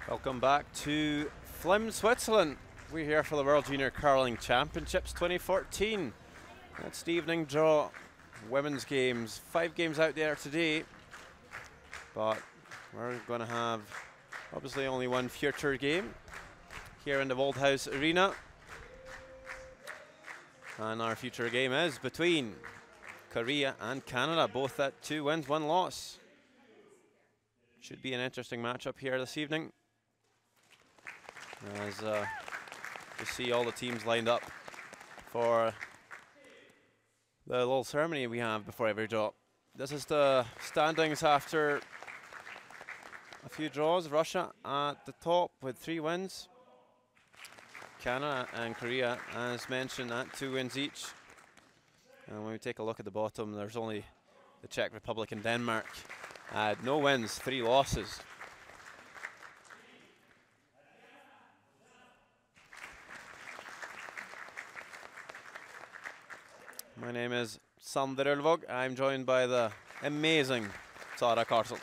Welcome back to Flims, Switzerland. We're here for the World Junior Curling Championships 2014. That's the evening draw. Women's games, 5 games out there today. But we're going to have obviously only one future game here in the Old House Arena. And our future game is between Korea and Canada, both at 2 wins, 1 loss. Should be an interesting matchup here this evening, as you see all the teams lined up for the little ceremony we have before every draw. This is the standings after a few draws. Russia at the top with 3 wins. Canada and Korea, as mentioned, at 2 wins each. And when we take a look at the bottom, there's only the Czech Republic and Denmark. No wins, 3 losses. My name is Sander Ulvåg. I'm joined by the amazing Sara Karlsson.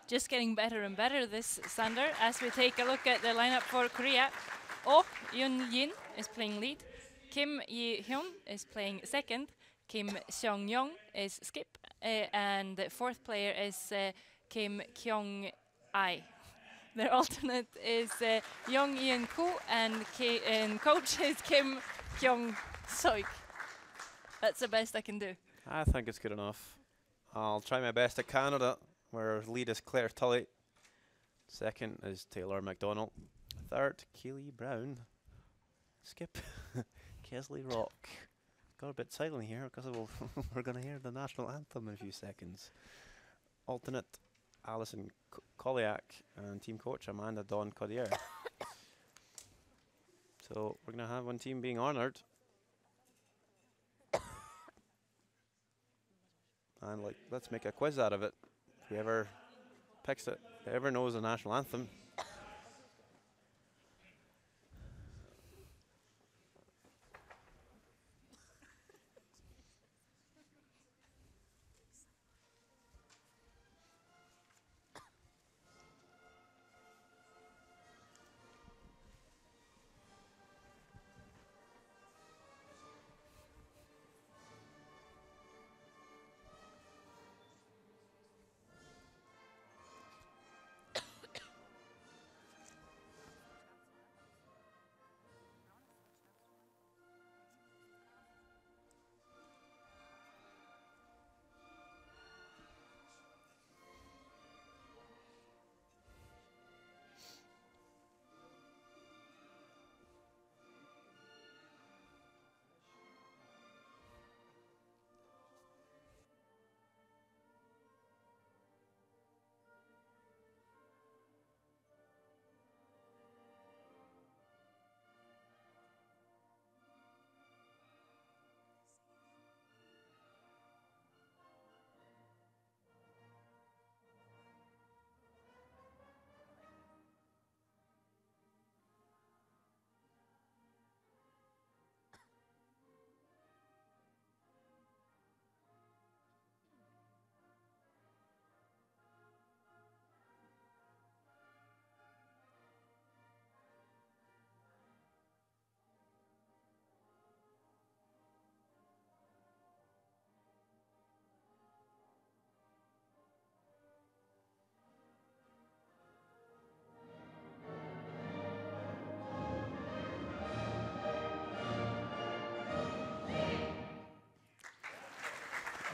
Just getting better and better this Sander, as we take a look at the lineup for Korea. Oh Yun-Jin is playing lead. Kim Yi-hyun is playing second. Kim Seong-young is skip. And the 4th player is Kim Kyung-ai. Their alternate is Young Ian-koo, and coach is Kim Kyung-soik. That's the best I can do. I think it's good enough. I'll try my best at Canada, where lead is Claire Tully. 2nd is Taylor McDonald. 3rd, Keely Brown. Skip, Kesley Rock. Got a bit silent here because we're going to hear the national anthem in a few seconds. Alternate, Alison Koliak, and team coach Amanda Dawn Codier. So we're going to have one team being honoured. And let's make a quiz out of it. Whoever picks it, whoever knows the national anthem.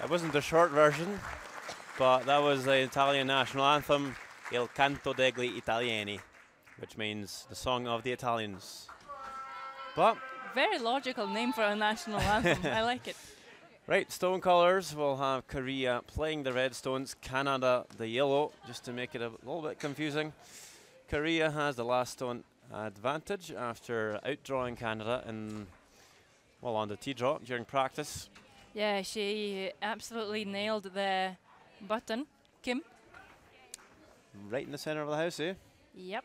It wasn't the short version, but that was the Italian national anthem, Il Canto degli Italiani, which means the song of the Italians. But very logical name for a national anthem. I like it. Right, stone colours, we'll have Korea playing the red stones, Canada the yellow, just to make it a little bit confusing. Korea has the last stone advantage after outdrawing Canada on the tee draw during practice. Yeah, she absolutely nailed the button. Kim? Right in the centre of the house, eh? Yep.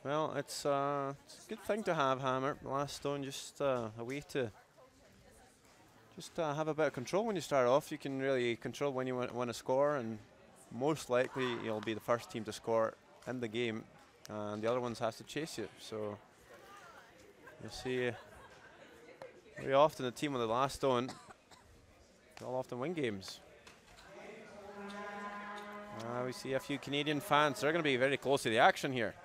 Well, it's a good thing to have hammer. The last stone, just a way to have a bit of control when you start off. You can really control when you want to score and most likely you'll be the first team to score in the game, and the other ones has to chase you. So you'll see very often the team with the last stone, they'll often win games. We see a few Canadian fans. They're going to be very close to the action here.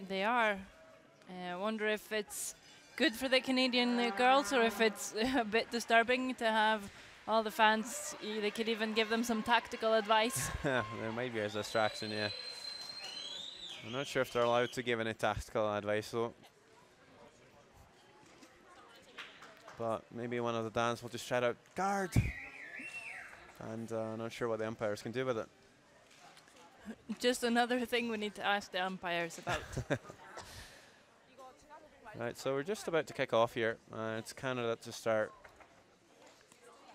They are. I wonder if it's good for the Canadian girls or if it's a bit disturbing to have all the fans. They could even give them some tactical advice. There might be a distraction, yeah. I'm not sure if they're allowed to give any tactical advice though. But maybe one of the Dans will just shout out, "Guard!" And I'm not sure what the umpires can do with it. Just another thing we need to ask the umpires about. Right, so we're just about to kick off here. It's Canada to start.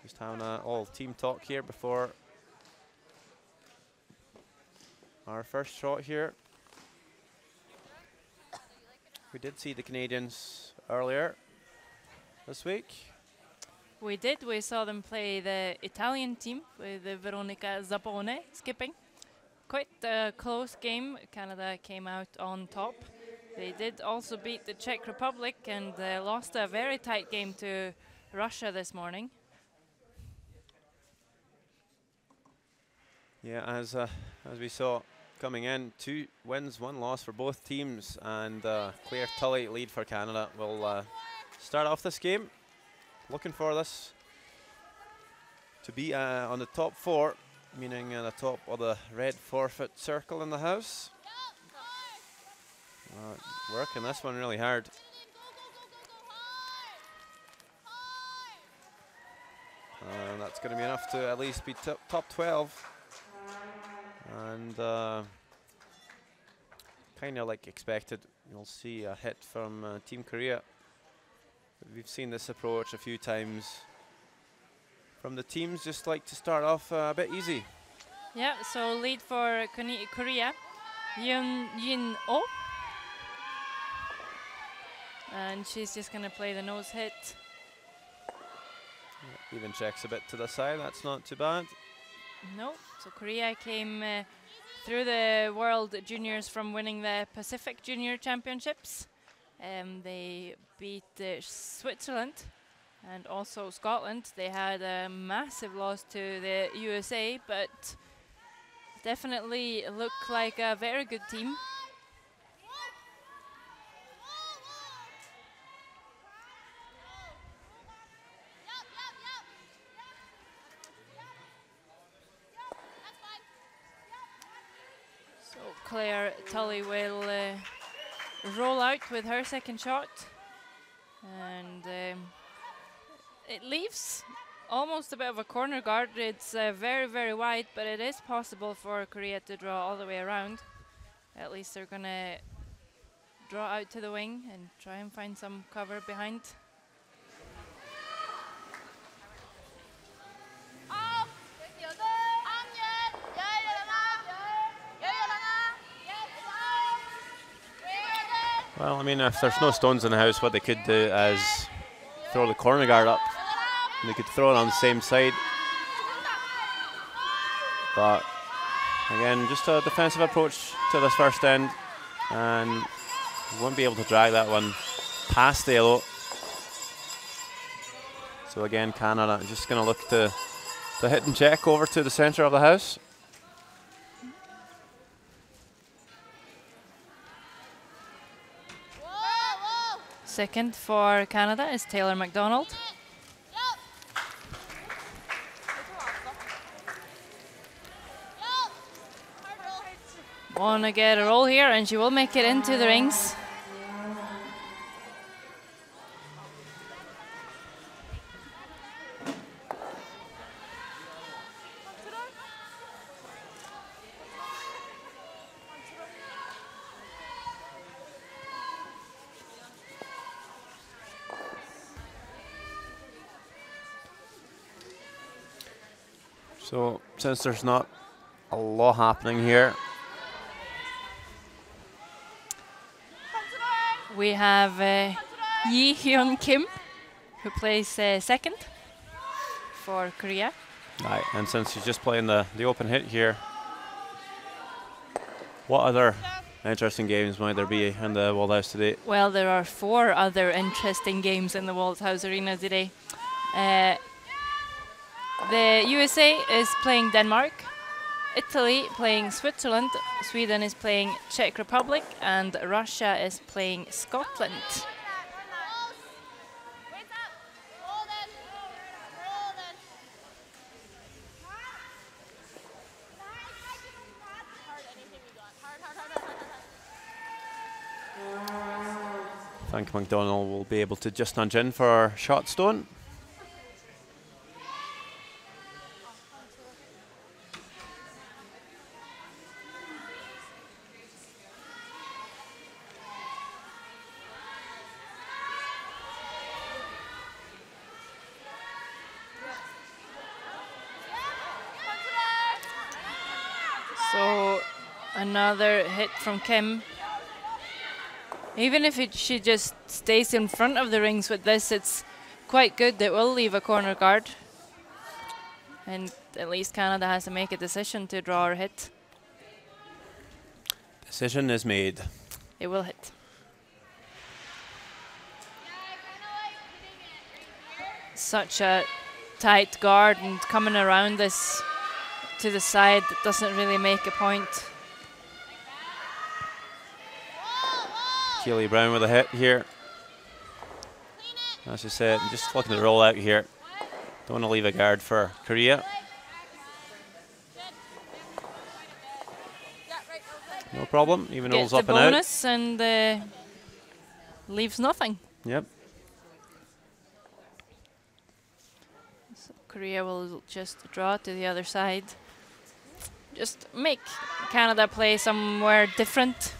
Just having a all team talk here before our first shot here. We did see the Canadians earlier this week. We did. We saw them play the Italian team with Veronica Zappone skipping. Quite a close game. Canada came out on top. They did also beat the Czech Republic and lost a very tight game to Russia this morning. Yeah, as we saw coming in, 2 wins, 1 loss for both teams, and Claire Tully lead for Canada. Will start off this game. Looking for this to be on the top 4, meaning the top of the red forfeit circle in the house. Working this one really hard. That's going to be enough to at least be top 12. And kind of like expected, you'll see a hit from Team Korea. We've seen this approach a few times from the teams, just like to start off a bit easy. Yeah, so lead for Korea, Yoon Oh. And she's just going to play the nose hit. Yeah, even checks a bit to the side, that's not too bad. No, so Korea came through the World Juniors from winning the Pacific Junior Championships. They beat Switzerland and also Scotland. They had a massive loss to the USA, but definitely look like a very good team. So Claire Tully will roll out with her second shot, and it leaves almost a bit of a corner guard. It's very, very wide, but it is possible for Korea to draw all the way around. At least they're gonna draw out to the wing and try and find some cover behind. Well, I mean, if there's no stones in the house, what they could do is throw the corner guard up. And they could throw it on the same side. But again, just a defensive approach to this first end, and you won't be able to drag that one past the yellow. So again, Canada just going to look to hit and check over to the center of the house. Second for Canada is Taylor McDonald. Wanna get a roll here, and she will make it into the rings. So since there's not a lot happening here, we have Yi Hyun Kim, who plays second for Korea. Right, and since she's just playing the open hit here, what other interesting games might there be in the World House today? Well, there are 4 other interesting games in the World House Arena today. The USA is playing Denmark, Italy playing Switzerland, Sweden is playing Czech Republic, and Russia is playing Scotland. I think McDonald will be able to just nudge in for our shot stone. So another hit from Kim. Even if she just stays in front of the rings with this, it's quite good. It will leave a corner guard. And at least Canada has to make a decision to draw or hit. Decision is made. It will hit. Such a tight guard, and coming around this to the side doesn't really make a point. Keely Brown with a hit here. As you said, just looking to roll out here. Don't want to leave a guard for Korea. No problem, even rolls up and out. Gets the bonus and leaves nothing. Yep. So Korea will just draw to the other side. Just make Canada play somewhere different.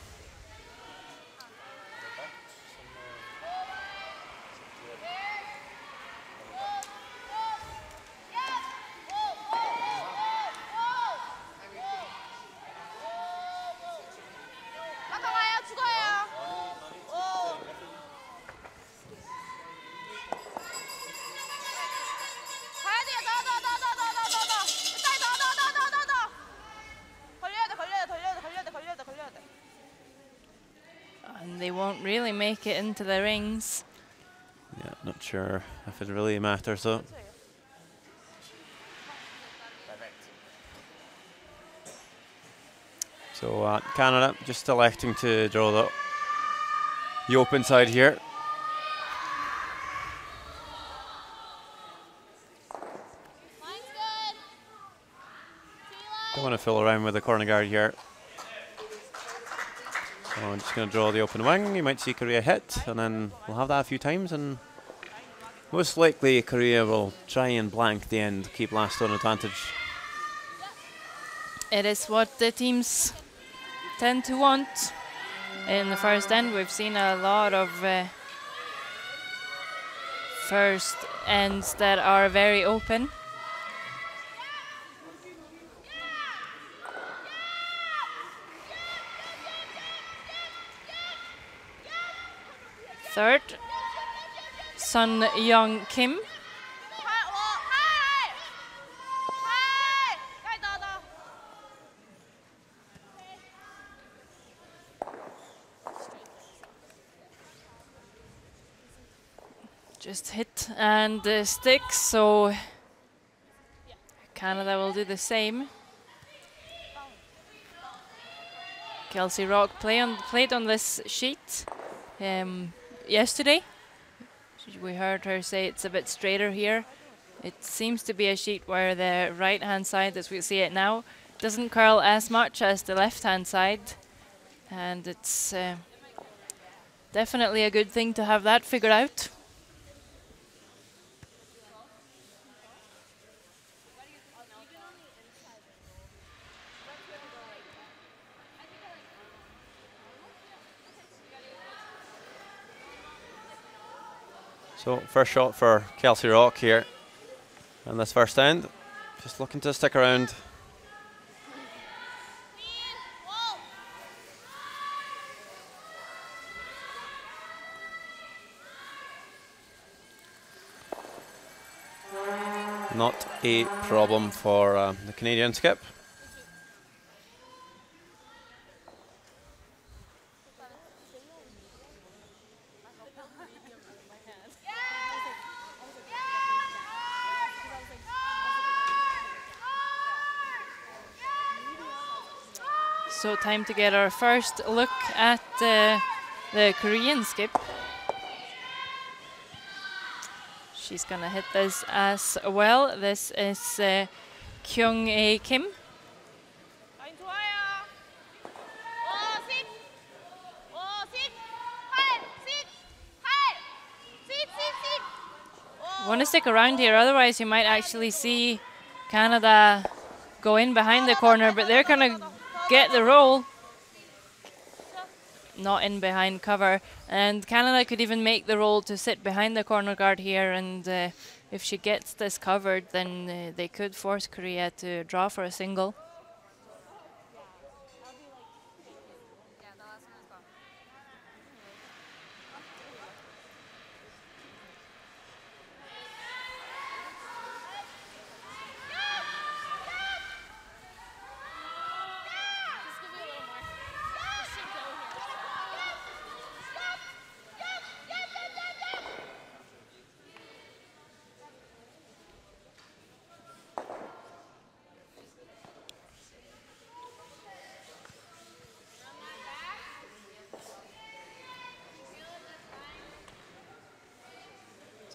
And they won't really make it into the rings. Yeah, not sure if it really matters though. So Canada just electing to draw the open side here. Don't want to fill around with the corner guard here. So I'm just going to draw the open wing. You might see Korea hit, and then we'll have that a few times, and most likely Korea will try and blank the end, keep last stone advantage. It is what the teams tend to want. In the first end, we've seen a lot of first ends that are very open. Third, Sun Young Kim. Just hit and stick, so Canada will do the same. Kelsey Rock played on this sheet yesterday. We heard her say it's a bit straighter here. It seems to be a sheet where the right hand side, as we see it now, doesn't curl as much as the left hand side, and it's definitely a good thing to have that figured out. So first shot for Kelsey Rock here on this first end. Just looking to stick around. Not a problem for the Canadian skip. So time to get our first look at the Korean skip. She's gonna hit this as well. This is Kyung-A Kim. Want to stick around here, otherwise you might actually see Canada go in behind the corner, but they're gonna get the roll. Not in behind cover, and Canada could even make the roll to sit behind the corner guard here, and if she gets this covered, then they could force Korea to draw for a single.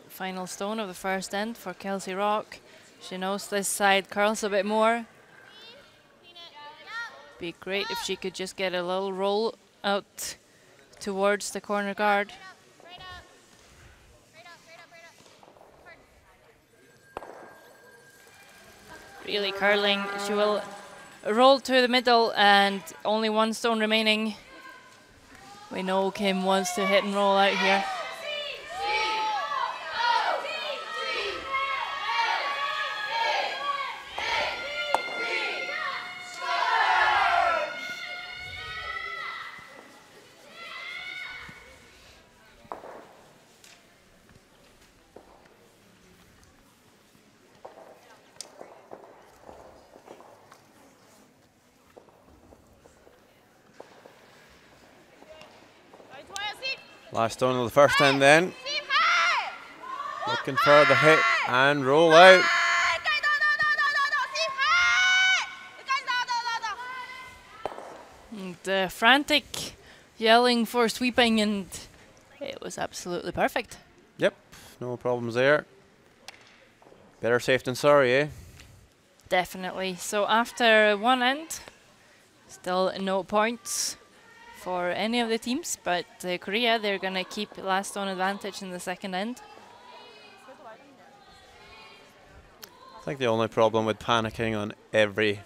Final stone of the first end for Kelsey Rock. She knows this side curls a bit more. Be great if she could just get a little roll out towards the corner guard. Really curling. She will roll to the middle and only one stone remaining. We know Kim wants to hit and roll out here. Last stone of the first end then. Looking for the hit and roll out. And frantic yelling for sweeping, and it was absolutely perfect. Yep, no problems there. Better safe than sorry, eh? Definitely. So after one end, still no points for any of the teams, but Korea, they're going to keep last stone advantage in the second end. I think the only problem with panicking on every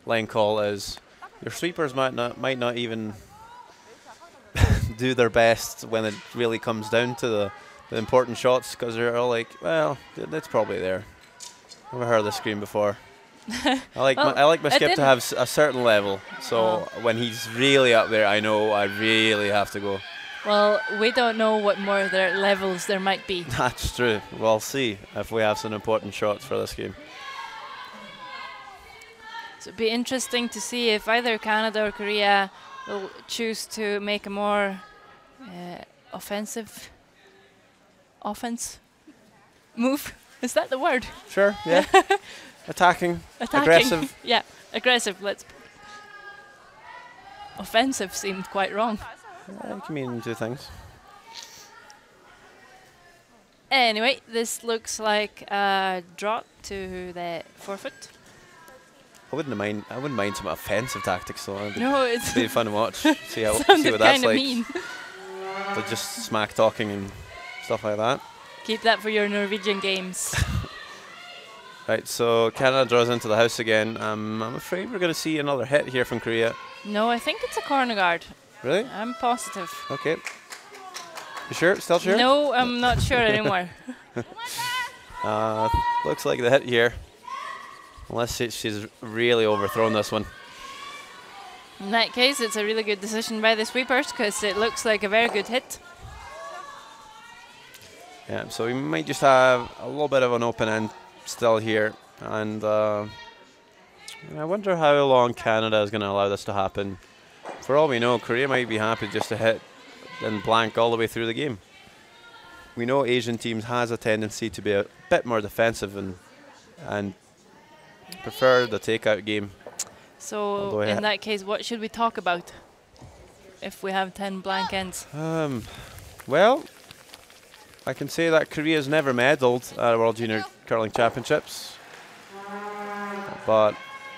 line call is your sweepers might not even do their best when it really comes down to the important shots, because they're all like, well, it's probably there. I've never heard this scream before. I like my skip to have a certain level, so when he's really up there, I know I really have to go. Well, we don't know what more their levels there might be. That's true. We'll see if we have some important shots for this game. So it'd be interesting to see if either Canada or Korea will choose to make a more offense move. Is that the word? Sure, yeah. Attacking, aggressive. Yeah, aggressive. Offensive seemed quite wrong. You can mean two things. Anyway, this looks like a draw to the forfeit. I wouldn't mind some offensive tactics though. It's be fun to watch. see what that's like. Mean. But just smack talking and stuff like that. Keep that for your Norwegian games. Right, so Canada draws into the house again. I'm afraid we're going to see another hit here from Korea. No, I think it's a corner guard. Really? I'm positive. Okay. You sure? Still sure? No, I'm not sure anymore. Looks like the hit here. Unless she's really overthrown this one. In that case, it's a really good decision by the sweepers, because it looks like a very good hit. Yeah, so we might just have a little bit of an open end still here, and I wonder how long Canada is going to allow this to happen. For all we know, Korea might be happy just to hit and blank all the way through the game. We know Asian teams has a tendency to be a bit more defensive and prefer the takeout game. So in that case, what should we talk about if we have 10 blank ends? Well, I can say that Korea's never medalled at World Junior Curling Championships, but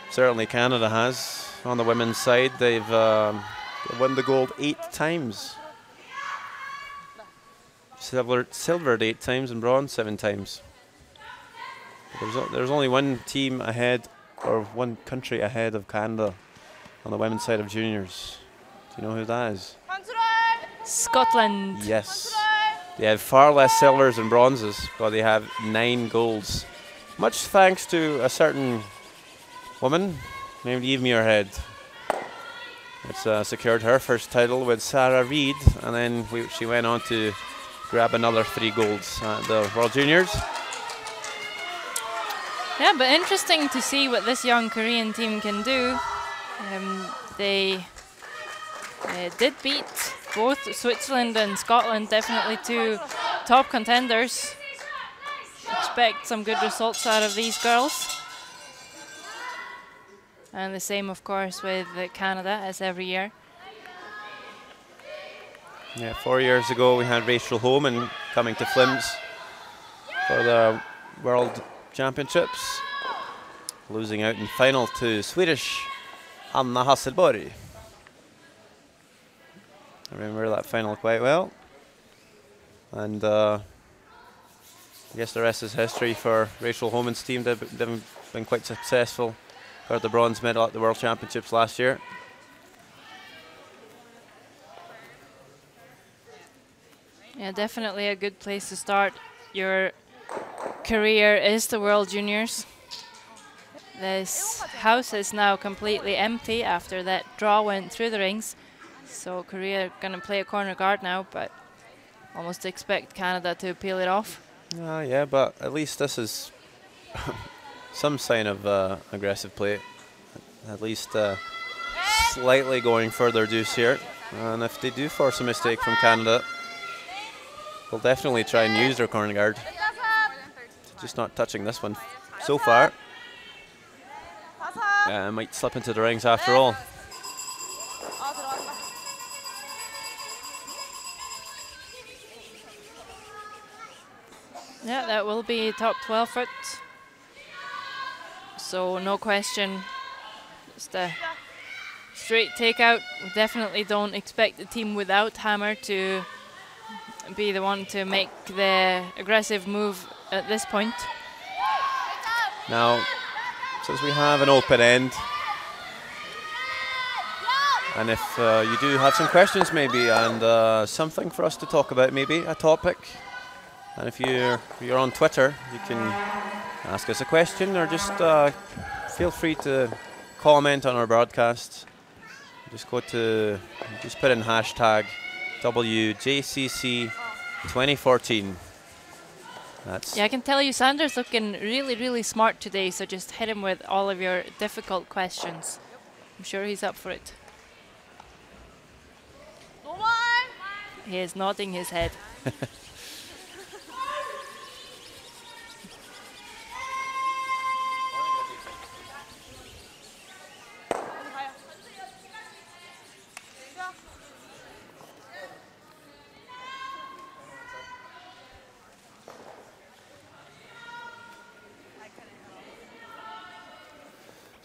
certainly Canada has. On the women's side, they've won the gold 8 times. Silvered 8 times and bronze 7 times. There's only one team ahead, or one country ahead of Canada on the women's side of juniors. Do you know who that is? Scotland. Yes. They have far less silvers and bronzes, but they have 9 golds. Much thanks to a certain woman named Eve Muirhead. It's secured her first title with Sarah Reid, and then she went on to grab another 3 golds at the World Juniors. Yeah, but interesting to see what this young Korean team can do. They did beat both Switzerland and Scotland, definitely 2 top contenders. Expect some good results out of these girls. And the same, of course, with Canada, as every year. Yeah, 4 years ago we had Rachel Homan coming to Flims for the World Championships, losing out in final to Swedish Anna Hasselborg. I remember that final quite well. And I guess the rest is history for Rachel Homan's team. They've been quite successful. Got the bronze medal at the World Championships last year. Yeah, definitely a good place to start your career is the World Juniors. This house is now completely empty after that draw went through the rings. So Korea are going to play a corner guard now, but almost expect Canada to peel it off. Yeah, but at least this is some sign of aggressive play. At least slightly going further deuce here. And if they do force a mistake from Canada, they'll definitely try and use their corner guard. Just not touching this one so far. Yeah, might slip into the rings after all. Yeah, that will be top 12 foot. So no question, just a straight takeout. We definitely don't expect the team without hammer to be the one to make the aggressive move at this point. Now, since we have an open end, and if you do have some questions maybe, and something for us to talk about, maybe a topic, and if you're on Twitter, you can ask us a question, or just feel free to comment on our broadcast. Just put in hashtag WJCC 2014. Yeah, I can tell you Sander's looking really, really smart today, so just hit him with all of your difficult questions. I'm sure he's up for it. He is nodding his head.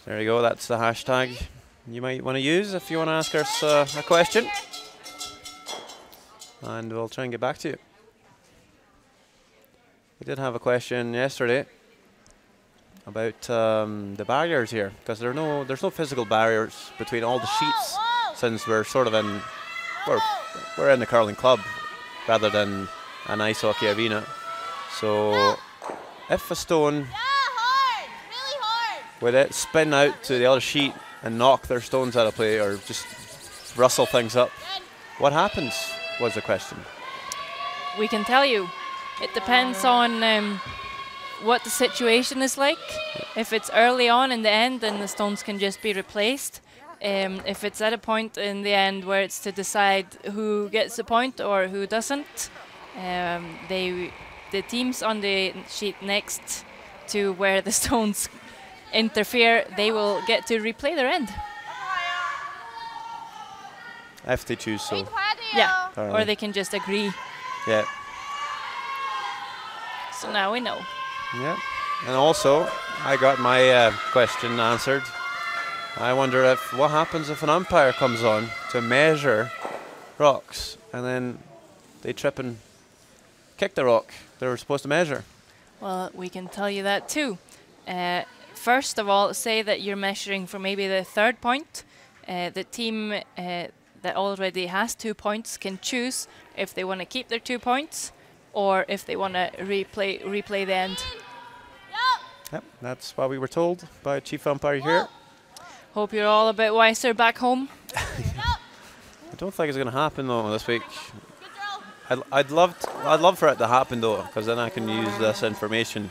There you go, that's the hashtag you might want to use if you want to ask us a question. And we'll try and get back to you. We did have a question yesterday about the barriers here, because there's no physical barriers between all the sheets, since we're sort of we're in the curling club rather than an ice hockey arena. So if a stone would it spin out to the other sheet and knock their stones out of play, or just rustle things up, what happens, was the question. We can tell you. It depends on what the situation is like. If it's early on in the end, then the stones can just be replaced. If it's at a point in the end where it's to decide who gets the point or who doesn't, the teams on the sheet next to where the stones interfere, they will get to replay their end. If they choose so. Yeah, Apparently. or they can just agree. Yeah. So now we know. Yeah. And also, I got my question answered. I wonder if what happens if an umpire comes on to measure rocks and then they trip and kick the rock they were supposed to measure. Well, we can tell you that too. First of all, say that you're measuring for maybe the 3rd point. The team that already has 2 points can choose if they want to keep their 2 points or if they want to replay the end. Yep, that's what we were told by Chief Umpire here. Hope you're all a bit wiser back home. I don't think it's going to happen though this week. I'd love for it to happen though, because then I can use this information.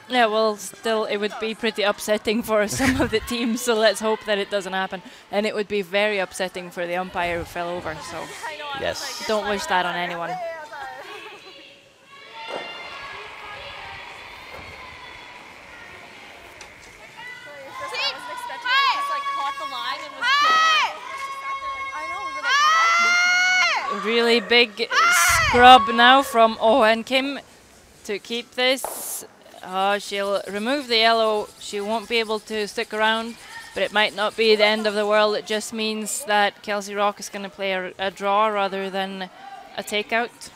Yeah, well, still, it would be pretty upsetting for some of the teams, so let's hope that it doesn't happen. And it would be very upsetting for the umpire who fell over, so yes, don't wish that on anyone. Really big scrub now from Oh and Kim to keep this. She'll remove the yellow. She won't be able to stick around, but it might not be the end of the world. It just means that Kelsey Rock is going to play a draw rather than a takeout.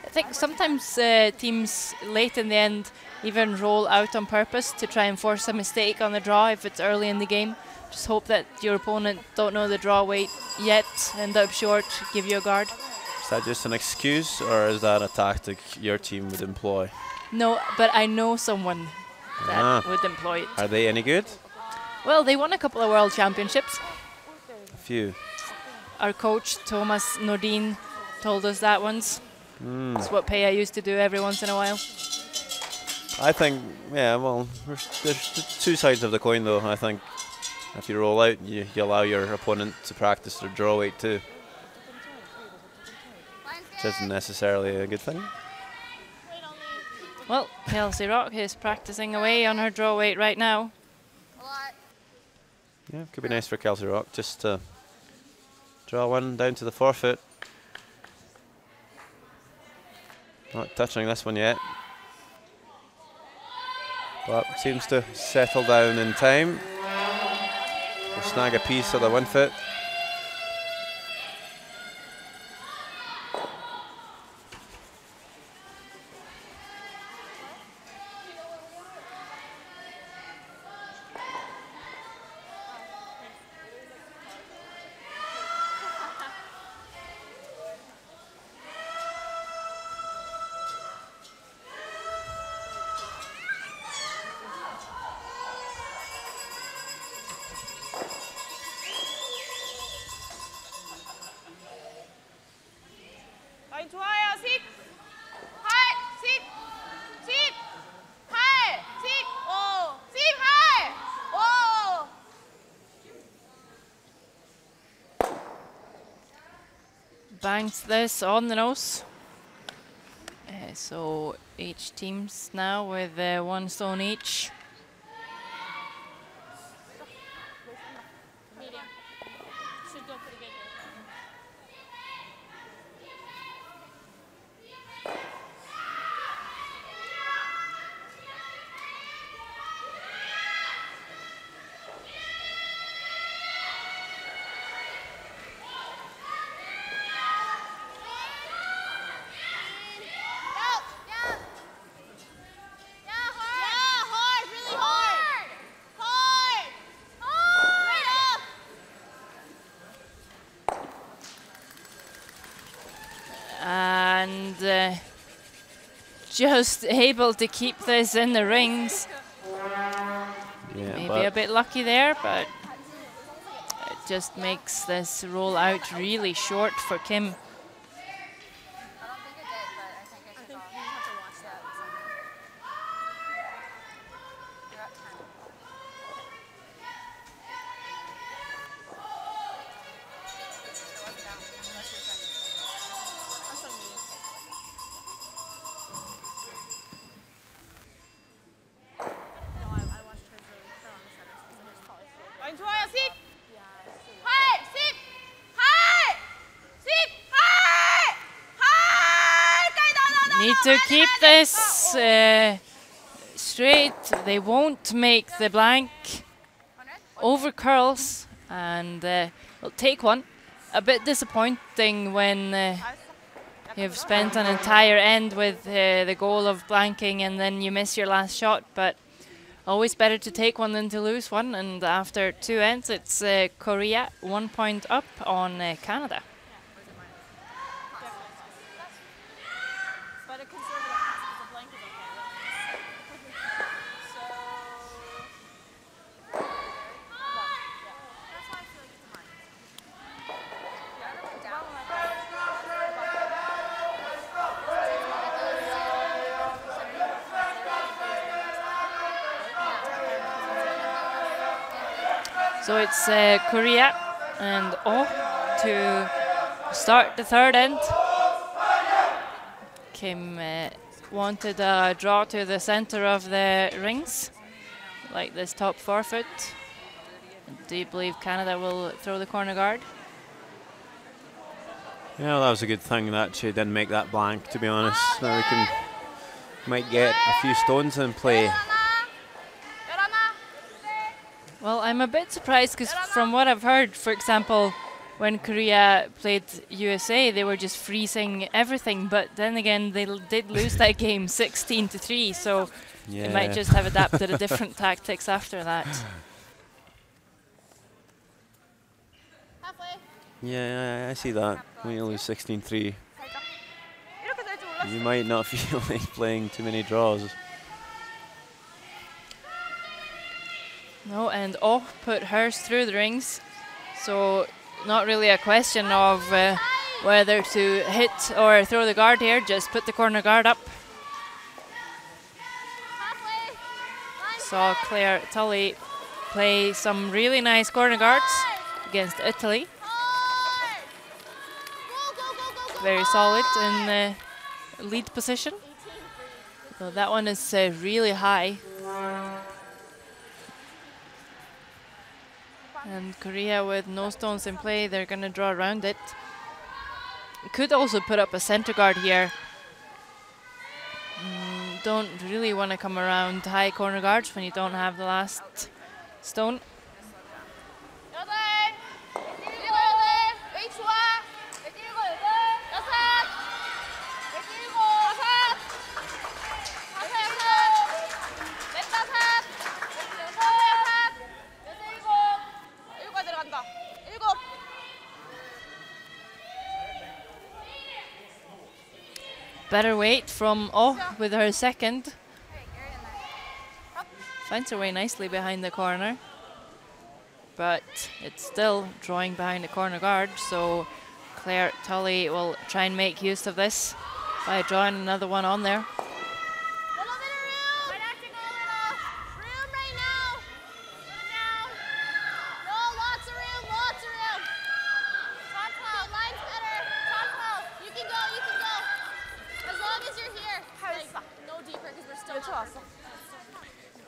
I think sometimes teams late in the end even roll out on purpose to try and force a mistake on the draw if it's early in the game. Just hope that your opponent don't know the draw weight yet, end up short, give you a guard. Is that just an excuse, or is that a tactic your team would employ? No, but I know someone that would employ it. Are they any good? Well, they won a couple of world championships. A few. Our coach, Thomas Nordin, told us that once. It's what Peja used to do every once in a while. I think, yeah, well, there's 2 sides of the coin though. I think if you roll out, you allow your opponent to practice their draw weight too. Which isn't necessarily a good thing. Well, Kelsey Rock is practicing away on her draw weight right now. Yeah, could be nice for Kelsey Rock just to draw one down to the forefoot. Not touching this one yet. But seems to settle down in time. We'll snag a piece of the 1 foot. Banks this on the nose. So each team's now with 1 stone each. And just able to keep this in the rings. Yeah, maybe a bit lucky there, but it just makes this roll out really short for Kim. need to keep this straight. They won't make the blank. Over curls and will take one. A bit disappointing when you've spent an entire end with the goal of blanking and then you miss your last shot, but always better to take one than to lose one. And after 2 ends, it's Korea 1 point up on Canada. So it's Korea and Oh to start the third end. Kim wanted a draw to the center of the rings, like this top forefoot. Do you believe Canada will throw the corner guard? Yeah, well, that was a good thing that she didn't make that blank, to be honest. Now we might get a few stones in play. Well, I'm a bit surprised because from what I've heard, for example, when Korea played USA, they were just freezing everything. But then again, they did lose that game 16-3, so yeah. They might just have adapted a different tactics after that. Yeah, I see that. When you lose 16-3, you might not feel like playing too many draws. No, and Oh put hers through the rings, so not really a question of whether to hit or throw the guard here, just put the corner guard up. Saw Claire Tully play some really nice corner guards against Italy. Very solid in lead position. So that one is really high. And Korea with no stones in play, they're going to draw around it. Could also put up a center guard here. Don't really want to come around high corner guards when you don't have the last stone. Better weight from Oh with her second. Finds her way nicely behind the corner. But it's still drawing behind the corner guard, so Claire Tully will try and make use of this by drawing another one on there.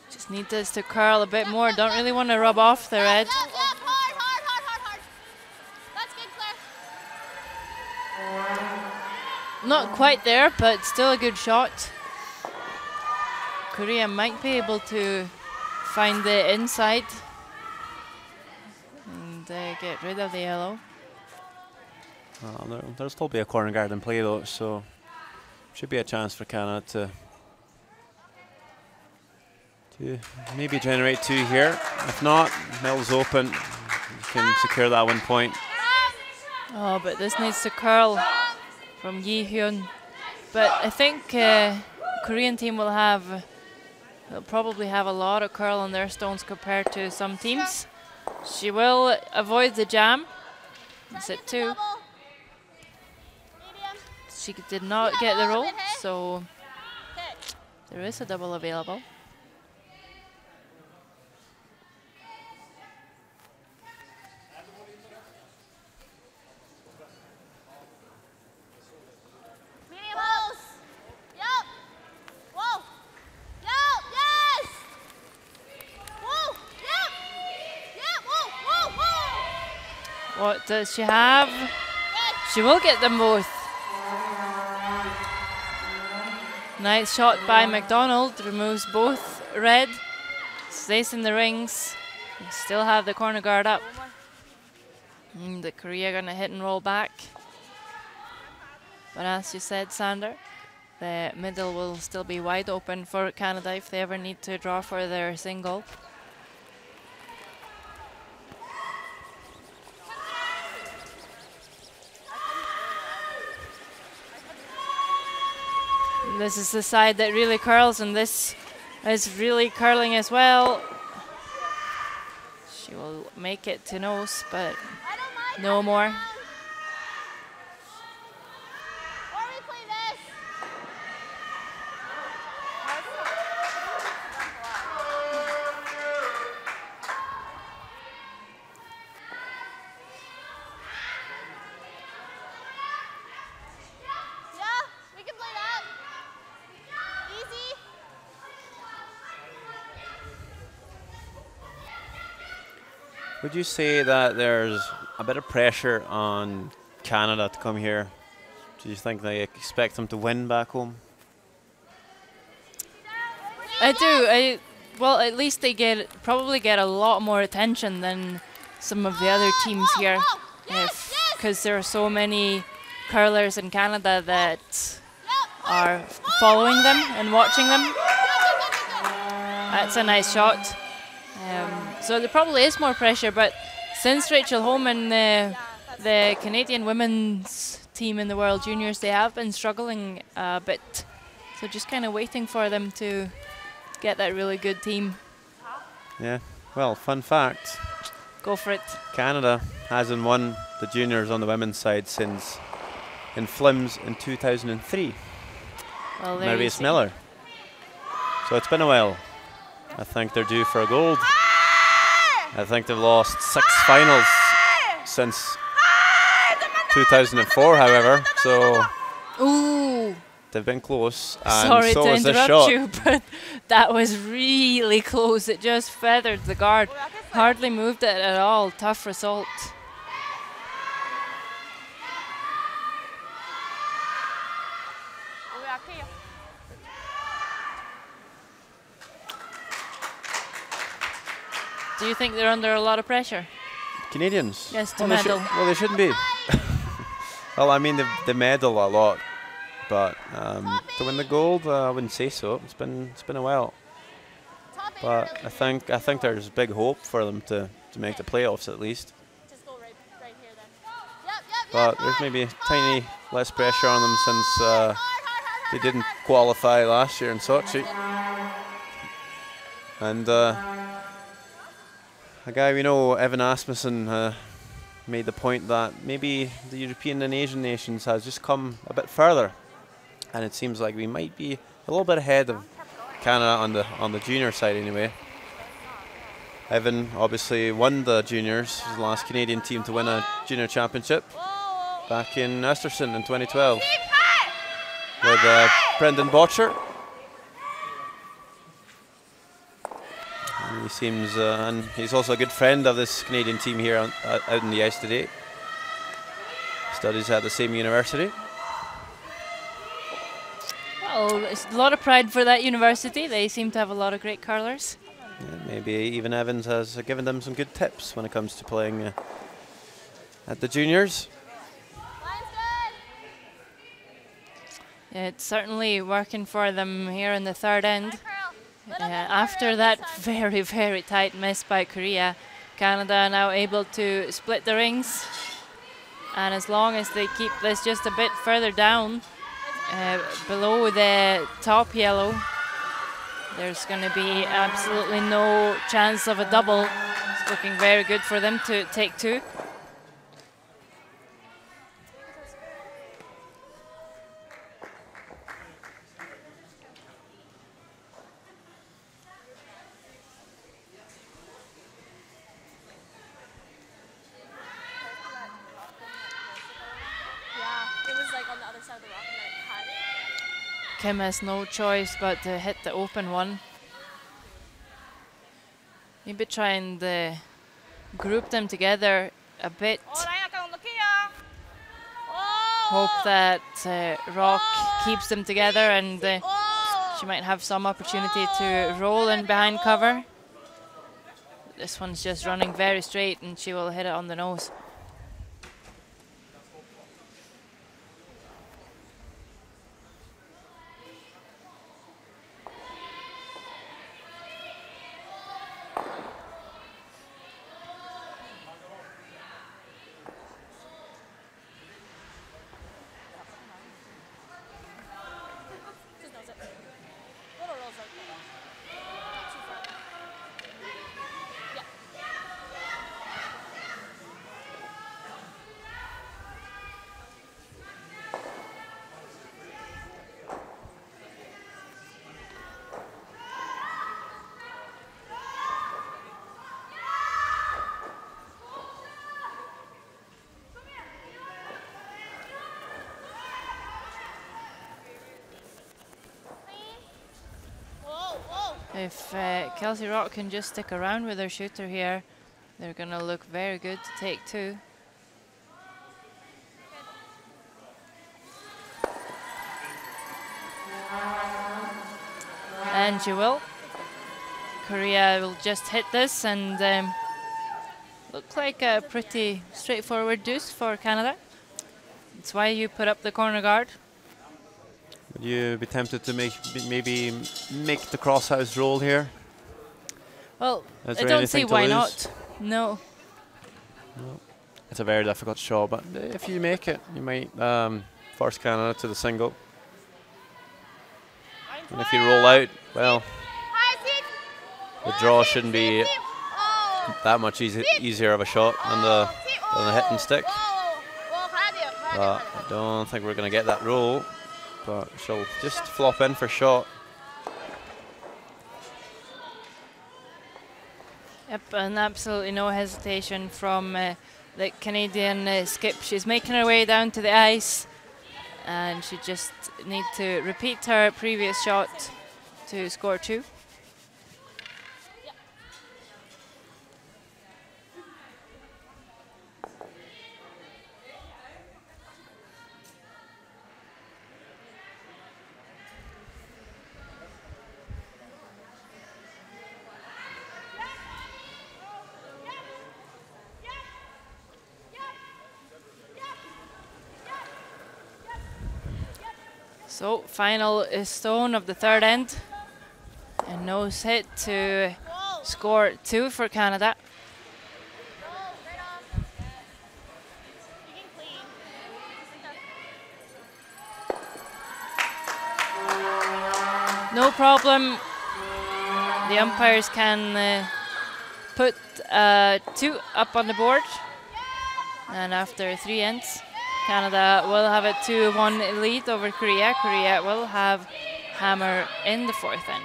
Just need this to curl a bit more. Don't really want to rub off the red. That's good, Claire. Not quite there, but still a good shot. Korea might be able to find the inside and get rid of the yellow. There'll still be a corner guard in play though, so should be a chance for Canada to maybe generate two here. If not, Mill's open. You can secure that 1 point. Oh, but this needs to curl from Yi Hyun. But I think Korean team they'll probably have a lot of curl on their stones compared to some teams. She will avoid the jam. It's at 2. She did not get the roll, so there is a double available. What does she have? She will get them both. Nice shot by McDonald, removes both red, stays in the rings, still have the corner guard up. And the Korea gonna hit and roll back. But as you said, Sander, the middle will still be wide open for Canada if they ever need to draw for their single. This is the side that really curls, and this is really curling as well. She will make it to nose, but no more. Or we play this. Yeah, we can play that. Easy. Would you say that there's a bit of pressure on Canada to come here? Do you think they expect them to win back home? I do. Well, at least they probably get a lot more attention than some of the other teams here, because there are so many curlers in Canada that are following them and watching them. That's a nice shot. So there probably is more pressure, but since Rachel Holman, the Canadian women's team in the World Juniors, they have been struggling a bit. So just kind of waiting for them to get that really good team. Yeah, well, fun fact. Go for it. Canada hasn't won the juniors on the women's side since in Flims in 2003. Well, there Mary you see. Miller. So it's been a while. I think they're due for a gold. I think they've lost 6 finals since 2004, however. So Ooh. they've been close. And Sorry so to was this interrupt shot. you, but that was really close. It just feathered the guard. Hardly moved it at all. Tough result. Do you think they're under a lot of pressure? Canadians? Yes, to Well, they medal. well, they shouldn't be. Well, I mean, they medal a lot, but to win the gold, I wouldn't say so. It's been a while, but I think there's big hope for them to make the playoffs at least. Just go right here then. But there's maybe tiny less pressure on them since they didn't qualify last year in Sochi. And a guy we know, Evan Asmussen, made the point that maybe the European and Asian nations has just come a bit further, and it seems like we might be a little bit ahead of Canada on the junior side anyway. Evan obviously won the juniors, he was the last Canadian team to win a junior championship back in Östersund in 2012 with Brendan Botcher. And he seems, and he's also a good friend of this Canadian team here out in the ice today. Studies at the same university. Well, it's a lot of pride for that university. They seem to have a lot of great curlers. Yeah, maybe even Evans has given them some good tips when it comes to playing at the juniors. Yeah, it's certainly working for them here in the third end. After that very, very tight miss by Korea, Canada are now able to split the rings. And as long as they keep this just a bit further down, below the top yellow, there's going to be absolutely no chance of a double. It's looking very good for them to take 2. Kim has no choice but to hit the open one. Maybe try and group them together a bit. Hope that Rock keeps them together and She might have some opportunity to roll in behind cover. This one's just running very straight and she will hit it on the nose. If Kelsey Rock can just stick around with her shooter here, they're going to look very good to take two. And she will. Korea will just hit this and look like a pretty straightforward deuce for Canada. That's why you put up the corner guard. Would you be tempted to maybe make the crosshouse roll here? Well, I don't see why not. No. It's a very difficult shot, but if you make it, you might force Canada to the single. And if you roll out, well, the draw shouldn't be that much easier of a shot than the hit and stick. But I don't think we're going to get that roll. But she'll just flop in for shot. Yep, and absolutely no hesitation from the Canadian skip. She's making her way down to the ice, and she just needs to repeat her previous shot to score two. So, final stone of the third end. A nose hit to score two for Canada. No problem. The umpires can put two up on the board. And after three ends, Canada will have a 2-1 lead over Korea. Korea will have hammer in the fourth end.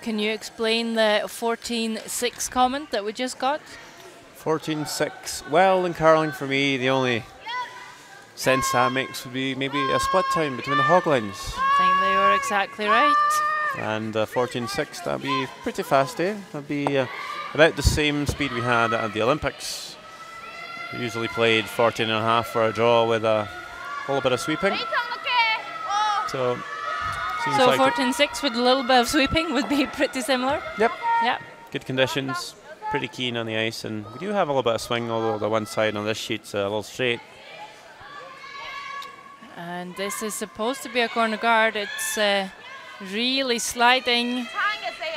Can you explain the 14-6 comment that we just got? 14-6. Well, in curling for me, the only sense that makes would be maybe a split time between the hog lines. I think they were exactly right. And 14-6, that'd be pretty fast, eh? That'd be about the same speed we had at the Olympics. We usually played 14.5 for a draw with a whole bit of sweeping. So 14-6 with a little bit of sweeping would be pretty similar. Yep. Yeah. Good conditions, pretty keen on the ice, and we do have a little bit of swing, although the one side on this sheet's a little straight. And this is supposed to be a corner guard. It's really sliding.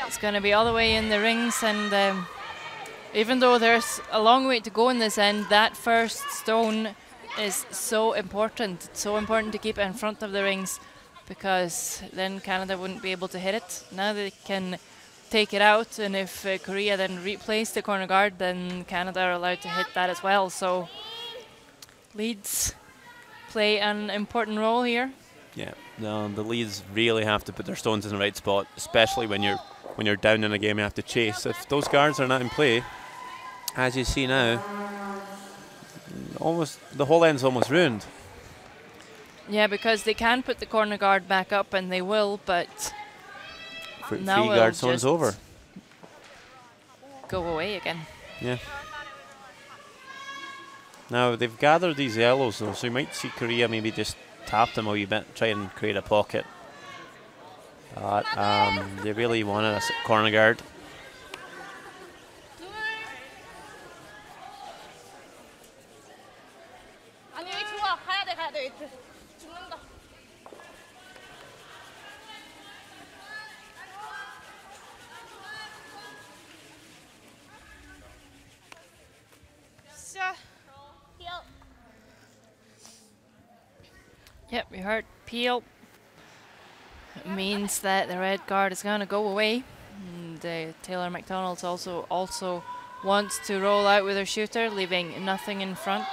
It's going to be all the way in the rings, and even though there's a long way to go in this end, that first stone is so important. It's so important to keep it in front of the rings, because then Canada wouldn't be able to hit it. Now they can take it out, and if Korea then replays the corner guard, then Canada are allowed to hit that as well. So leads play an important role here. Yeah, no, the leads really have to put their stones in the right spot, especially when you're down in a game. You have to chase. If those guards are not in play, as you see now, almost the whole end's almost ruined. Yeah, because they can put the corner guard back up, and they will, but now Free guard zone's over. Go away again. Yeah. Now they've gathered these yellows though, so you might see Korea maybe just tap them a wee bit, try and create a pocket. But they really wanted a corner guard. Yep, you heard peel. It means that the red guard is going to go away. And Taylor McDonald's also wants to roll out with her shooter, leaving nothing in front.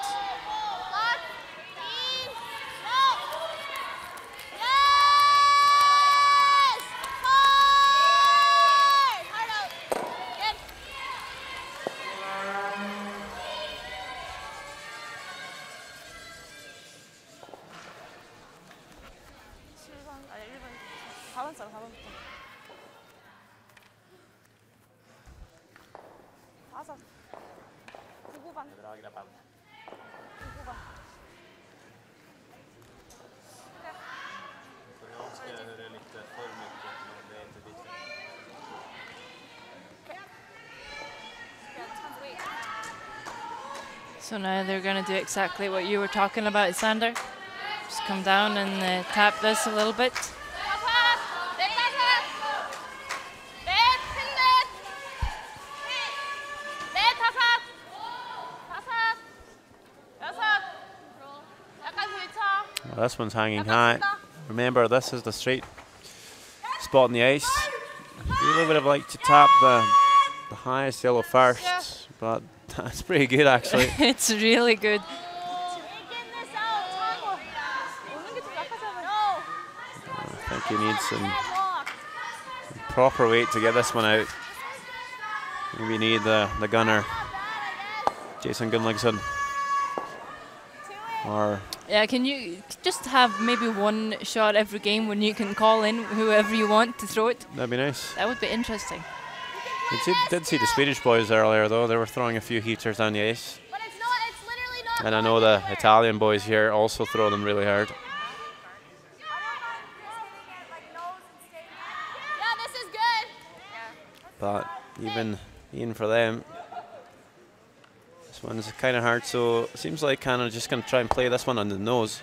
So now they're going to do exactly what you were talking about, Sander. Just come down and tap this a little bit. Well, this one's hanging high. Remember, this is the straight spot on the ice. Really would have liked to tap the highest yellow first, but that's pretty good actually. It's really good. I think he needs some proper weight to get this one out. Maybe need the gunner, Jason Gunligsson. Or yeah, can you just have maybe one shot every game when you can call in whoever you want to throw it? That'd be nice. That would be interesting. Did see the Swedish boys earlier though. They were throwing a few heaters down the ice. But it's literally not. And I know the Italian boys here also throw them really hard. Yeah, this is good. But even for them, this one's kind of hard. So it seems like kind of just going to try and play this one on the nose.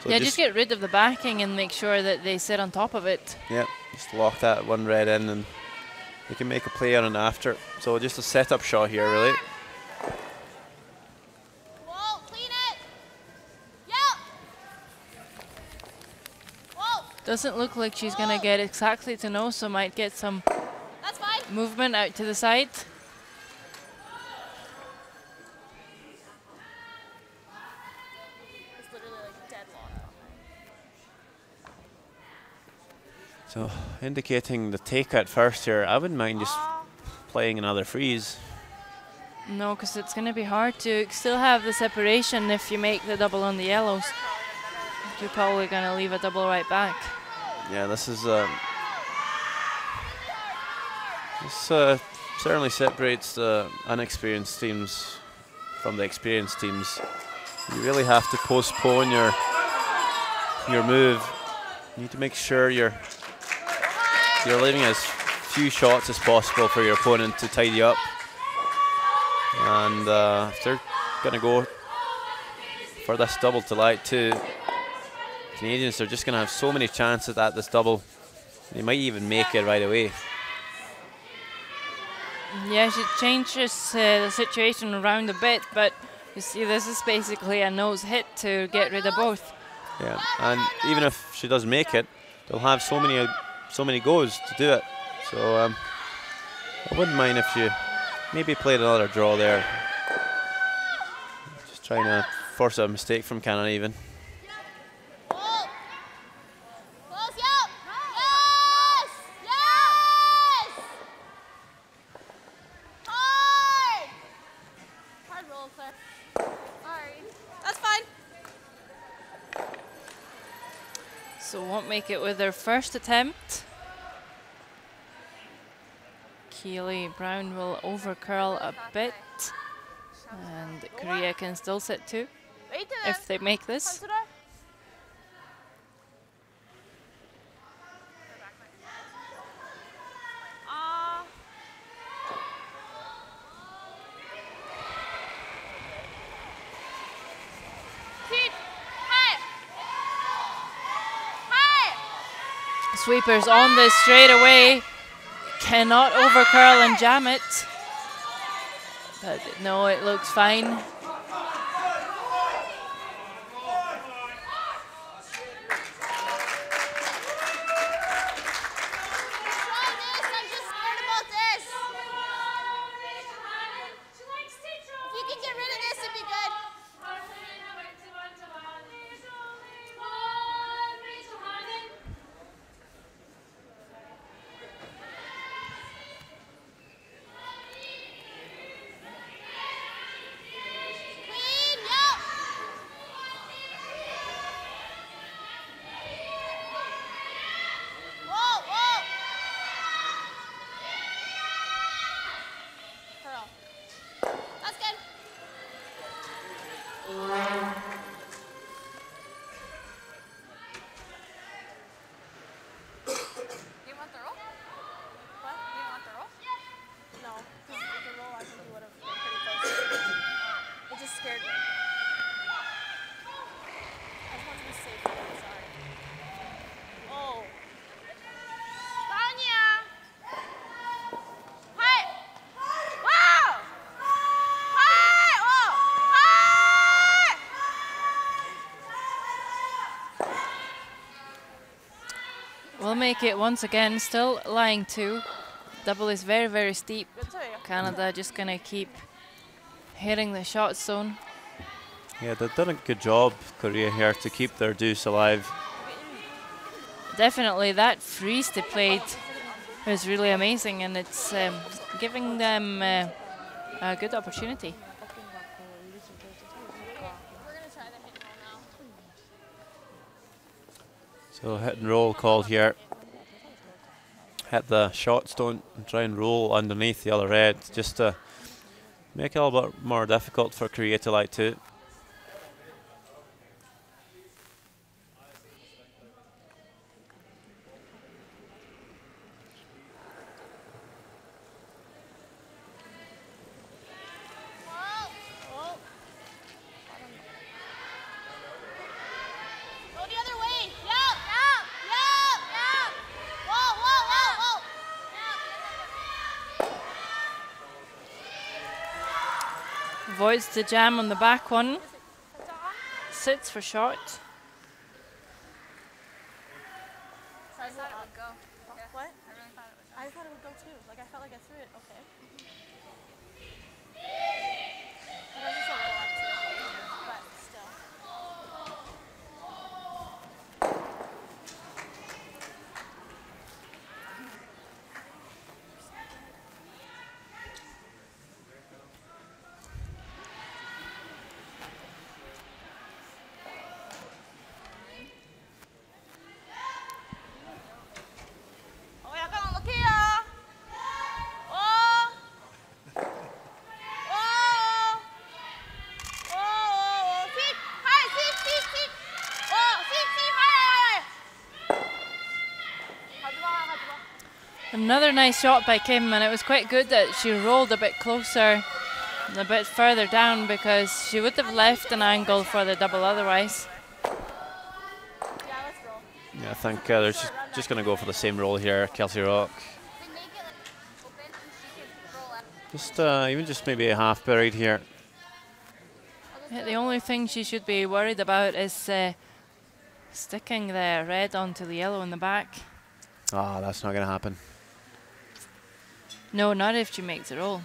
So yeah, just get rid of the backing and make sure that they sit on top of it. Yep, just lock that one red in and they can make a play on it after. So just a setup shot here, really. Whoa, clean it. Yep. Whoa. Doesn't look like she's going to get exactly to nose, so might get some That's fine. movement out to the side. It's literally like deadlocked. So indicating the take at first here. I wouldn't mind just playing another freeze. No, because it's going to be hard to still have the separation if you make the double on the yellows. You're probably going to leave a double right back. Yeah, this is certainly separates the unexperienced teams from the experienced teams. You really have to postpone your move. You need to make sure you're leaving as few shots as possible for your opponent to tidy up. And if they're going to go for this double to light too, Canadians are just going to have so many chances at this double. They might even make it right away. Yeah, she changes the situation around a bit, but you see this is basically a nose hit to get rid of both. Yeah, and even if she does make it, they'll have so many goes to do it. So I wouldn't mind if you maybe played another draw there. Just trying to force a mistake from Canada even. little clear. Sorry. That's fine. So won't make it with their first attempt. Keely Brown will overcurl a bit. And Korea can still sit too if they make this. Sweepers on this straight away. Cannot overcurl and jam it. But no, it looks fine. We'll make it once again, still lying 2. Double is very, very steep. Canada just gonna keep hitting the shot zone. Yeah, they've done a good job, Korea, here to keep their deuce alive. Definitely, that freeze they played was really amazing, and it's giving them a good opportunity. So hit and roll called here. Hit the shot stone and try and roll underneath the other red, just to make it a little bit more difficult for Korea to light 2. Avoids the jam on the back one. Sits for short. I thought it would go. What? I really thought it would go. I thought it would go too. Like, I felt like I threw it. Okay. But I was just a little up too. But still. Another nice shot by Kim, and it was quite good that she rolled a bit closer and a bit further down, because she would have left an angle for the double otherwise. Yeah, I think they're just going to go for the same roll here, Kelsey Rock. Just even just maybe a half buried here. Yeah, the only thing she should be worried about is sticking the red onto the yellow in the back. Ah, that's not going to happen. No, not if she makes a roll.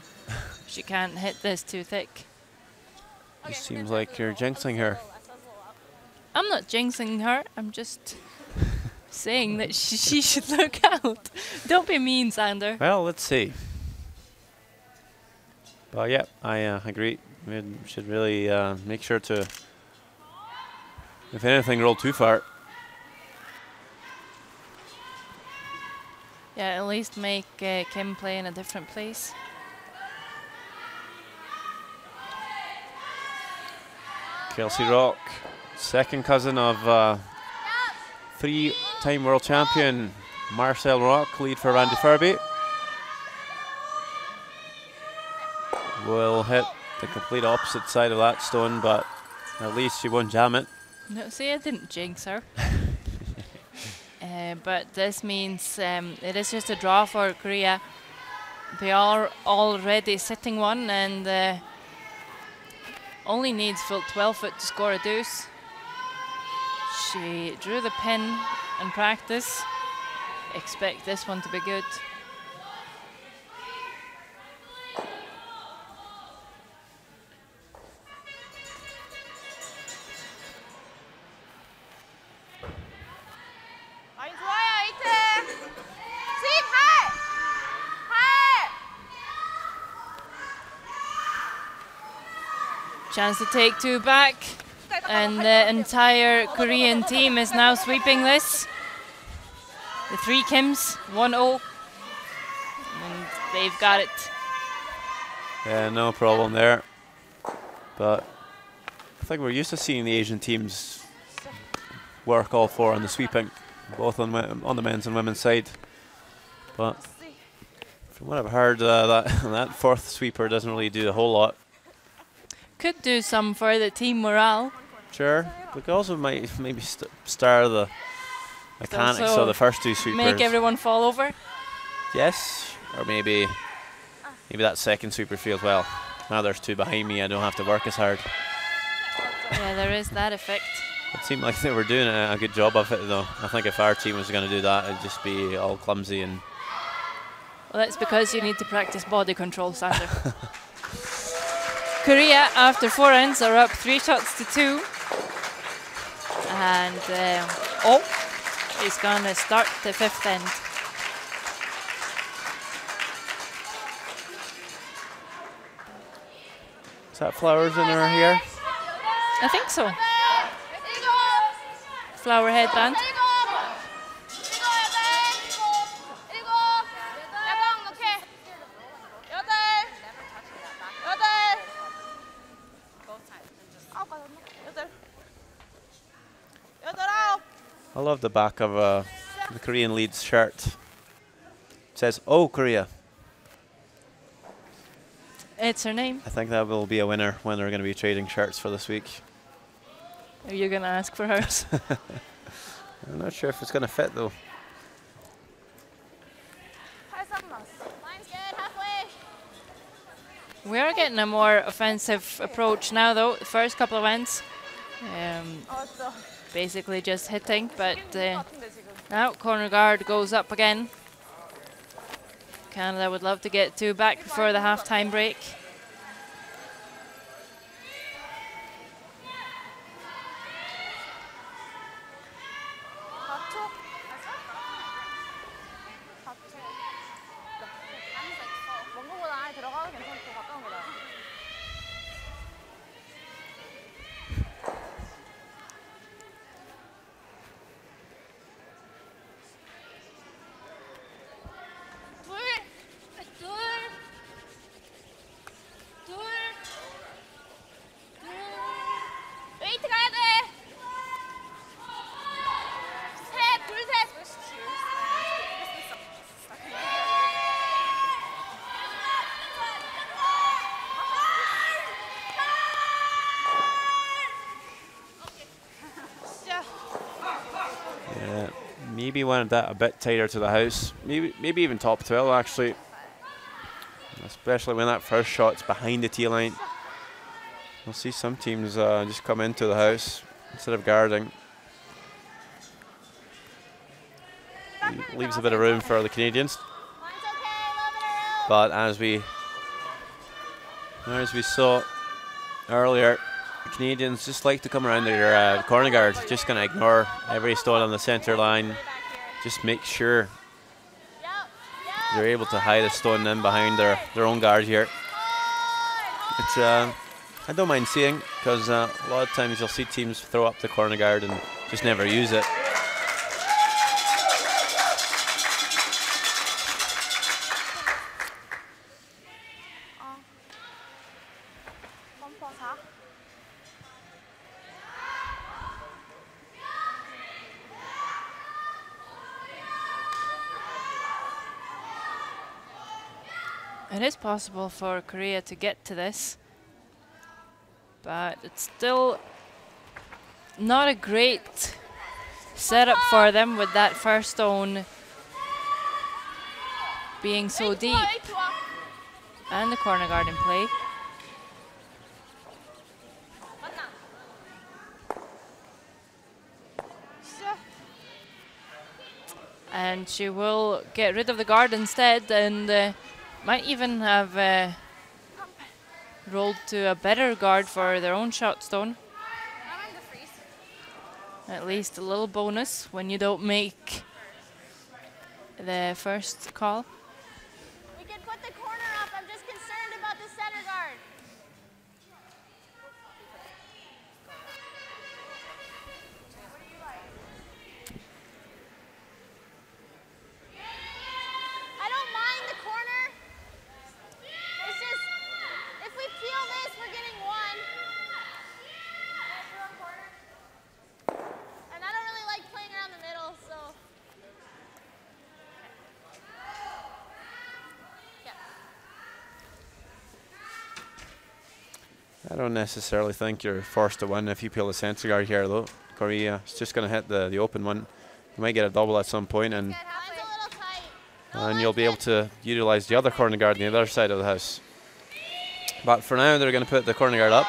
She can't hit this too thick. It seems like you're jinxing her. I'm not jinxing her. I'm just saying that she should look out. Don't be mean, Sander. Well, let's see. But yeah, I agree. We should really make sure to, if anything, roll too far. Yeah, at least make Kim play in a different place. Kelsey Rock, second cousin of three-time world champion Marcel Rock, lead for Randy Furby. Will hit the complete opposite side of that stone, but at least she won't jam it. No, see, I didn't jinx her. But this means it is just a draw for Korea. They are already sitting one and only needs full 12 foot to score a deuce. She drew the pin in practice. Expect this one to be good. Chance to take two back, and the entire Korean team is now sweeping this. The three Kims, 1-0, and they've got it. Yeah, no problem there. But I think we're used to seeing the Asian teams work all four on the sweeping, both on the men's and women's side. But from what I've heard, that fourth sweeper doesn't really do a whole lot. Could do some for the team morale. Sure, we could also maybe star the mechanics of the first two sweepers. Make everyone fall over. Yes, or maybe that second sweeper feels well. Now there's two behind me, I don't have to work as hard. Yeah, there is that effect. It seemed like they were doing a good job of it though. I think if our team was going to do that, it'd just be all clumsy and... Well, that's because you need to practice body control, Sander. Korea, after 4 ends, are up 3 shots to 2. And, he's going to start the 5th end. Is that flowers in her hair? I think so. Flower headband. I love the back of the Korean lead's shirt. It says, "Oh, Korea." It's her name. I think that will be a winner when they're going to be trading shirts for this week. Are you going to ask for hers? I'm not sure if it's going to fit though. We are getting a more offensive approach now though. The first couple of ends. Basically just hitting, but now corner guard goes up again. Canada would love to get 2 back before the halftime break. Maybe wanted that a bit tighter to the house. Maybe even top 12 actually. Especially when that first shot's behind the tee line. We'll see some teams just come into the house instead of guarding. Leaves a bit of room for the Canadians. But as we saw earlier, the Canadians just like to come around their corner guard, just going to ignore every stone on the center line. Just make sure they're able to hide a stone in behind their own guard here. It's I don't mind seeing, because a lot of times you'll see teams throw up the corner guard and just never use it. It is possible for Korea to get to this, but it's still not a great setup for them with that first stone being so deep and the corner guard in play. And she will get rid of the guard instead, and might even have rolled to a better guard for their own shot stone. At least a little bonus when you don't make the first call. We can put the corner up. I'm just concerned about the center guard. I don't mind the corner. It's just, if we peel this, we're getting one. And I don't really like playing around the middle, so. I don't necessarily think you're forced to win if you peel the center guard here, though. Korea is just going to hit the open one. You might get a double at some point, and you'll be able to utilize the other corner guard on the other side of the house. But for now, they're going to put the corner guard up.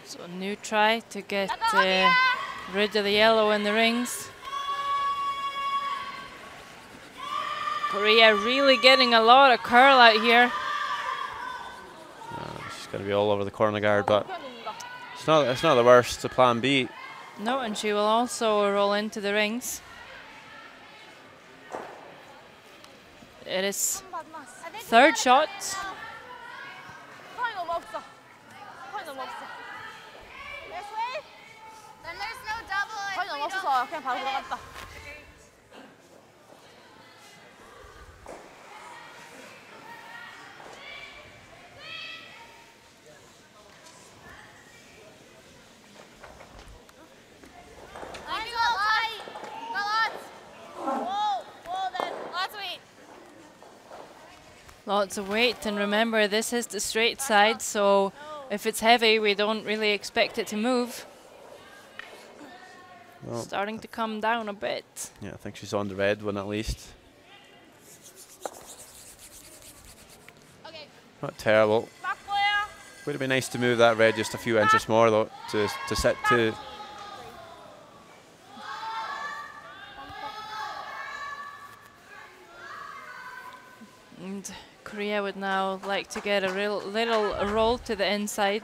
So a new try to get rid of the yellow in the rings. Korea really getting a lot of curl out here. She's going to be all over the corner guard, but it's not the worst to plan B. No, and she will also roll into the rings. It is third shot. Then there's no double. If we don't Lots of weight, and remember this is the straight side, so if it's heavy we don't really expect it to move. Well, starting to come down a bit. Yeah, I think she's on the red one at least. Okay. Not terrible. Would have been nice to move that red just a few inches more though, to set to. And Korea would now like to get a little roll to the inside.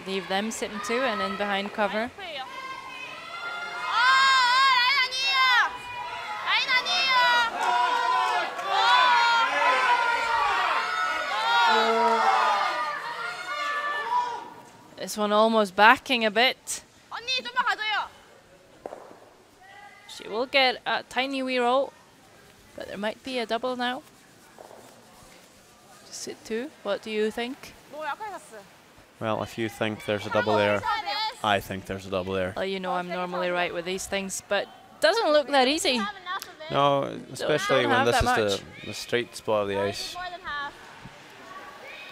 Leave them sitting two and in behind cover. This one almost backing a bit. She will get a tiny wee roll, but there might be a double now. Sit two. What do you think? Well, if you think there's a double there, I think there's a double there. Well, you know I'm normally right with these things, but doesn't look that easy. No, especially don't when this that is the straight spot of the ice.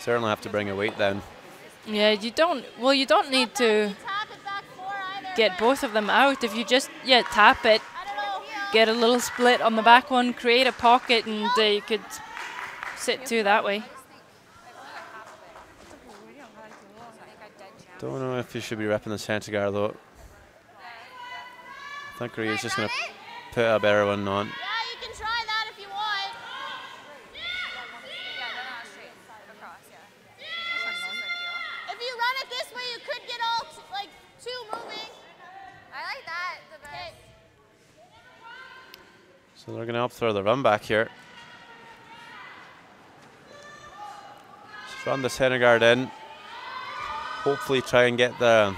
Certainly have to bring a weight down. Yeah, you don't. Well, you don't need to get both of them out. If you just tap it, get a little split on the back one, create a pocket, and you could sit two that way. Don't know if you should be repping the center guard though. I think Korea's just going to put a better one on. Yeah, you can try that if you want. If you run it this way, you could get all like two moving. I like that the best. So they're going to help throw the run back here. Just run the center guard in. Hopefully try and get the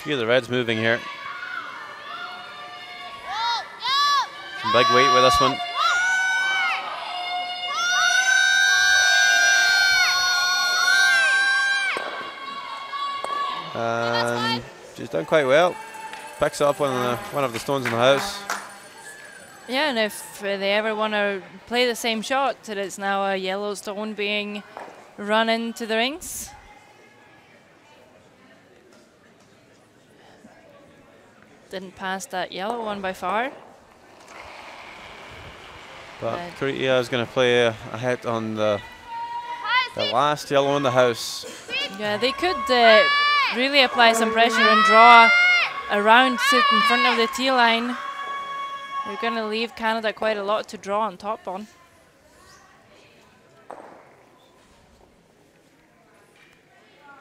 few of the Reds moving here. Some big weight with this one. And she's done quite well. Picks up one of the stones in the house. Yeah, and if they ever want to play the same shot, it is now a yellow stone being run into the rings. Didn't pass that yellow one by far. But Korea is going to play a hit on the last yellow in the house. Yeah, they could really apply some pressure and draw around, sit in front of the tee line. They're going to leave Canada quite a lot to draw on top on.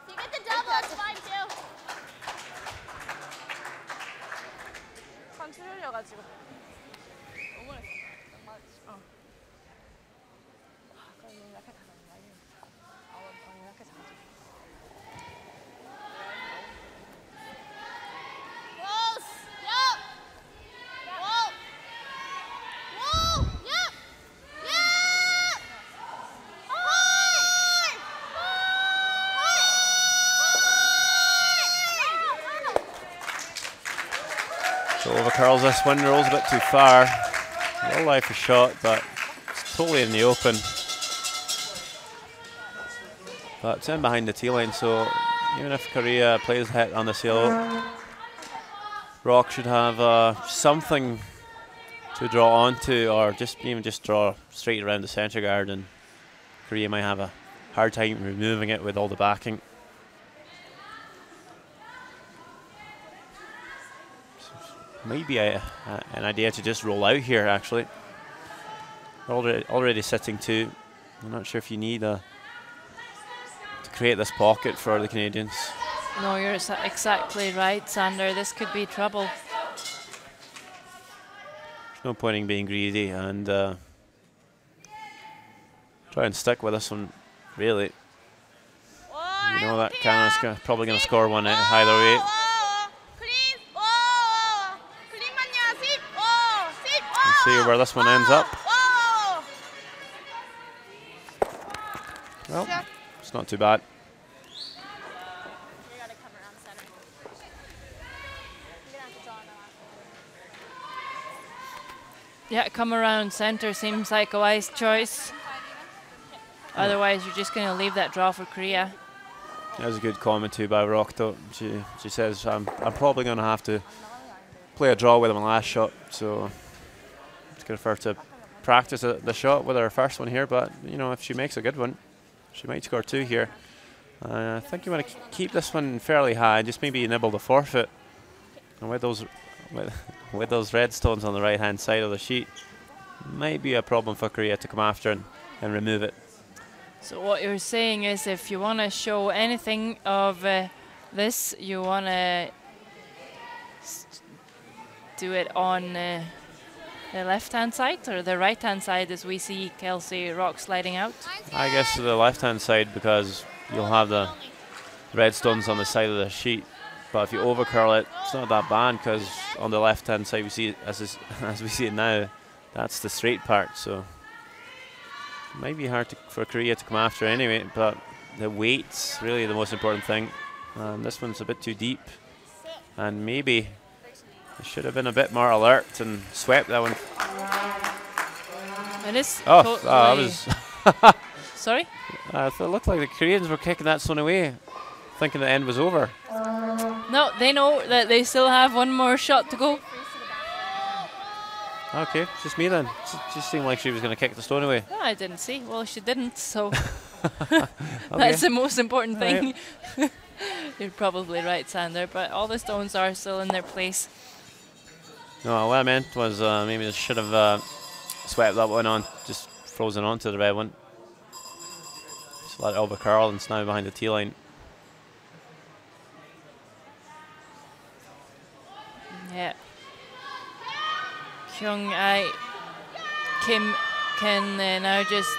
You get the double, it's fine too. So overcurls this one, rolls a bit too far. A little life a shot, but it's totally in the open. But it's in behind the tee line, so even if Korea plays the hit on this yellow, Rock should have something to draw onto, or even just draw straight around the centre guard, and Korea might have a hard time removing it with all the backing. Maybe an idea to just roll out here, actually. Already sitting two. I'm not sure if you need to create this pocket for the Canadians. No, you're exactly right, Sander. This could be trouble. There's no point in being greedy and try and stick with this one, really. You know that Canada's probably going to score one either way. See where this one ends up. Well, it's not too bad. Yeah, come around centre seems like a wise choice. Otherwise, you're just going to leave that draw for Korea. That was a good comment too by Rock, though. She says, I'm probably going to have to play a draw with him on last shot, so good for her to practice the shot with her first one here, but you know, if she makes a good one, she might score two here. I think you want to keep this one fairly high, just maybe nibble the forfeit. And with those red stones on the right hand side of the sheet, might be a problem for Korea to come after and remove it. So what you're saying is, if you want to show anything of this, you want to do it on the left-hand side or the right-hand side, as we see Kelsey Rock sliding out? I guess the left-hand side, because you'll have the red stones on the side of the sheet. But if you overcurl it, it's not that bad, because on the left-hand side, we see as we see it now, that's the straight part. So it might be hard for Korea to come after anyway. But the weight's really the most important thing. This one's a bit too deep, and maybe I should have been a bit more alert and swept that one. It is. Oh, I was. Sorry? It looked like the Koreans were kicking that one away, thinking the end was over. No, they know that they still have one more shot to go. Okay, it's just me then. Just seemed like she was going to kick the stone away. No, I didn't see. Well, she didn't, so Okay. that's the most important thing. Right. You're probably right, Sander, but all the stones are still in their place. No, what I meant was maybe I should have swept that one on, just frozen onto the red one. Just let it over curl, and it's now behind the tee line. Yeah. Kim can now just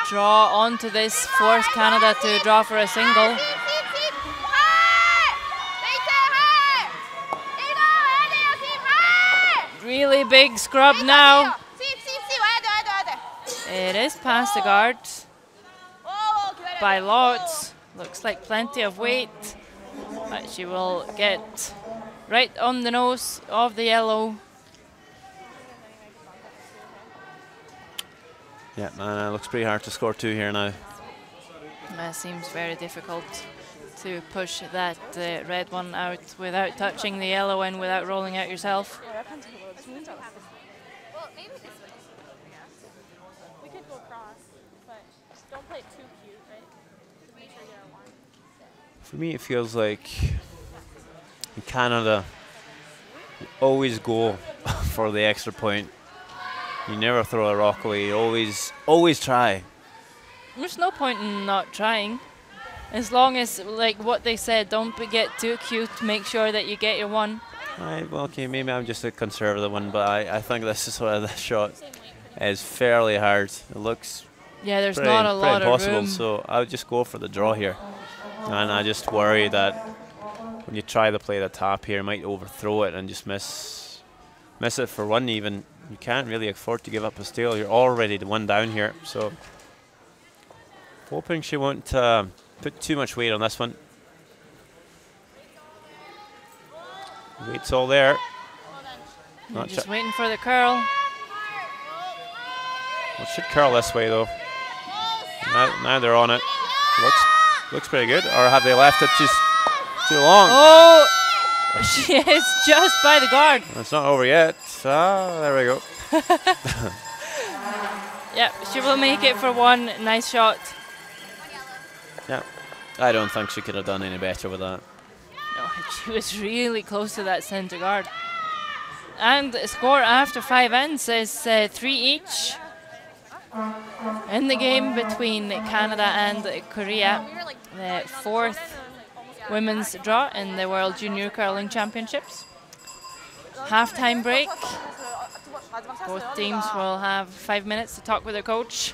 draw onto this, force Canada to draw for a single. Really big scrub now. It is past the guard by lots. Looks like plenty of weight, but she will get right on the nose of the yellow. Yeah, man, it looks pretty hard to score 2 here now. That seems very difficult to push that red one out without touching the yellow and without rolling out yourself. We could go across, but just don't play it too cute, right? Just make sure you get our one. For me, it feels like in Canada, you always go for the extra point. You never throw a rock away. You always try. There's no point in not trying. As long as, like what they said, don't get too cute. Make sure that you get your one. Right, well, okay, maybe I'm just a conservative one, but I think this is sort of this shot is fairly hard. It looks Yeah, there's pretty, not a lot pretty of impossible, room. so I would just go for the draw here. And I just worry that when you try to play the tap here, you might overthrow it and just miss it for one even. You can't really afford to give up a steal. You're already the one down here, so hoping she won't put too much weight on this one. Weight's all there. Not Just waiting for the curl. Well, it should curl this way though. Now they're on it. Looks pretty good. Or have they left it too long? Oh, she is just by the guard. It's not over yet. Ah, there we go. Yeah, she will make it for one. Nice shot. Yeah, I don't think she could have done any better with that. No, she was really close to that center guard. And the score after 5 ends is 3 each. In the game between Canada and Korea, the 4th women's draw in the World Junior Curling Championships. Halftime break. Both teams will have 5 minutes to talk with their coach,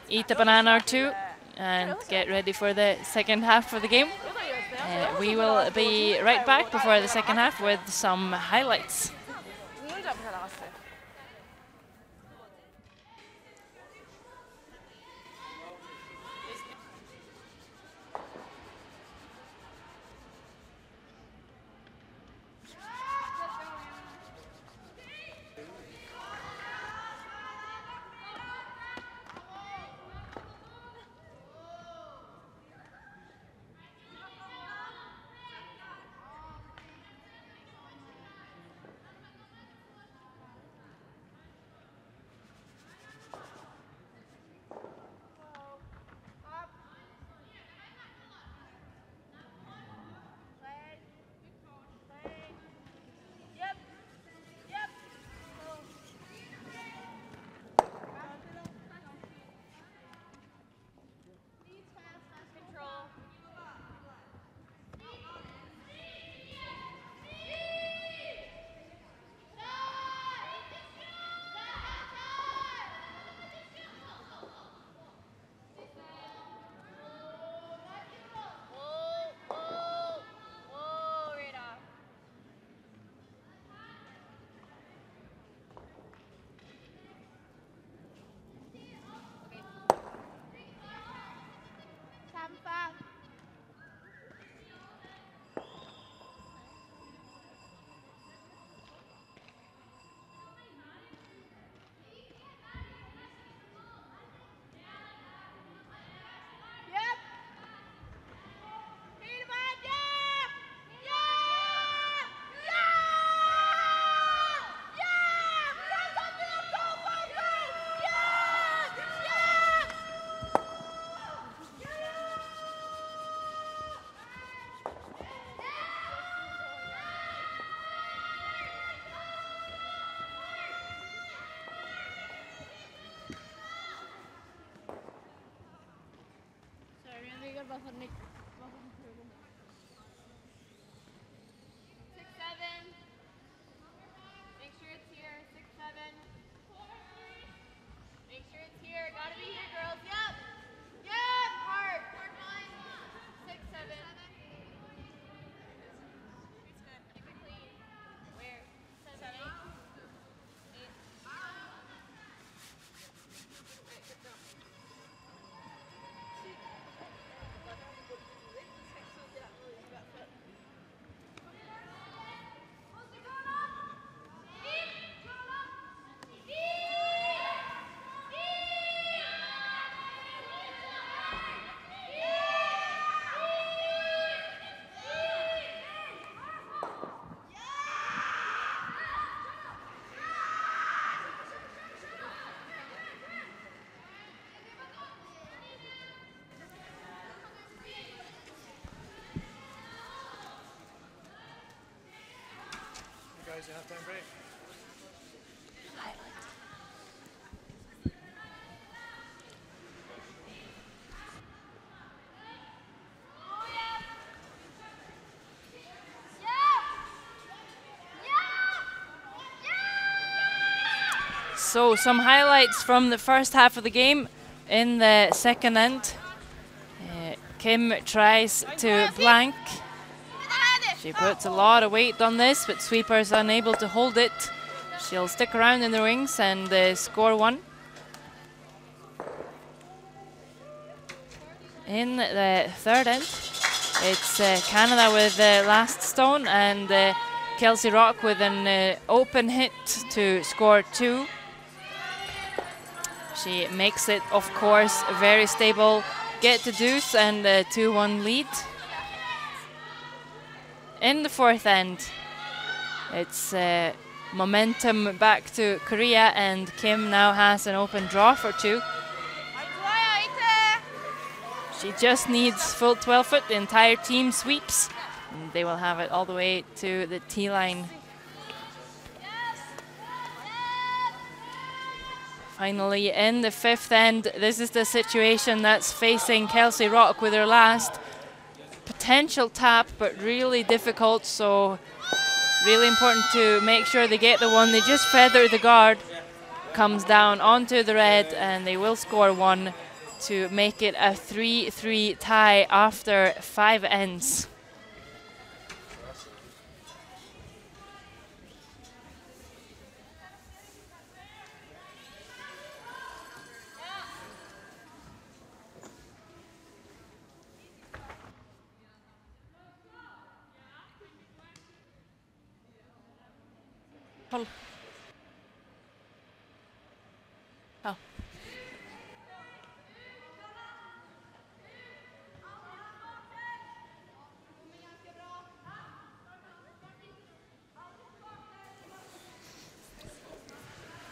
eat a banana or two, and get ready for the second half of the game. We will be right back before the second half with some highlights. Make sure it's here. 6-7. Make sure it's here. Gotta be here, girls. Yep. Yep. Hard. Hard line. 6-7. It's good. Keep it clean. Where? 7, 8. 8. Guys, you have time break. So some highlights from the first half of the game. In the second end, Kim tries to blank. She puts a lot of weight on this, but Sweeper's unable to hold it. She'll stick around in the wings and score one. In the third end, it's Canada with the last stone and Kelsey Rock with an open hit to score 2. She makes it, of course, very stable, get to deuce and 2-1 lead. In the fourth end, it's momentum back to Korea, and Kim now has an open draw for 2. She just needs full 12-foot, the entire team sweeps, and they will have it all the way to the tee line. Finally, in the fifth end, this is the situation that's facing Kelsey Rock with her last potential tap, but really difficult, so really important to make sure they get the one. They just feather the guard, comes down onto the red, and they will score 1 to make it a 3-3 tie after 5 ends. Oh.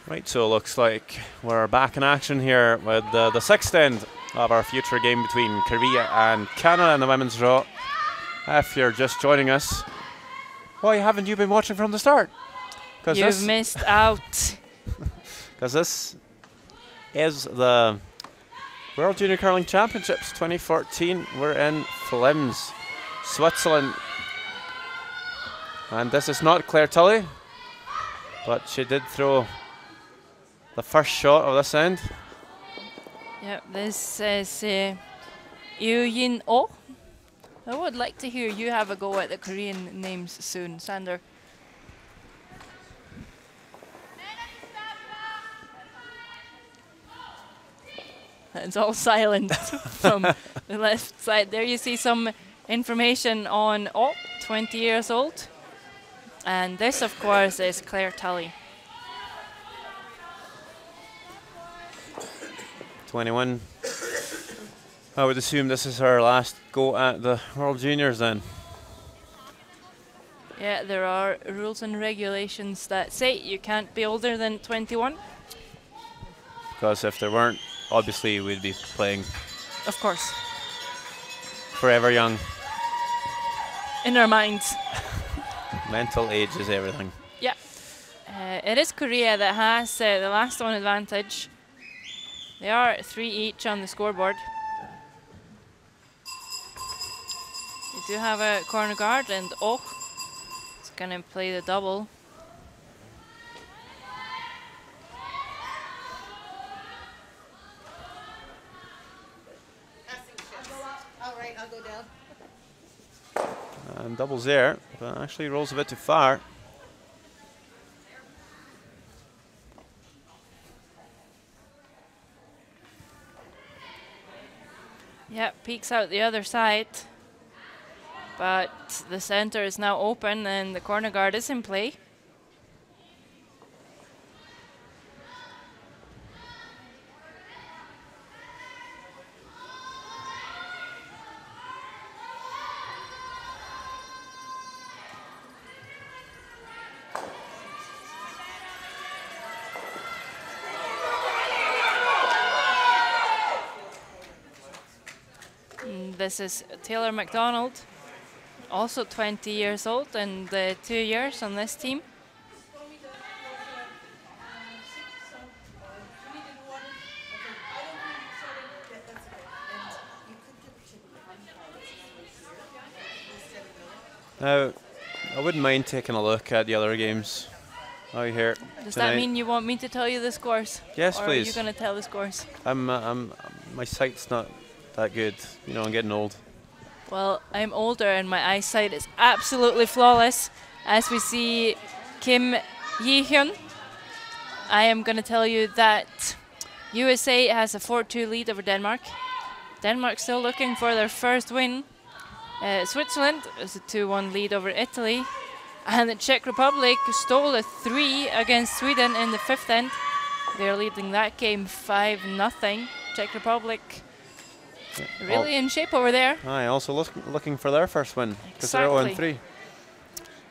Right, so it looks like we're back in action here with the sixth end of our future game between Korea and Canada in the women's draw. If you're just joining us, why haven't you been watching from the start? You've missed out. Because this is the World Junior Curling Championships 2014. We're in Flims, Switzerland. And this is not Claire Tully, but she did throw the first shot of this end. Yep, this is Yoo-Jin Oh. I would like to hear you have a go at the Korean names soon, Sander. It's all silent from the left side. There you see some information on 20 years old. And this, of course, is Claire Tully. 21. I would assume this is her last go at the World Juniors then. Yeah, there are rules and regulations that say you can't be older than 21. Because if there weren't, obviously we'd be playing. Of course. Forever young. In our minds. Mental age is everything. Yeah. It is Korea that has the last one advantage. They are 3 each on the scoreboard. We do have a corner guard, and Oh is going to play the double. And doubles there, but actually rolls a bit too far. Yeah, peeks out the other side. But the center is now open and the corner guard is in play. This is Taylor McDonald, also 20 years old and 2 years on this team. Now, I wouldn't mind taking a look at the other games out here. Does tonight. that mean you want me to tell you the scores? Yes, or please. Are you going to tell the scores? My sight's not that good. You know, I'm getting old. Well, I'm older and my eyesight is absolutely flawless. As we see Kim Yi-hyun, I am going to tell you that USA has a 4-2 lead over Denmark. Denmark still looking for their first win. Switzerland is a 2-1 lead over Italy. And the Czech Republic stole a 3 against Sweden in the 5th end. They're leading that game 5-0. Czech Republic really in shape over there. Aye, also looking for their first win because they're Exactly. 0-3.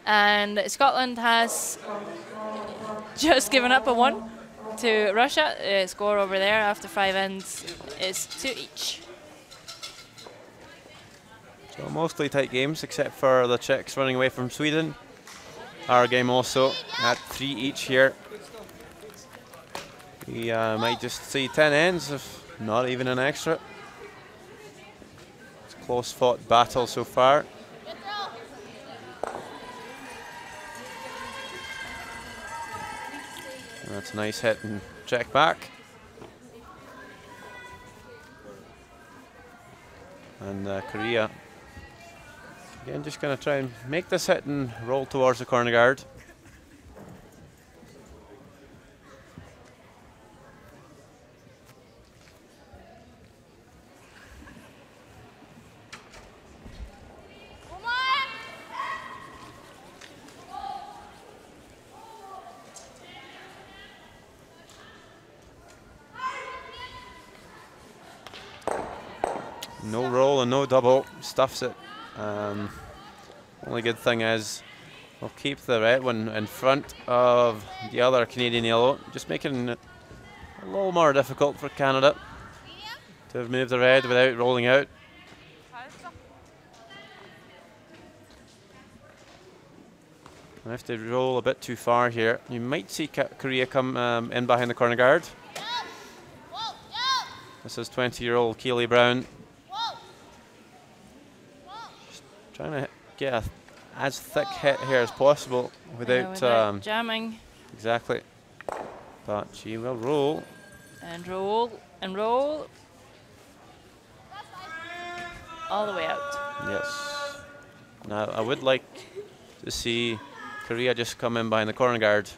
And Scotland has just given up a 1 to Russia. Score over there after 5 ends is 2 each. So mostly tight games except for the Czechs running away from Sweden. Our game also at 3 each here. We might just see 10 ends, if not even an extra. It's a close fought battle so far. That's a nice hit and check back. And Korea, again, just going to try and make this hit and roll towards the corner guard. No roll and no double, stuffs it. Only good thing is we'll keep the red one in front of the other Canadian yellow, just making it a little more difficult for Canada to move the red without rolling out. I have to roll a bit too far here. You might see Korea come in behind the corner guard. This is 20-year-old Keely Brown. Trying to get as thick hit here as possible without jamming. Exactly. But she will roll. And roll, and roll. All the way out. Yes. Now, I would like to see Korea just come in behind the corner guard.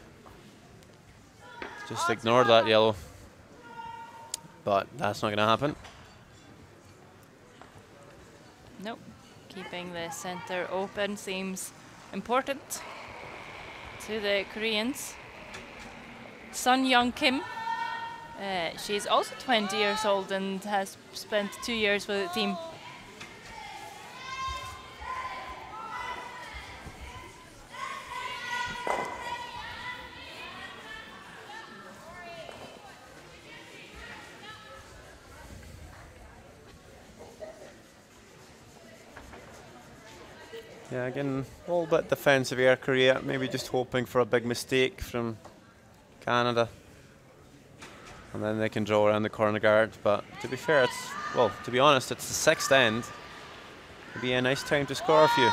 Just ignore that yellow. But that's not going to happen. Nope. Keeping the center open seems important to the Koreans. Sun Young Kim, she's also 20 years old and has spent 2 years with the team. Yeah, again, a little bit defensive here, Korea. Maybe just hoping for a big mistake from Canada. And then they can draw around the corner guard. But to be fair, to be honest, it's the 6th end. It'd be a nice time to score a few.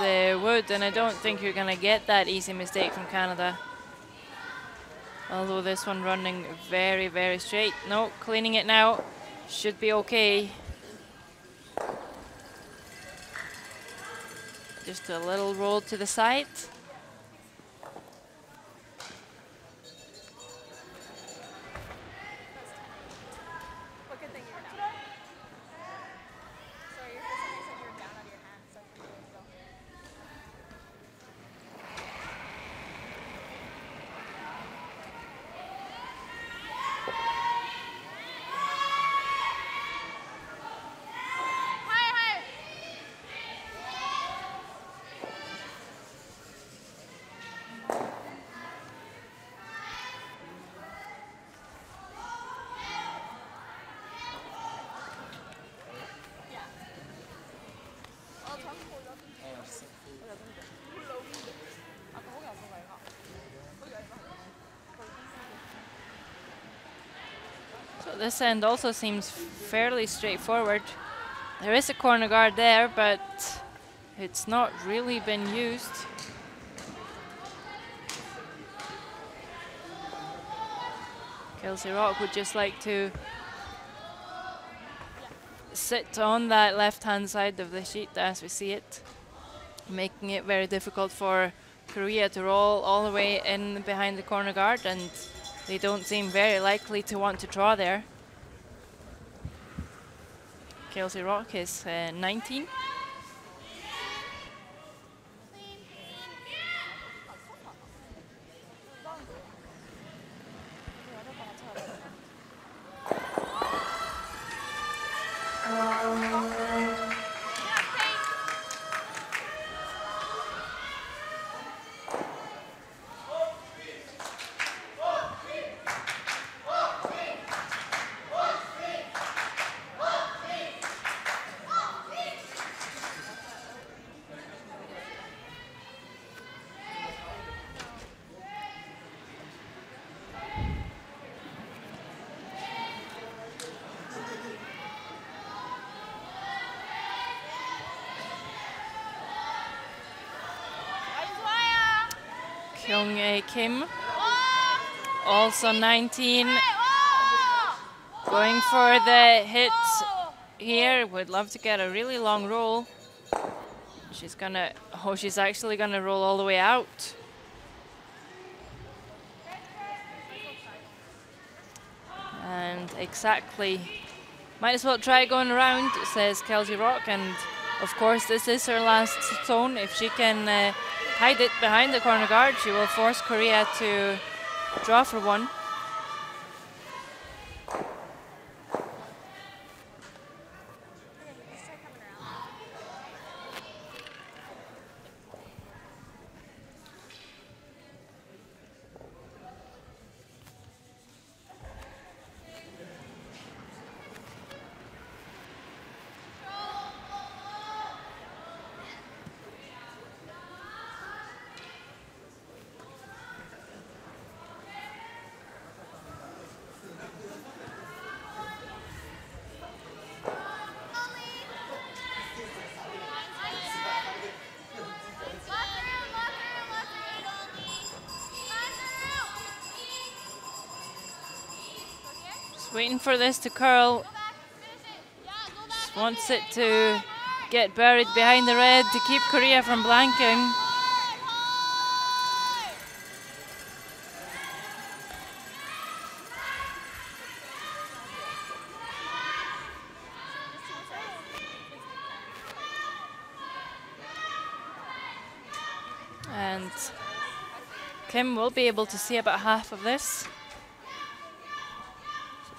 It would, and I don't think you're going to get that easy mistake from Canada. Although this one running very, very straight. No, cleaning it now. Should be okay. Just a little roll to the side. This end also seems fairly straightforward. There is a corner guard there, but it's not really been used. Kelsey Rock would just like to sit on that left-hand side of the sheet as we see it, making it very difficult for Korea to roll all the way in behind the corner guard, and they don't seem very likely to want to draw there. Kelsey Rock is 19. Kyung-A Kim, also 19, going for the hit here. Would love to get a really long roll. She's gonna, oh, she's actually gonna roll all the way out. And exactly, might as well try going around, says Kelsey Rock, and of course this is her last zone. If she can hide it behind the corner guard, she will force Korea to draw for one. Waiting for this to curl. Just wants it to get buried behind the red to keep Korea from blanking. And Kim will be able to see about half of this.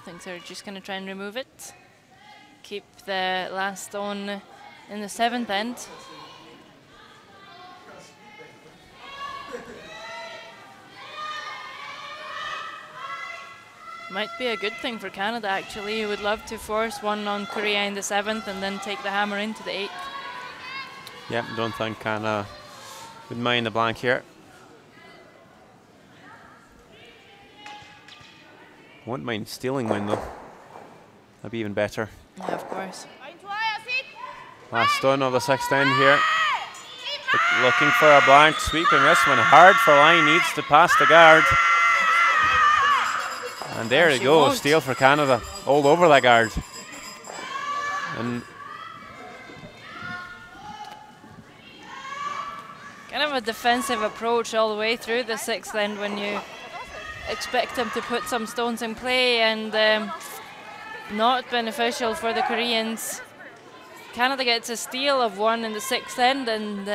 Things are just going to try and remove it. Keep the last stone in the 7th end. Might be a good thing for Canada, actually. You would love to force one on Korea in the 7th and then take the hammer into the 8th. Yeah, don't think Canada would mind the blank here. Won't mind stealing one though. That'd be even better. Yeah, of course. Last stone of the sixth end here. Looking for a blank, sweeping this one hard for line, needs to pass the guard. And there you go, steal for Canada, all over that guard. And kind of a defensive approach all the way through the sixth end when you expect them to put some stones in play, and not beneficial for the Koreans. Canada gets a steal of one in the sixth end, and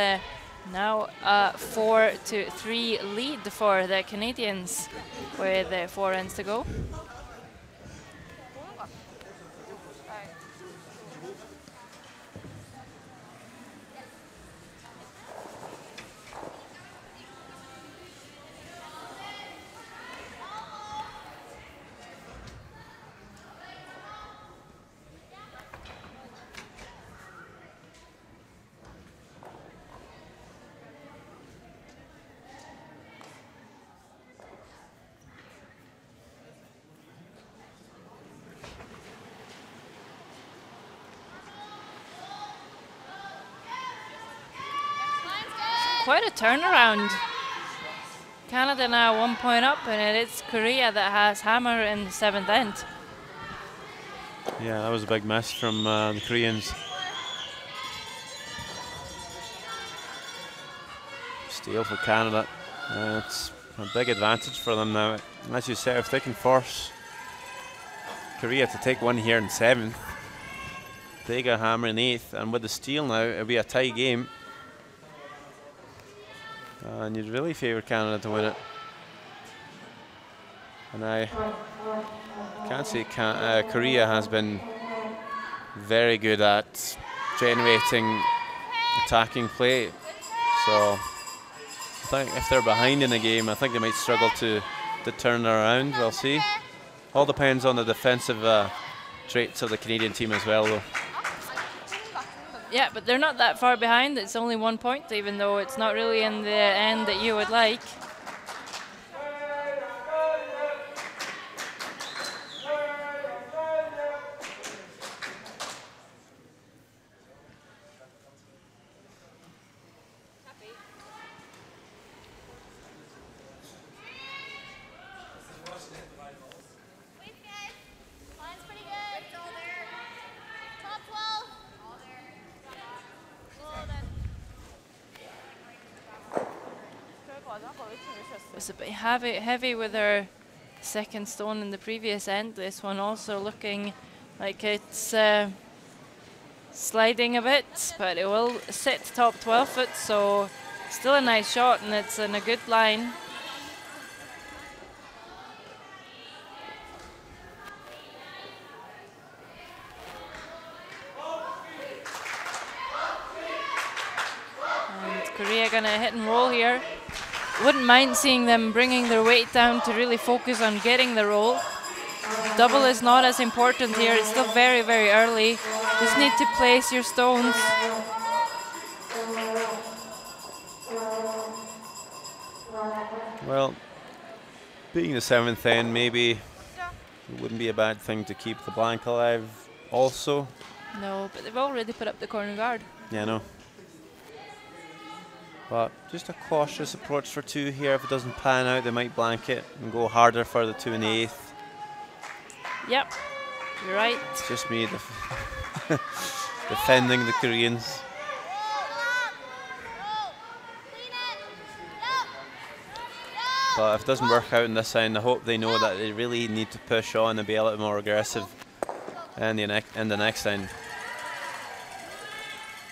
now a 4-3 lead for the Canadians with 4 ends to go. Quite a turnaround. Canada now 1 point up, and it's Korea that has hammer in the 7th end. yeah, that was a big miss from the Koreans. Steal for Canada. It's a big advantage for them now. As you say, if they can force Korea to take one here in 7th, they got hammer in 8th, and with the steal now, it'll be a tie game. And you'd really favour Canada to win it. And I can't say Korea has been very good at generating attacking play. So I think if they're behind in a game, I think they might struggle to turn it around. We'll see. All depends on the defensive traits of the Canadian team as well, though. Yeah, but they're not that far behind. It's only 1 point, even though it's not really in the end that you would like. Was a bit heavy with her second stone in the previous end. This one also looking like it's sliding a bit, but it will sit top 12 foot, so still a nice shot, and it's in a good line. And Korea gonna hit and roll here. Wouldn't mind seeing them bringing their weight down to really focus on getting the roll. Double is not as important here. It's still very, very early. Just need to place your stones. Well, being the 7th end, maybe it wouldn't be a bad thing to keep the blank alive also. No, but they've already put up the corner guard. Yeah, I know. But just a cautious approach for 2 here. If it doesn't pan out, they might blank it and go harder for the 2 in the 8th. Yep, you're right. It's just me defending the Koreans. But if it doesn't work out in this end, I hope they know that they really need to push on and be a little more aggressive in the next end.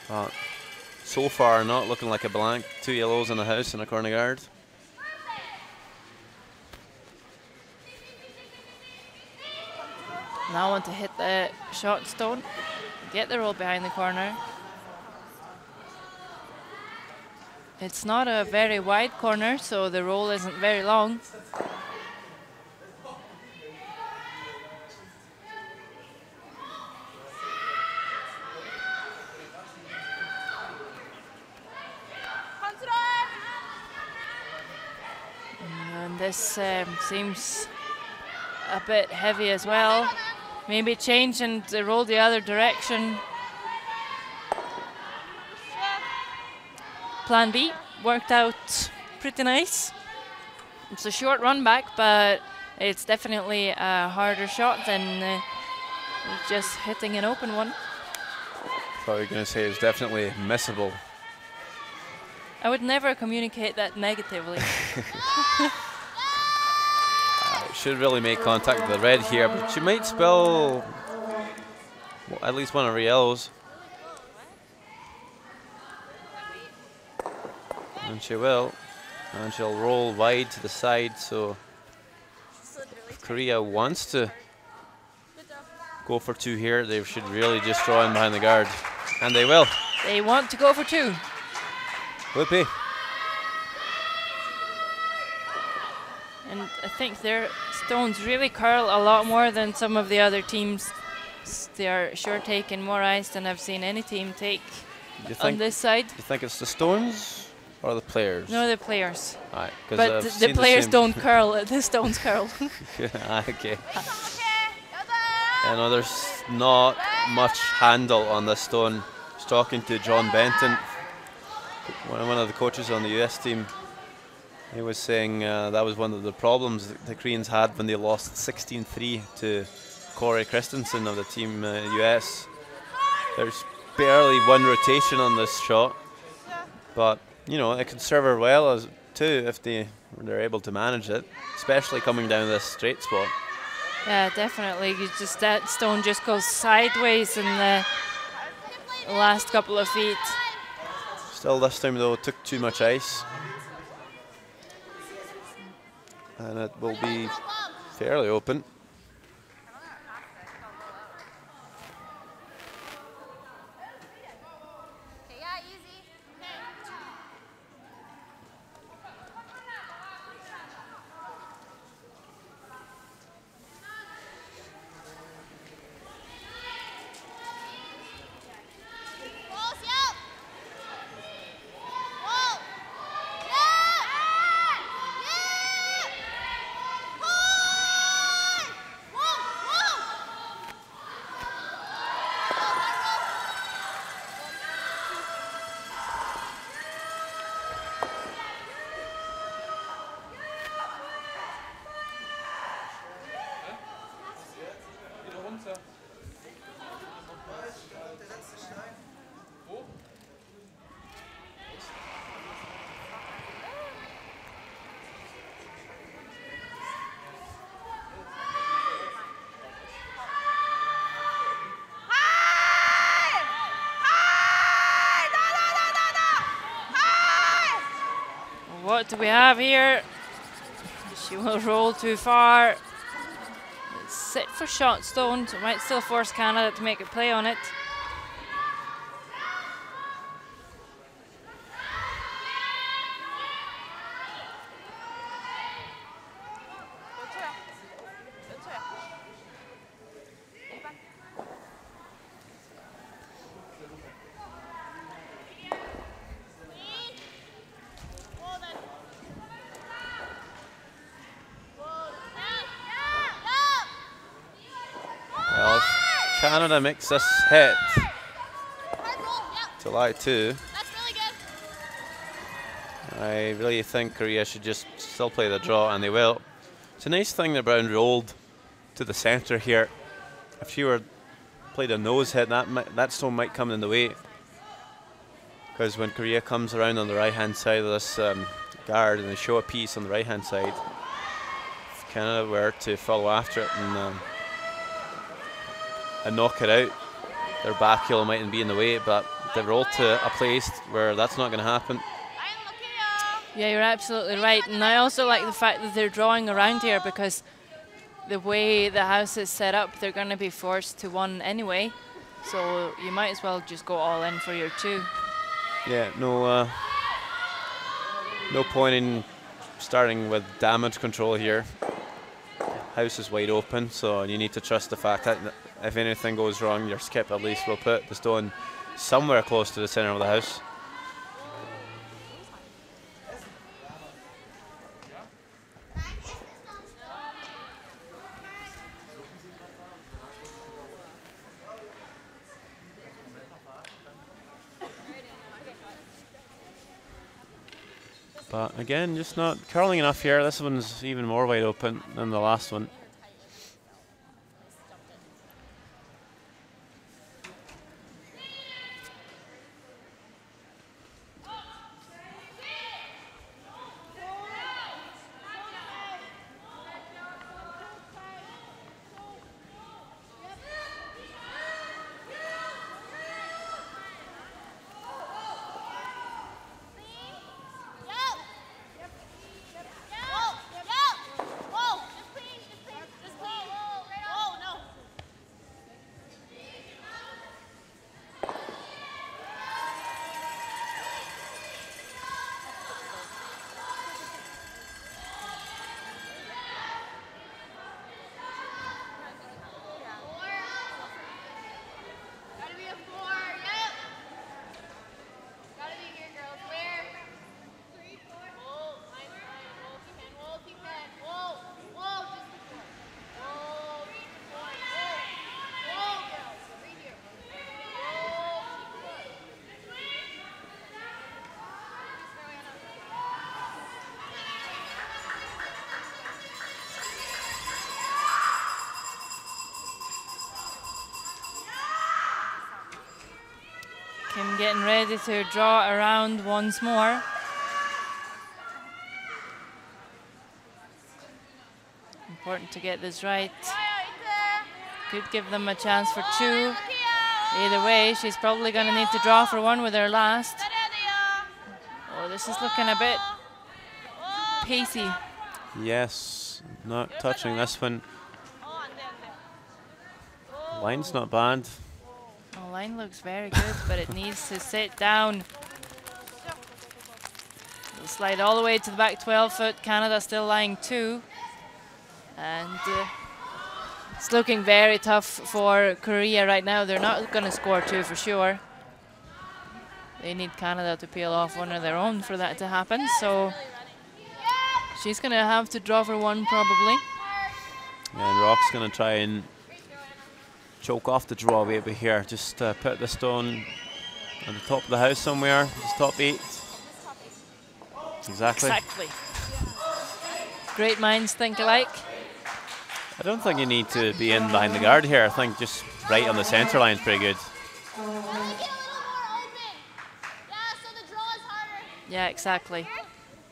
But so far, not looking like a blank. 2 yellows in the house and a corner guard. Now I want to hit the shot stone, get the roll behind the corner. It's not a very wide corner, so the roll isn't very long. And this seems a bit heavy as well. Maybe change and roll the other direction. plan B worked out pretty nice. It's a short run back, but it's definitely a harder shot than just hitting an open one. Probably going to say it's definitely missable. I would never communicate that negatively. Should really make contact with the red here, but she might spill at least one of her yellows. And she will. And she'll roll wide to the side, so if Korea wants to go for 2 here, they should really just draw in behind the guard. And they will. They want to go for 2. Whoopee. And I think their stones really curl a lot more than some of the other teams. They are sure taking more ice than I've seen any team take on this side. You think it's the stones or the players? No, the players. Right, but the players don't curl, the stones curl. Okay. I know there's not much handle on this stone. I was talking to John Benton, one of the coaches on the US team. He was saying that was one of the problems the Koreans had when they lost 16-3 to Corey Christensen of the team US. There's barely one rotation on this shot, but you know it can serve her well as too if they're able to manage it, especially coming down this straight spot. Yeah, definitely. That stone just goes sideways in the last couple of feet. Still, this time though, it took too much ice. And it will be fairly open. What do we have here? She will roll too far. It's set for shot stone, so might still force Canada to make a play on it. Well, if Canada makes this hit to lie 2, I really think Korea should just still play the draw, and they will. It's a nice thing that Brown rolled to the center here. If she were played a nose hit, that stone might come in the way. Because when Korea comes around on the right-hand side of this guard and they show a piece on the right-hand side, if Canada were to follow after it and knock it out, their back heel mightn't be in the way, but they roll to a place where that's not going to happen. Yeah, you're absolutely right. And I also like the fact that they're drawing around here, because the way the house is set up, they're going to be forced to 1 anyway. So you might as well just go all in for your 2. Yeah, no point in starting with damage control here. House is wide open, so you need to trust the fact that if anything goes wrong, your skip at least will put the stone somewhere close to the center of the house. But again, just not curling enough here. This one's even more wide open than the last one. Kim getting ready to draw around once more. Important to get this right. Could give them a chance for two. Either way, she's probably going to need to draw for one with her last. Oh, this is looking a bit pacey. Yes, not touching this one. Line's not bad. The line looks very good, but it needs to sit down. It'll slide all the way to the back 12 foot. Canada still lying 2. And it's looking very tough for Korea right now. They're not going to score 2 for sure. They need Canada to peel off one of their own for that to happen. So she's going to have to draw for 1 probably. And Rock's going to try and choke off the draw way over here. Just put the stone on the top of the house somewhere. Just top 8. Exactly. Exactly. Great minds think alike. I don't think you need to be in behind the guard here. I think just right on the centre line is pretty good. Yeah, exactly.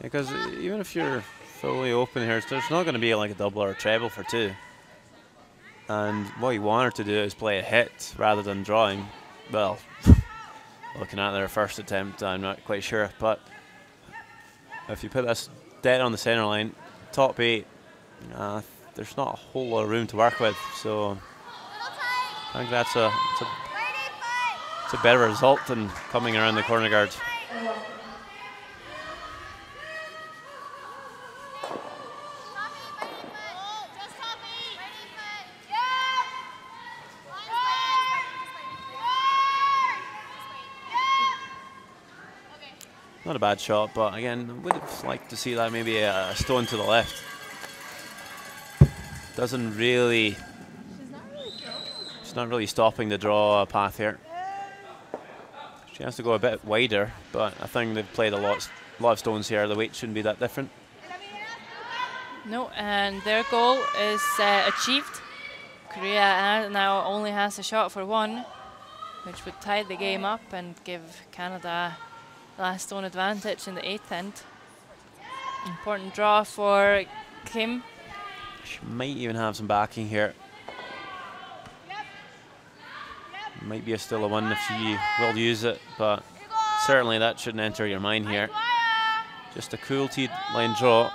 Because even if you're fully open here, there's not going to be like a double or a treble for 2. And what you want her to do is play a hit rather than drawing. Well, looking at their first attempt, I'm not quite sure. But if you put this dead on the centre line, top 8, there's not a whole lot of room to work with. So I think that's it's a better result than coming around the corner guard. Not a bad shot, but again, would have liked to see that maybe a stone to the left. Doesn't really. She's not really stopping the draw path here. She has to go a bit wider, but I think they've played a lot of stones here. The weight shouldn't be that different. No, and their goal is achieved. Korea now only has a shot for 1, which would tie the game up and give Canada last stone advantage in the 8th end. Important draw for Kim. She might even have some backing here. Might be still a 1 if she will use it, but certainly that shouldn't enter your mind here. Just a cool tee line draw.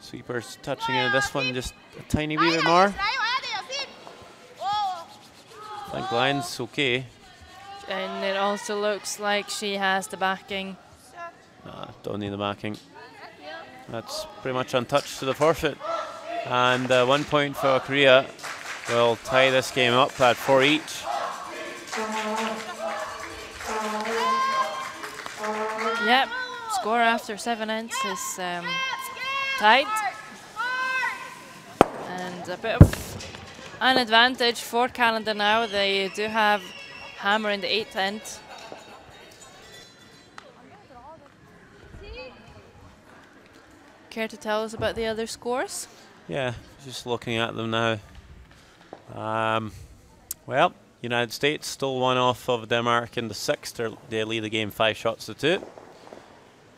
Sweepers touching into this one just a tiny wee bit more. I think line's okay. And it also looks like she has the backing. Don't need the backing. That's pretty much untouched to the forfeit. And 1 point for Korea. Will tie this game up at 4 each. Yep, score after 7 ends is tied. And a bit of an advantage for Canada now. They do have hammer in the 8th end. Care to tell us about the other scores? Yeah, just looking at them now. Well, United States stole one off of Denmark in the 6th. They lead the game 5 shots to 2.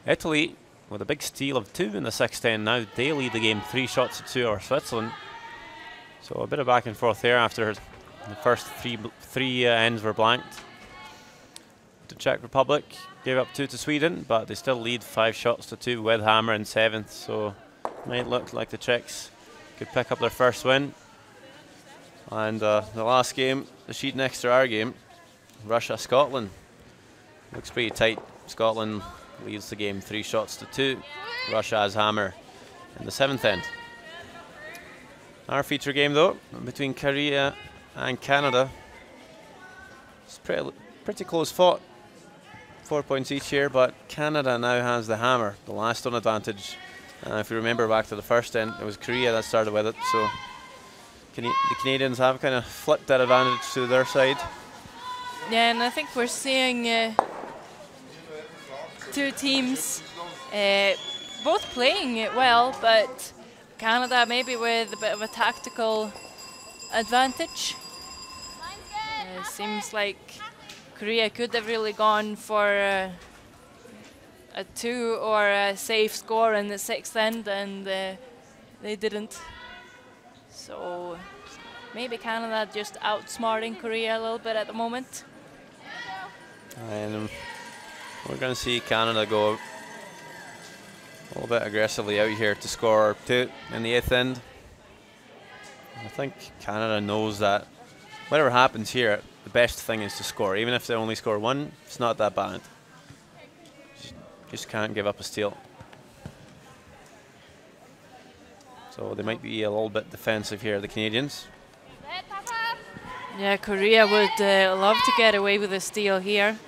Italy, with a big steal of 2 in the 6th end now, they lead the game 3 shots to 2 over Switzerland. So a bit of back and forth there after the first three ends were blanked. The Czech Republic gave up 2 to Sweden, but they still lead 5 shots to 2 with hammer in 7th. So might look like the Czechs could pick up their first win. And the last game, the sheet next to our game, Russia-Scotland. Looks pretty tight. Scotland leads the game 3 shots to 2. Russia has hammer in the 7th end. Our feature game though, between Korea and Canada. It's pretty close fought. 4 points each here, but Canada now has the hammer, the last stone advantage. If you remember back to the first end, it was Korea that started with it, so the Canadians have kind of flipped that advantage to their side. Yeah, and I think we're seeing 2 teams both playing it well, but Canada maybe with a bit of a tactical advantage. Seems like Korea could have really gone for a 2 or a safe score in the 6th end, and they didn't. So maybe Canada just outsmarting Korea a little bit at the moment. And we're going to see Canada go a little bit aggressively out here to score 2 in the 8th end. I think Canada knows that whatever happens here, the best thing is to score. Even if they only score 1, it's not that bad. Just can't give up a steal. So they might be a little bit defensive here, the Canadians. Yeah, Korea would love to get away with a steal here.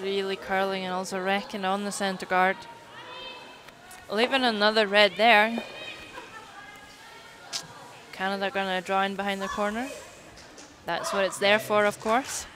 Really curling and also wrecking on the center guard. Leaving another red there. Canada gonna draw in behind the corner. That's what it's there for, of course.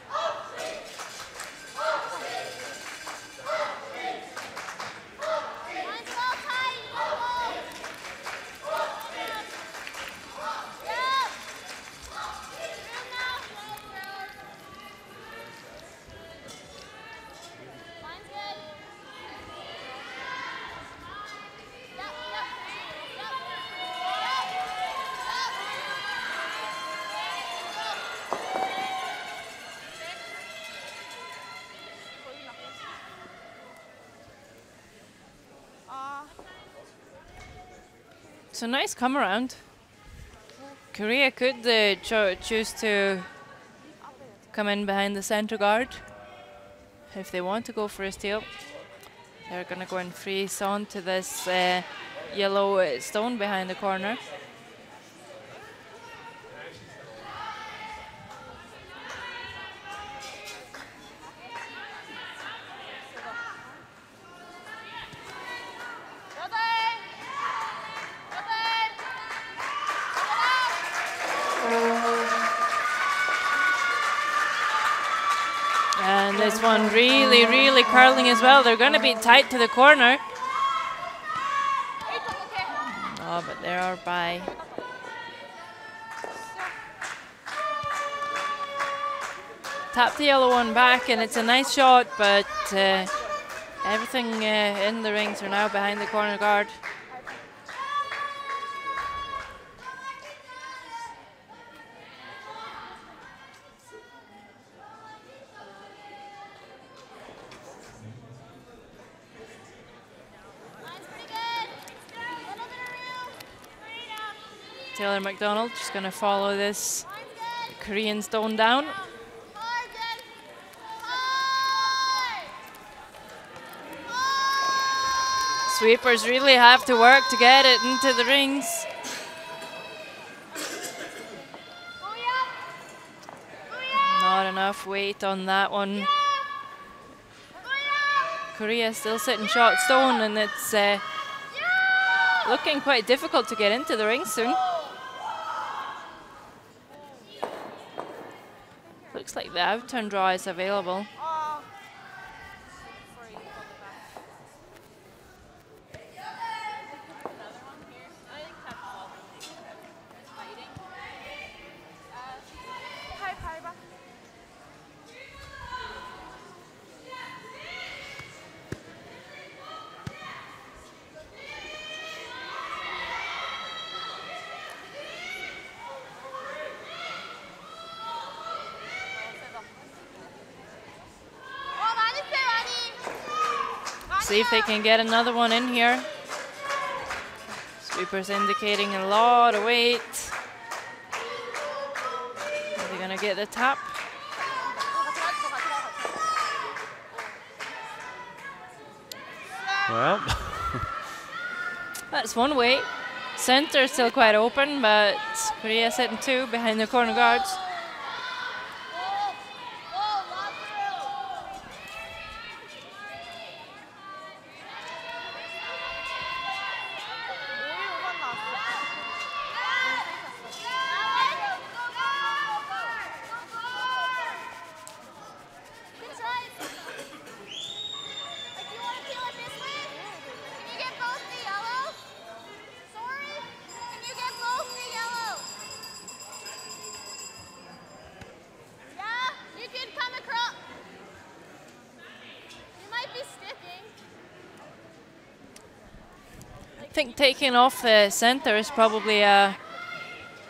So nice come around. Korea could choose to come in behind the center guard if they want to go for a steal. They're gonna go and freeze onto this yellow stone behind the corner. And this one really, really curling as well. They're going to be tight to the corner. Oh, but they are by. Tap the yellow one back, and it's a nice shot, but everything in the rings are now behind the corner guard. Taylor McDonald just going to follow this Korean stone down. Sweepers really have to work to get it into the rings. Not enough weight on that one. Korea still sitting shot stone, and it's looking quite difficult to get into the ring soon. Looks like the out-turn draw is available. See if they can get another one in here. Sweeper's indicating a lot of weight. Are they gonna get the tap? Well, that's one weight. Center still quite open, but Korea sitting 2 behind the corner guards. I think taking off the center is probably a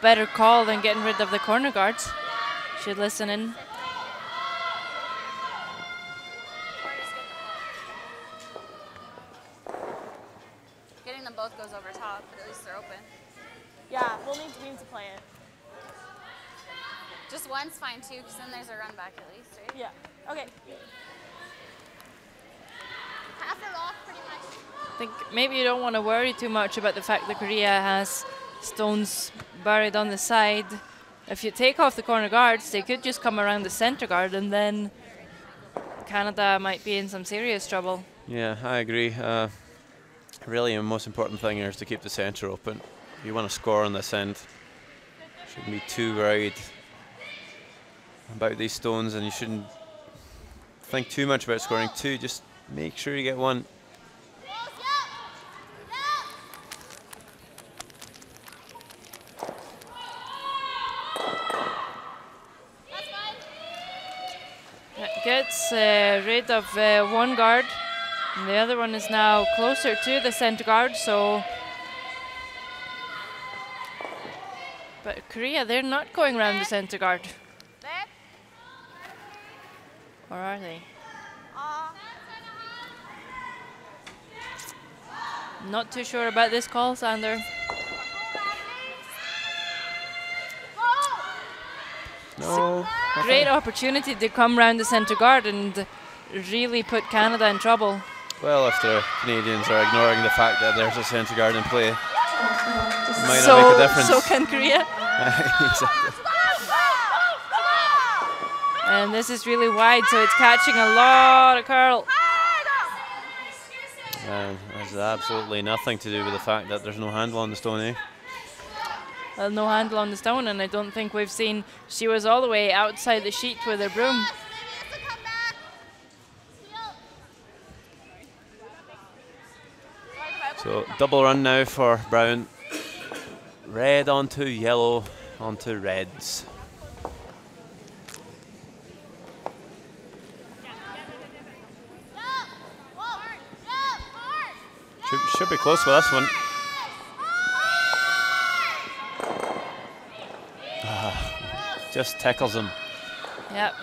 better call than getting rid of the corner guards. Should listen in. Getting them both goes over top, but at least they're open. Yeah, we'll need to play it. Just one's fine too, because then there's a run back at least, right? Yeah. Okay. Half it off, pretty much. I think maybe you don't want to worry too much about the fact that Korea has stones buried on the side. If you take off the corner guards, they could just come around the center guard, and then Canada might be in some serious trouble. Yeah, I agree. Really, the most important thing here is to keep the center open. You want to score on this end. Shouldn't be too worried about these stones, and you shouldn't think too much about scoring 2. Just make sure you get 1. Gets rid of 1 guard, and the other one is now closer to the center guard. So, but Korea, they're not going around the center guard, or are they? Not too sure about this call, Sander. No. Great opportunity to come round the centre guard and really put Canada in trouble. Well, if the Canadians are ignoring the fact that there's a centre guard in play, it might so, not make a difference. So can Korea. Exactly. And this is really wide, so it's catching a lot of curl. There's absolutely nothing to do with the fact that there's no handle on the stone, eh? Well, no handle on the stone, and I don't think we've seen. She was all the way outside the sheet with her broom. So double run now for Brown. Red onto yellow onto reds. Should be close with this one. Just tickles him. Yep.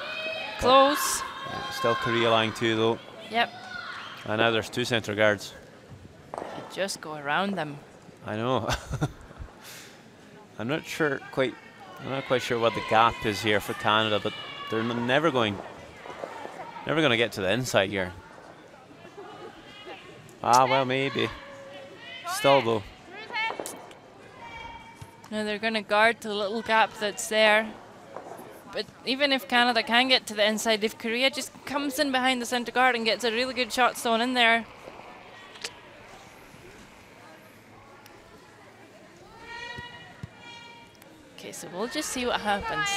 Close. Still Korea line 2 though. Yep. And now there's 2 centre guards. You just go around them. I know. I'm not quite sure what the gap is here for Canada, but they're never going to get to the inside here. Well, maybe. Still though. No, they're going to guard the little gap that's there. But even if Canada can get to the inside, if Korea just comes in behind the centre guard and gets a really good shot stone in there. Okay, so we'll just see what happens.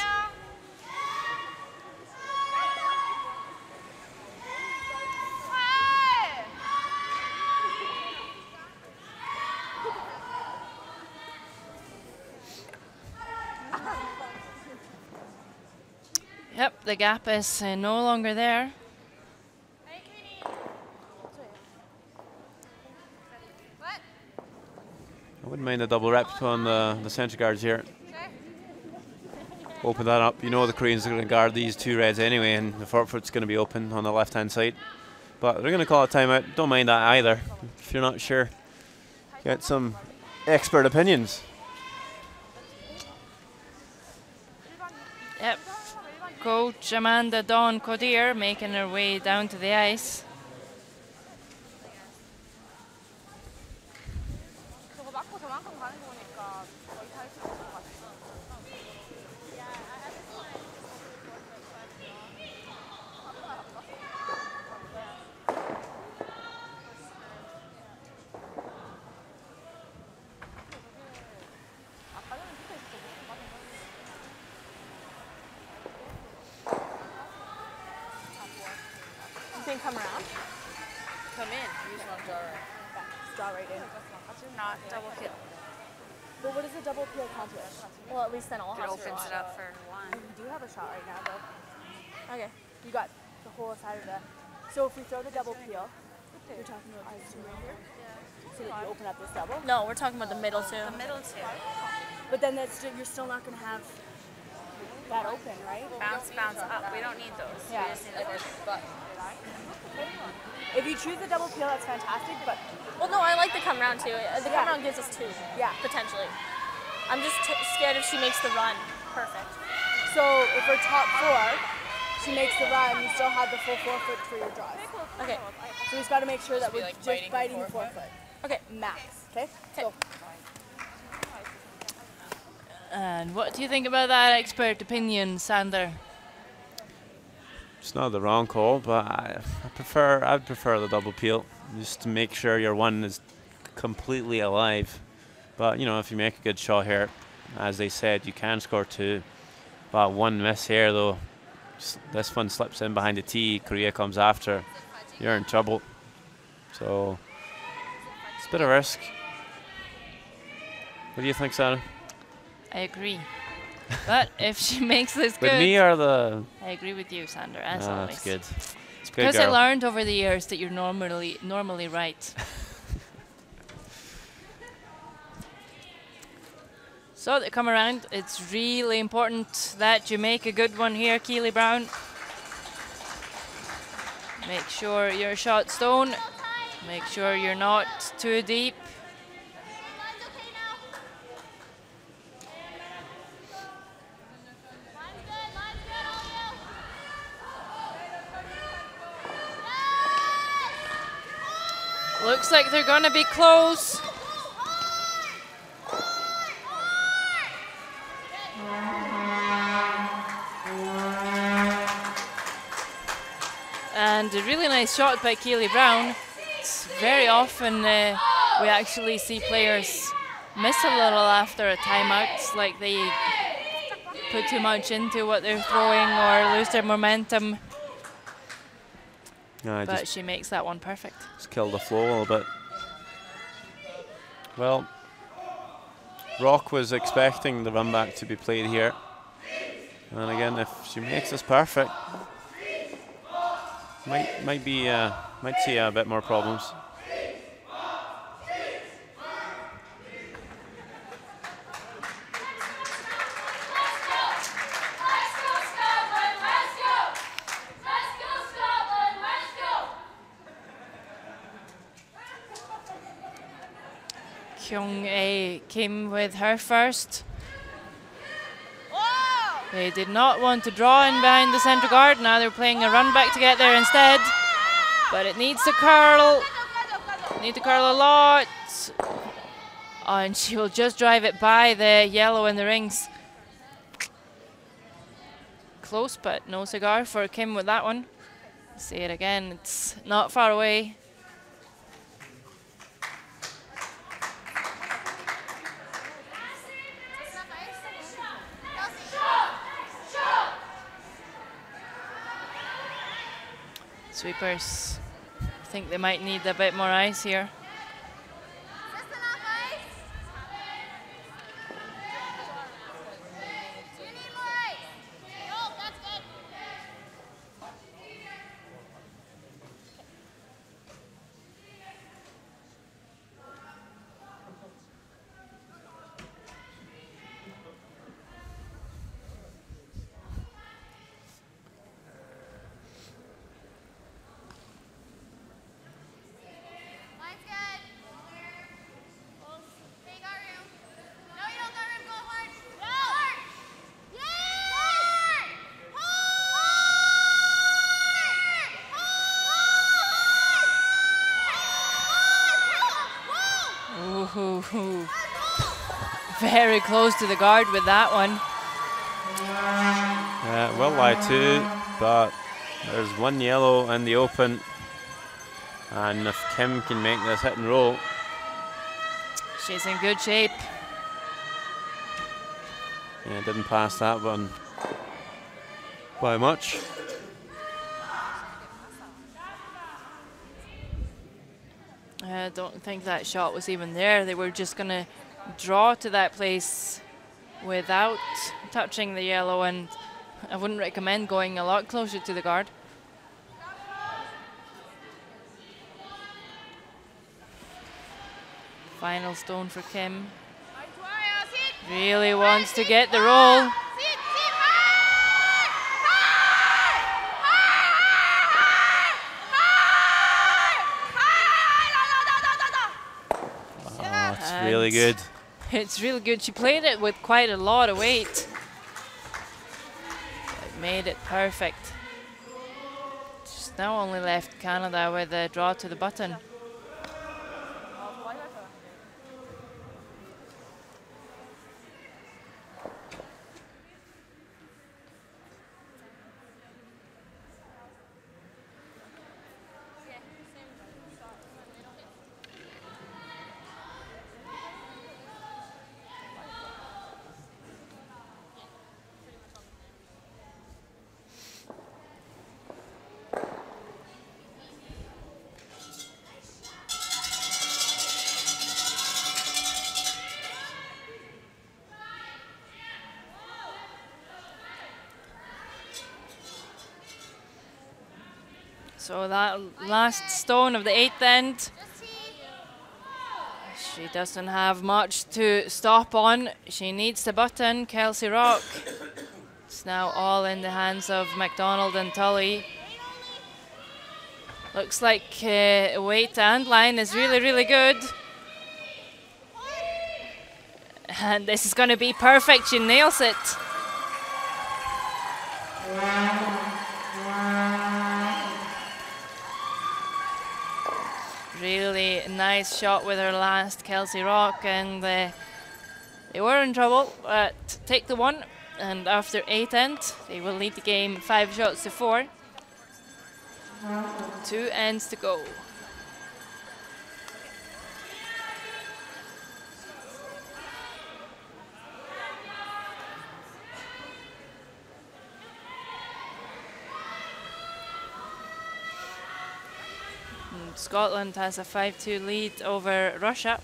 Yep, the gap is no longer there. I wouldn't mind a double rep on the centre guards here. Open that up. You know the Koreans are going to guard these two reds anyway, and the forefoot's going to be open on the left-hand side. But they're going to call a timeout. Don't mind that either, if you're not sure. Get some expert opinions. Yep. Coach Amanda Dawn Codir making her way down to the ice. Come around. Come in. Use one draw right. Draw right in. Not double peel. But what does a double peel accomplish? Well, at least then I'll It have opens it up for one. We do have a shot right now, though. Okay, you got the whole side of the. So if we throw the double peel, you're talking about these two right here. So that you open up this double. No, we're talking about the middle two. The middle two. But then that's you're still not going to have that open, right? Bounce up. We don't need those. Yeah. We just need the first button. If you choose the double peel, that's fantastic. But Well, no, I like the come round too. The come round gives us two, yeah, potentially. I'm just scared if she makes the run. Perfect. so if we're top four, she makes the run. You still have the full forefoot for your draws. Okay. So we just got to make sure that we're like just biting the forefoot. forefoot. Okay. Max. Okay. So And what do you think about that expert opinion, Sander? It's not the wrong call, but I'd prefer the double peel, just to make sure your one is completely alive. But you know, if you make a good shot here, as they said, you can score two. But one miss here, though, this one slips in behind the tee. Korea comes after. You're in trouble. So it's a bit of risk. What do you think, Sarah? I agree. But if she makes this With good, me or the? I agree with you, Sander, as Ah, always. that's good. It's good, Because I girl. learned over the years that you're normally right. So they come around. It's really important that you make a good one here, Keely Brown. Make sure your shot's stone. Make sure you're not too deep. Looks like they're going to be close. And a really nice shot by Keely Brown. It's very often we actually see players miss a little after a timeout. It's like they put too much into what they're throwing or lose their momentum. No, But she makes that one perfect. just kill the flow a little bit. Well, Rock was expecting the run back to be played here. And again, if she makes this perfect, might see a bit more problems. Kyung-ae came with her first. They did not want to draw in behind the centre guard. Now they're playing a run back to get there instead. But it needs to curl. Need to curl a lot. Oh, and she will just drive it by the yellow in the rings. Close, but no cigar for Kim with that one. See it again. It's not far away. Sweepers, I think they might need a bit more ice here. Ooh, very close to the guard with that one. Will lie too, but there's one yellow in the open, and if Kim can make this hit and roll, she's in good shape. Yeah, didn't pass that one by much. I don't think that shot was even there. They were just going to draw to that place without touching the yellow, and I wouldn't recommend going a lot closer to the guard. Final stone for Kim. Really wants to get the roll. Really good. It's really good. She played it with quite a lot of weight. It made it perfect. Just now only left Canada with a draw to the button. So that last stone of the 8th end, she doesn't have much to stop on. She needs the button. Kelsey Rock. It's now all in the hands of McDonald and Tully. Looks like weight and line is really, really good. And this is going to be perfect. She nails it. Really nice shot with her last, Kelsey Rock, and they were in trouble, but take the one, and after 8th end, they will lead the game 5 shots to 4. 2 ends to go. Scotland has a 5-2 lead over Russia.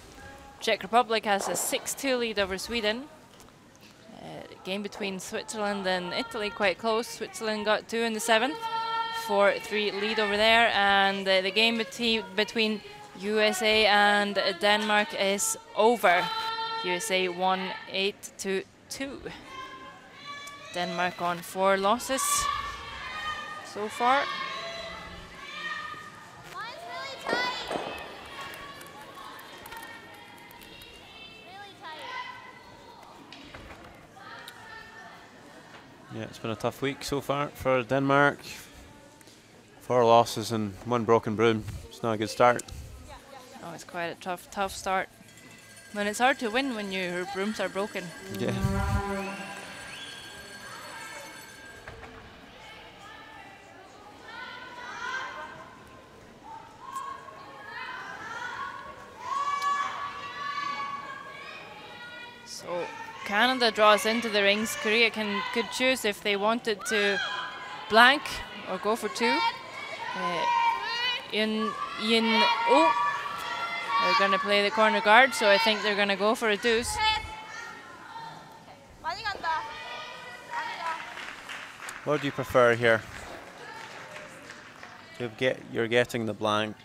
Czech Republic has a 6-2 lead over Sweden. Game between Switzerland and Italy quite close. Switzerland got 2 in the 7th, 4-3 lead over there. And the game between USA and Denmark is over. USA won 8-2. Denmark on 4 losses so far. Yeah, it's been a tough week so far for Denmark. 4 losses and 1 broken broom. It's not a good start. Oh, it's quite a tough start. And it's hard to win when your brooms are broken. Yeah. So Canada draws into the rings. Korea could choose if they wanted to blank or go for 2. Yin. Oh, they're going to play the corner guard, so I think they're going to go for a deuce. 많이 간다. What do you prefer here? You're getting the blank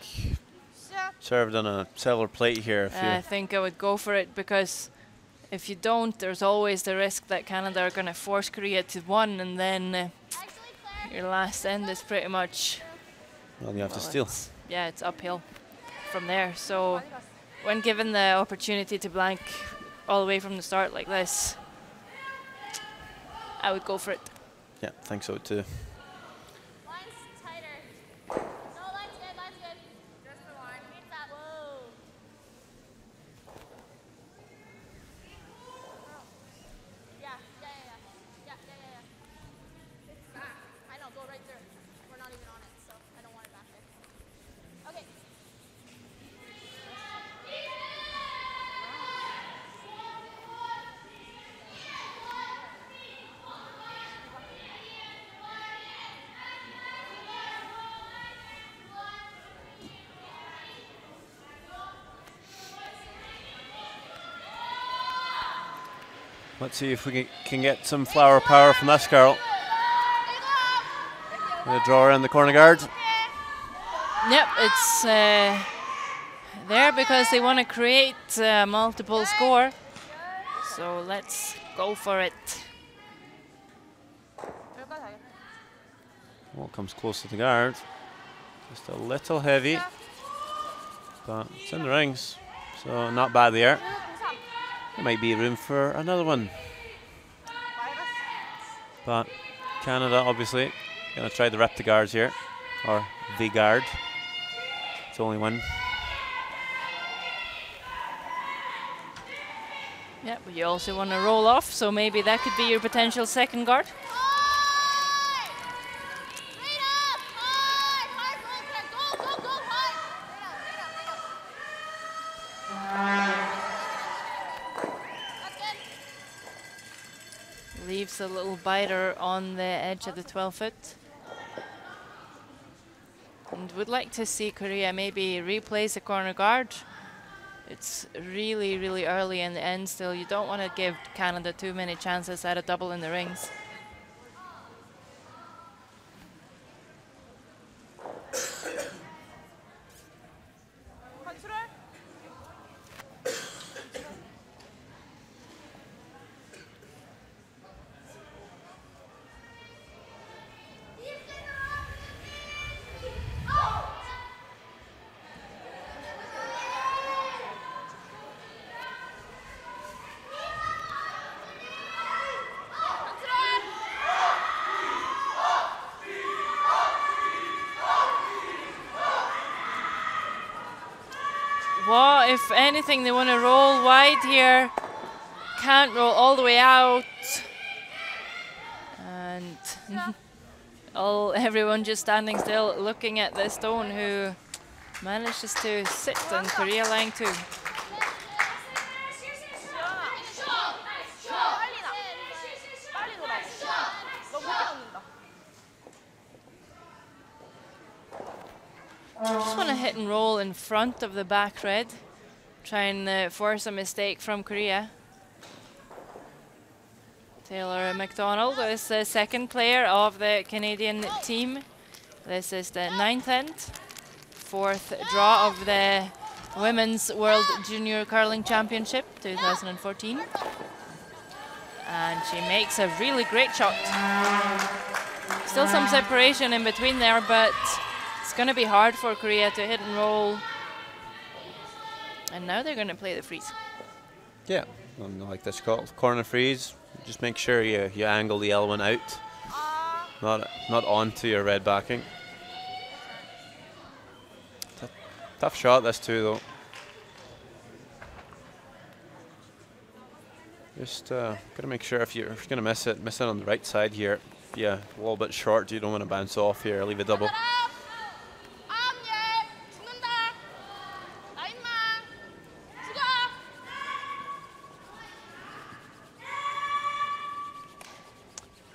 served on a silver plate here. If I think I would go for it, because if you don't, there's always the risk that Canada are going to force Korea to one, and then your last end is pretty much... Well, you have to steal. Yeah, it's uphill from there. So when given the opportunity to blank all the way from the start like this, I would go for it. Yeah, I think so too. Line's tighter. No, line's good, line's good. Just the line. Keep that. Whoa. Yeah. I know, go right through. We're not even on it, so I don't want it back there. Okay. Let's see if we can get some flower power from this girl. Gonna draw around the corner guard. Yep, it's there because they want to create multiple score. So let's go for it. Ball comes close to the guard. Just a little heavy, but it's in the rings, so not bad there. There might be room for another one. But Canada obviously going to try to rep the guards here, or the guard. It's only one. Yeah, but you also want to roll off, so maybe that could be your potential second guard. Leaves a little biter on the edge of the 12-foot. And would like to see Korea maybe replace the corner guard. It's really, really early in the end still. You don't want to give Canada too many chances at a double in the rings. Well, if anything, they want to roll wide here. Can't roll all the way out. And everyone just standing still looking at the stone who manages to sit on Korea line 2. Just want to hit and roll in front of the back red. Try and force a mistake from Korea. Taylor McDonald is the second player of the Canadian team. This is the 9th end. 4th draw of the Women's World Junior Curling Championship 2014. And she makes a really great shot. Still some separation in between there, but it's going to be hard for Korea to hit and roll. And now they're going to play the freeze. Yeah, like this called corner freeze. Just make sure you angle the element out, not onto your red backing. Tough shot this too though. Just gotta make sure if you're gonna miss it on the right side here. Yeah, a little bit short. You don't want to bounce off here. Leave a double.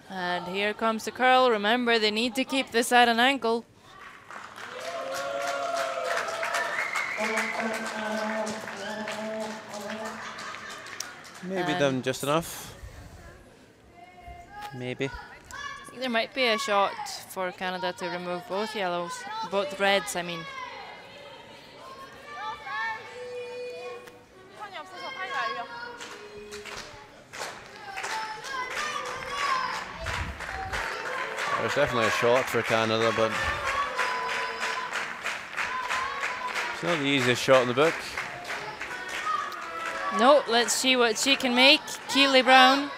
And here comes the curl. Remember, they need to keep this at an angle. Maybe done just enough. Maybe. I think there might be a shot for Canada to remove both yellows, both reds, I mean. There's definitely a shot for Canada, but it's not the easiest shot in the book. No, let's see what she can make. Keely Brown.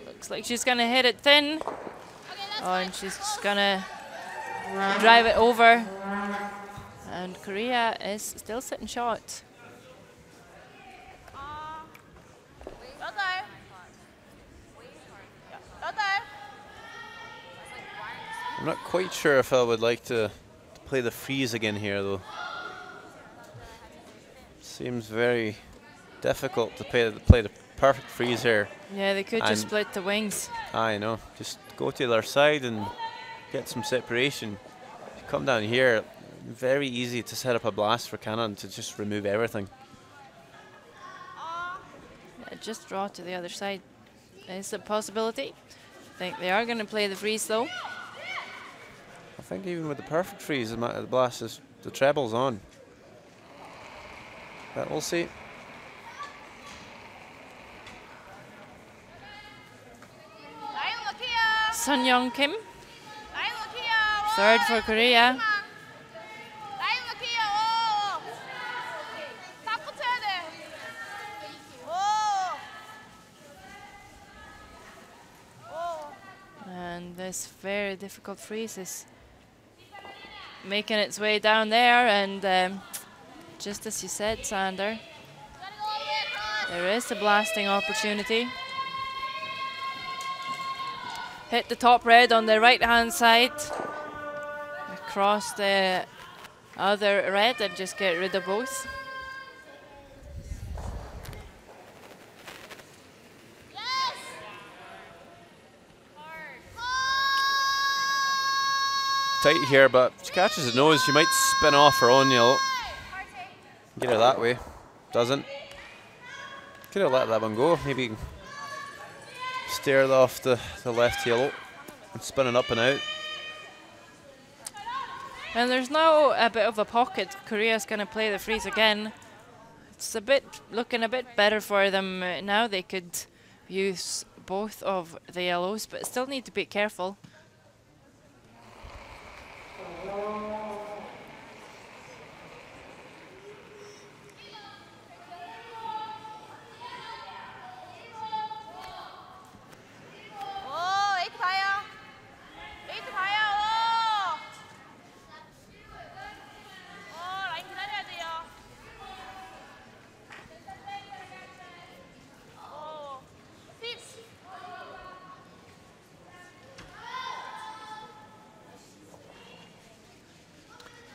Looks like she's gonna hit it thin. Oh, and she's just gonna drive it over. And Korea is still sitting short. I'm not quite sure if I would like to play the freeze again here, though. Seems very difficult to play the perfect freeze here. Yeah, they could And just split the wings. I know. Just go to the other side and get some separation. If you come down here, very easy to set up a blast for Cannon to just remove everything. Yeah, just draw to the other side. Is a possibility. I think they are going to play the freeze, though. I think even with the perfect freeze, the blast is the treble's on. But we'll see. Sun Young Kim. Third for Korea. And this very difficult freeze is making its way down there, and just as you said, Sander, there is a blasting opportunity. Hit the top red on the right hand side, across the other red, and just get rid of both. Tight here, but she catches the nose. She might spin off her own yellow. Get her that way. Doesn't. Could have let that one go. Maybe steer it off the left yellow and spin it up and out. And there's now a bit of a pocket. Korea's going to play the freeze again. It's looking a bit better for them now. They could use both of the yellows, but still need to be careful.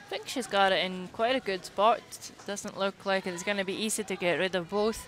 I think she's got it in quite a good spot. Doesn't look like it's going to be easy to get rid of both.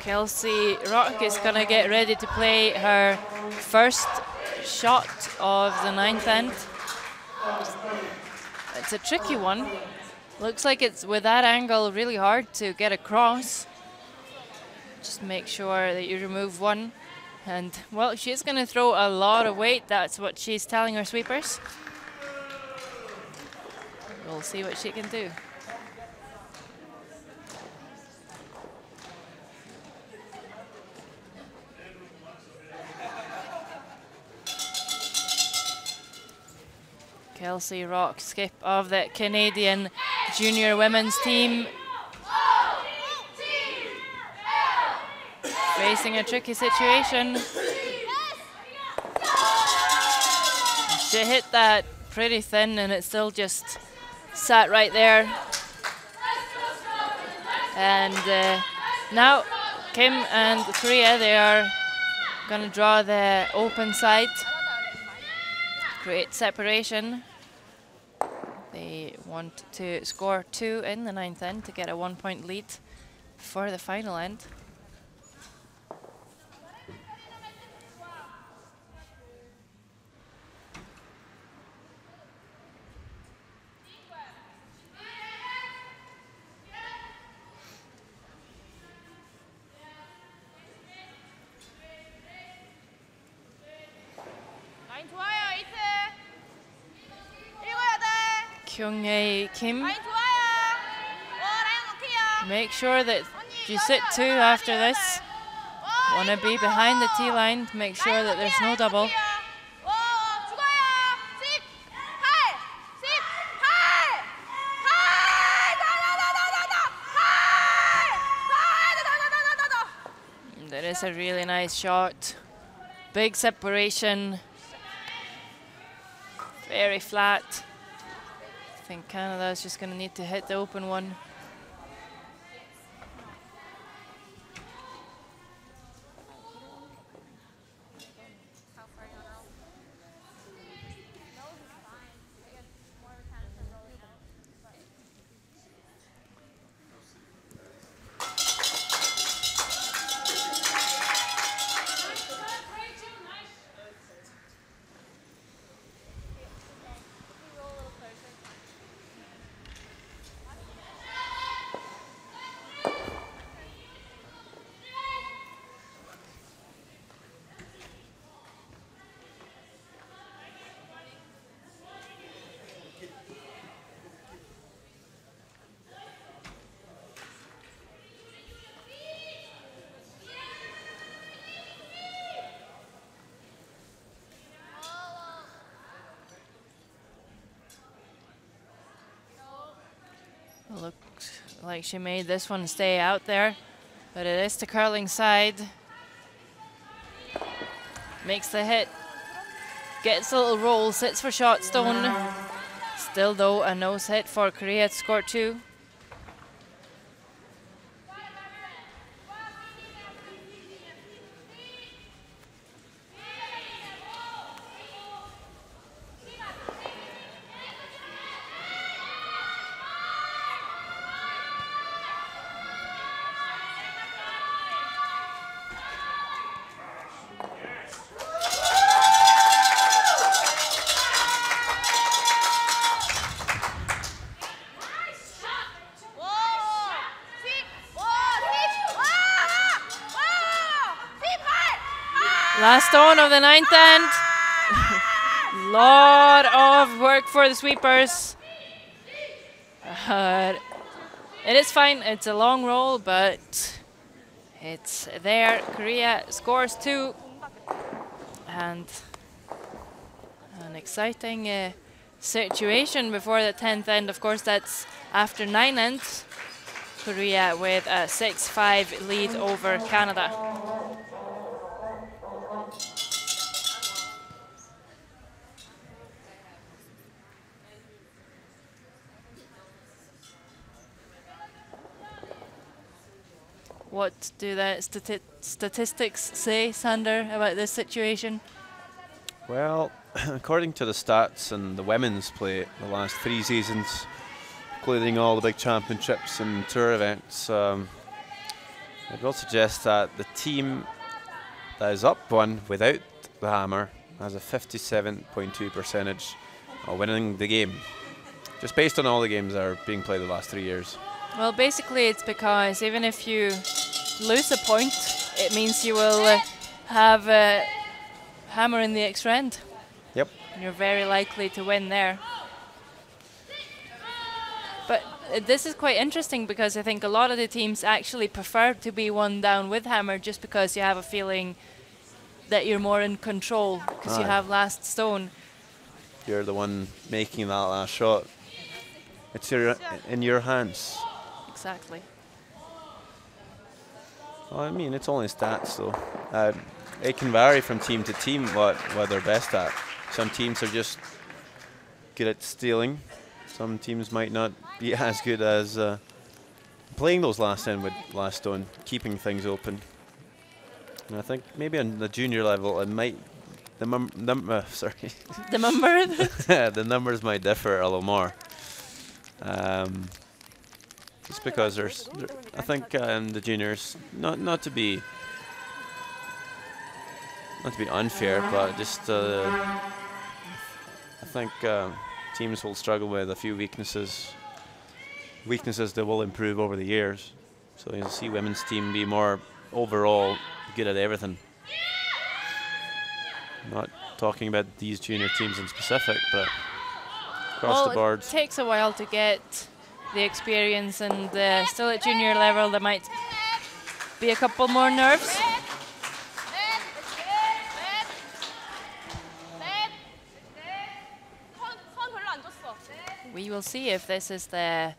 Kelsey Rock is going to get ready to play her first shot of the ninth end. It's a tricky one. Looks like it's, with that angle, really hard to get across. Just make sure that you remove one. And, well, she's going to throw a lot of weight. That's what she's telling her sweepers. We'll see what she can do. Kelsey Rock, skip of the Canadian junior women's team, facing a tricky situation. She hit that pretty thin and it still just sat right there. And now Kim and Korea, they are gonna draw the open side, create separation. They want to score 2 in the 9th end to get a 1-point lead for the final end. Kyung-hae Kim, make sure that you sit 2 after this. Want to be behind the tee line to make sure that there's no double. That is a really nice shot. Big separation. Very flat. I think Canada is just going to need to hit the open one. Looks like she made this one stay out there, but it is the curling side. Makes the hit, gets a little roll, sits for shot stone. Still though a nose hit for Korea to score 2. Last stone of the 9th end. Lot of work for the sweepers. It is fine, it's a long roll, but it's there. Korea scores 2. And an exciting situation before the 10th end. Of course, that's after 9 ends. Korea with a 6-5 lead over Canada. What do the statistics say, Sander, about this situation? Well, according to the stats in the women's play the last 3 seasons, including all the big championships and tour events, it will suggest that the team that is up 1 without the hammer has a 57.2 percentage of winning the game, just based on all the games that are being played the last 3 years. Well, basically it's because even if you lose a point, it means you will have a hammer in the extra end. Yep. You're very likely to win there. But this is quite interesting because I think a lot of the teams actually prefer to be 1 down with hammer just because you have a feeling that you're more in control because you have last stone. You're the one making that last shot. It's in your hands. Exactly. Well, I mean, it's only stats, though. It can vary from team to team what they're best at. Some teams are just good at stealing. Some teams might not be as good as playing those last in with last stone, keeping things open. And I think maybe on the junior level, it might sorry, The number. the numbers might differ a little more. Just because I think in the juniors, not to be unfair, but just I think teams will struggle with a few weaknesses that will improve over the years. So you'll see women's team be more overall good at everything. Not talking about these junior teams in specific, but across the board. It takes a while to get the experience, and still at junior level there might be a couple more nerves. We will see if this is the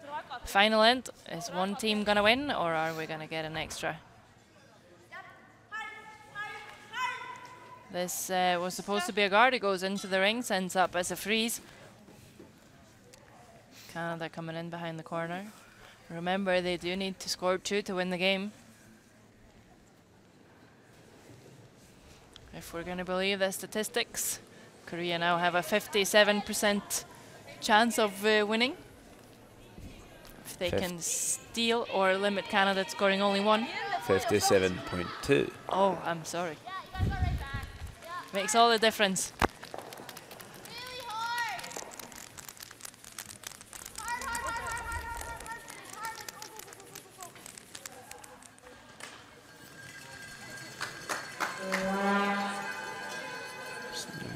final end. Is one team gonna win, or are we gonna get an extra? This was supposed to be a guard. It goes into the ring, sends up as a freeze. Canada coming in behind the corner. Remember, they do need to score 2 to win the game. If we're going to believe the statistics, Korea now have a 57% chance of winning. If they can steal or limit Canada to scoring only 1. 57.2. Oh, I'm sorry. Makes all the difference.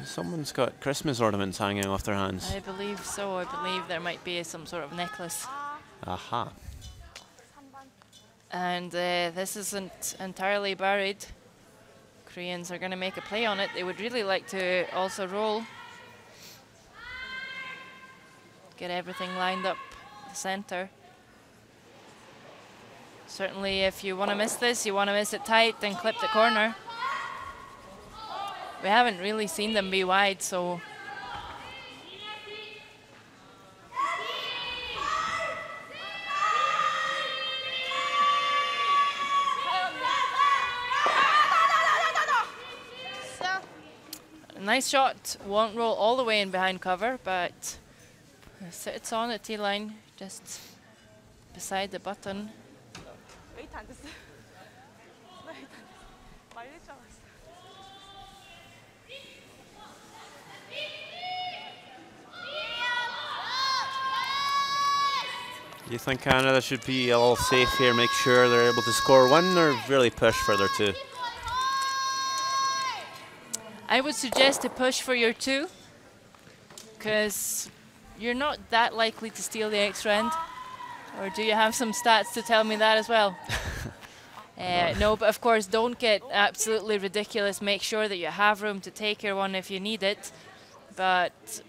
Someone's got Christmas ornaments hanging off their hands. I believe so. I believe there might be some sort of necklace. Aha. And this isn't entirely buried. Koreans are going to make a play on it. They would really like to also roll. Get everything lined up the center. Certainly if you want to miss this, you want to miss it tight and clip the corner. We haven't really seen them be wide, so a nice shot. Won't roll all the way in behind cover, but sits on the tee line just beside the button. Do you think Canada should be all safe here, make sure they're able to score 1, or really push for their 2? I would suggest to push for your 2, because you're not that likely to steal the extra end. Or do you have some stats to tell me that as well? No, but of course don't get absolutely ridiculous. Make sure that you have room to take your 1 if you need it. But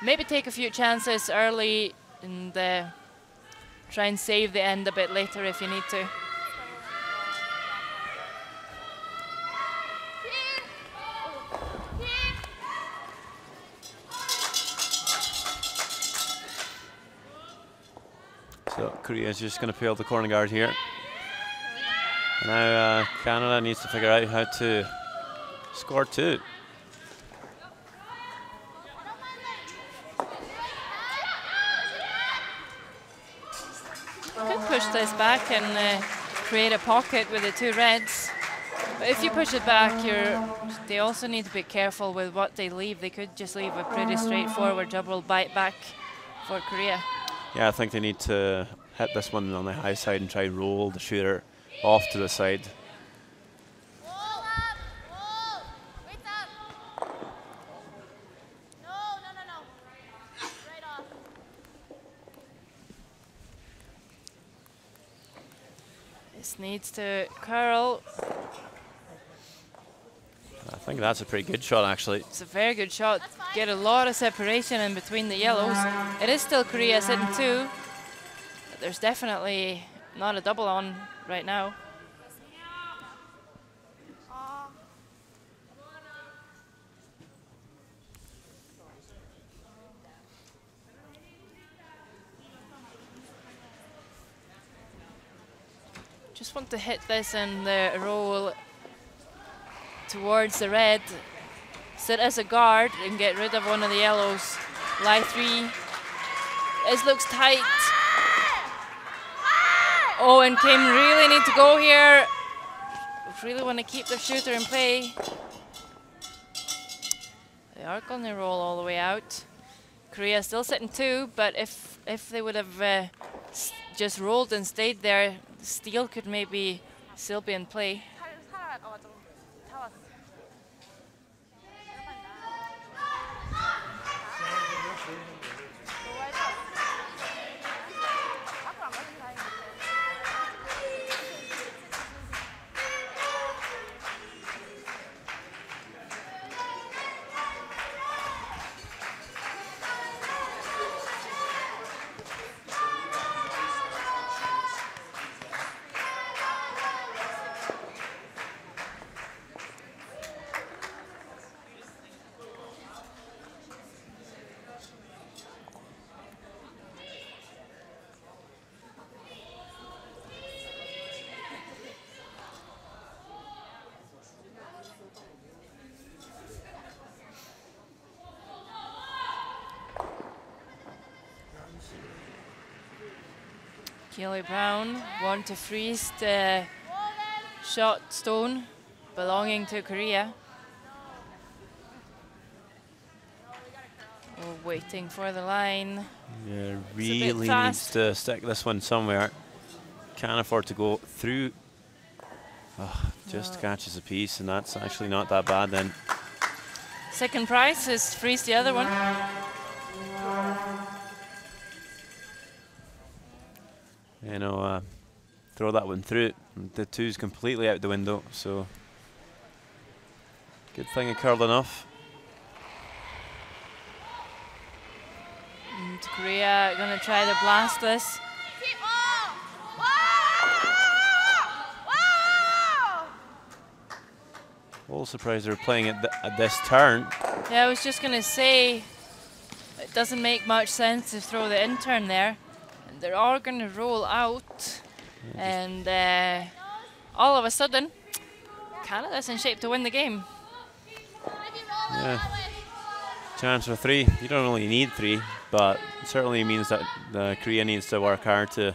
maybe take a few chances early and try and save the end a bit later if you need to. So Korea is just going to peel the corner guard here. Now Canada needs to figure out how to score 2. Could push this back and create a pocket with the 2 reds. But if you push it back, they also need to be careful with what they leave. They could just leave a pretty straightforward double bite back for Korea. Yeah, I think they need to hit this one on the high side and try and roll the shooter off to the side. This needs to curl. I think that's a pretty good shot, actually. It's a very good shot. Get a lot of separation in between the yellows. It is still Korea sitting 2. But there's definitely not a double on right now. Just want to hit this and roll towards the red. Sit as a guard and get rid of one of the yellows. Lie 3. This looks tight. Oh, and Kim really need to go here. Really want to keep their shooter in play. They are going to roll all the way out. Korea still sitting 2, but if they would have just rolled and stayed there, steal could maybe still be in play. Keely Brown want to freeze the shot stone belonging to Korea. Oh, waiting for the line. Yeah, really needs to stick this one somewhere. Can't afford to go through. Oh, just catches a piece, and that's actually not that bad then. Second prize is freeze the other one. You know, throw that one through. The 2's completely out the window, so good thing it curled enough. And Korea gonna try to blast this. All surprised they're playing it at this turn. Yeah, I was just gonna say, it doesn't make much sense to throw the in turn there. They are going to roll out, and all of a sudden, Canada's in shape to win the game. Yeah. Chance for 3. You don't really need 3, but it certainly means that Korea needs to work hard to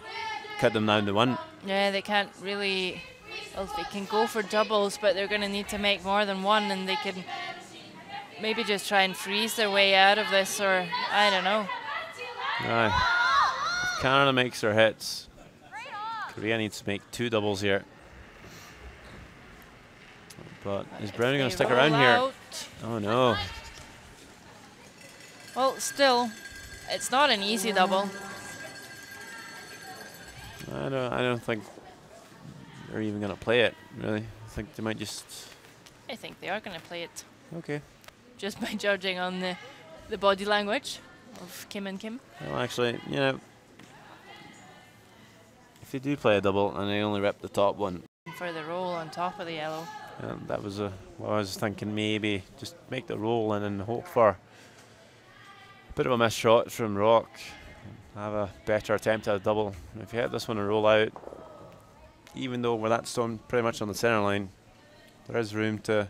cut them down to 1. Yeah, they can't really. Well, they can go for doubles, but they're going to need to make more than 1, and they can maybe just try and freeze their way out of this, or I don't know. Right. Canada makes their hits. Korea needs to make 2 doubles here. But is Browning going to stick around here? Oh no. Well, still, it's not an easy double. I don't think they're even going to play it, really. I think they might just... I think they are going to play it. Okay. Just by judging on the body language of Kim and Kim. Well, actually, you know, if you do play a double and they only rep the top one. For the roll on top of the yellow. That was what I was thinking, maybe just make the roll and then hope for a bit of a missed shot from Rock. Have a better attempt at a double. If you hit this one and roll out, even though we're that stone pretty much on the center line, there is room to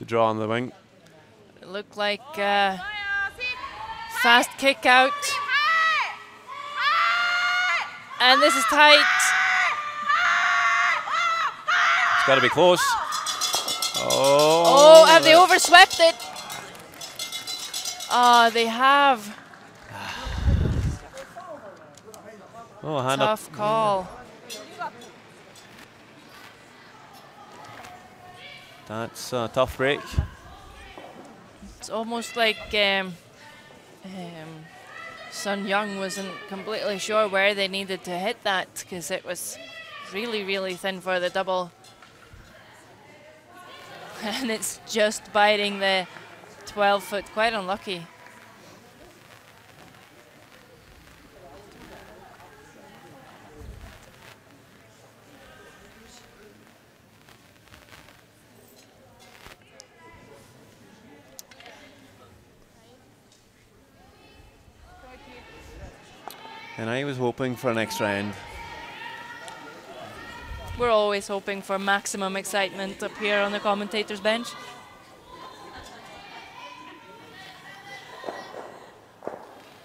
draw on the wing. It looked like fast kick out. And this is tight. It's got to be close. Oh, have they overswept it? They have. Oh, hand Tough up. call. That's a tough break. It's almost like Sun Young wasn't completely sure where they needed to hit that because it was really, really thin for the double. And it's just biting the 12-foot, quite unlucky. And I was hoping for an extra end. We're always hoping for maximum excitement up here on the commentator's bench.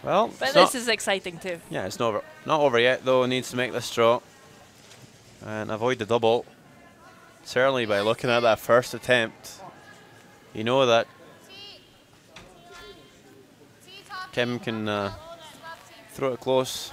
Well, But this is exciting too. Yeah, it's not over yet though. Needs to make this draw and avoid the double. Certainly by looking at that first attempt, you know that Kim can throw it close.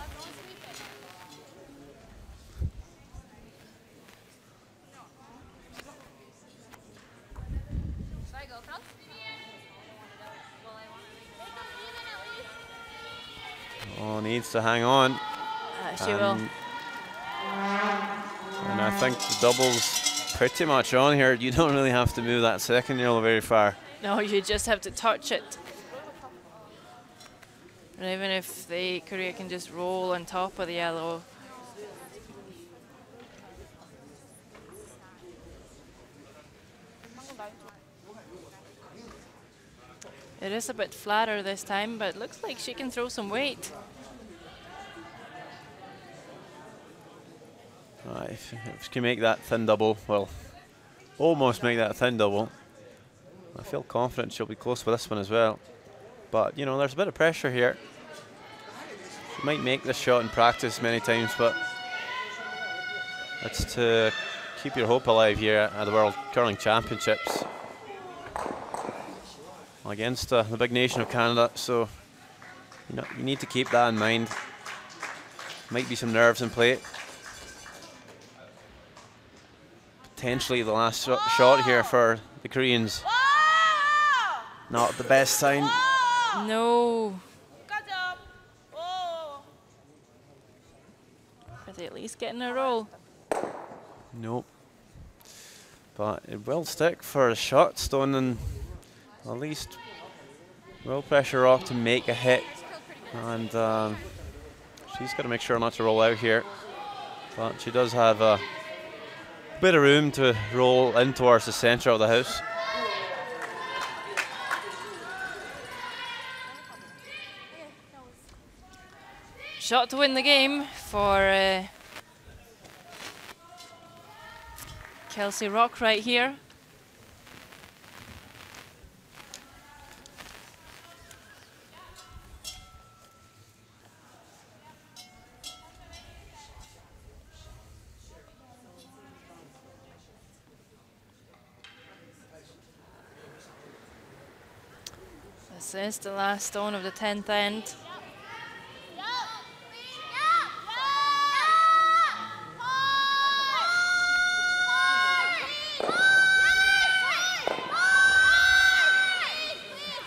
Oh, needs to hang on. She will. And I think the double's pretty much on here. You don't really have to move that second yellow very far. No, you just have to touch it. And even if the Korea can just roll on top of the yellow. It is a bit flatter this time, but looks like she can throw some weight. If she can make that thin double, well, almost make that thin double, I feel confident she'll be close with this one as well. But, you know, there's a bit of pressure here. She might make this shot in practice many times, but it's to keep your hope alive here at the World Curling Championships against the big nation of Canada. So, you know, you need to keep that in mind. Might be some nerves in play. Potentially the last shot here for the Koreans. Not the best sign. No. Are they at least getting a roll? Nope. But it will stick for a shot, Stone, and at least will pressure off to make a hit. And she's got to make sure not to roll out here. But she does have a bit of room to roll in towards the centre of the house. Shot to win the game for Kelsey Rock right here. This is the last stone of the 10th end.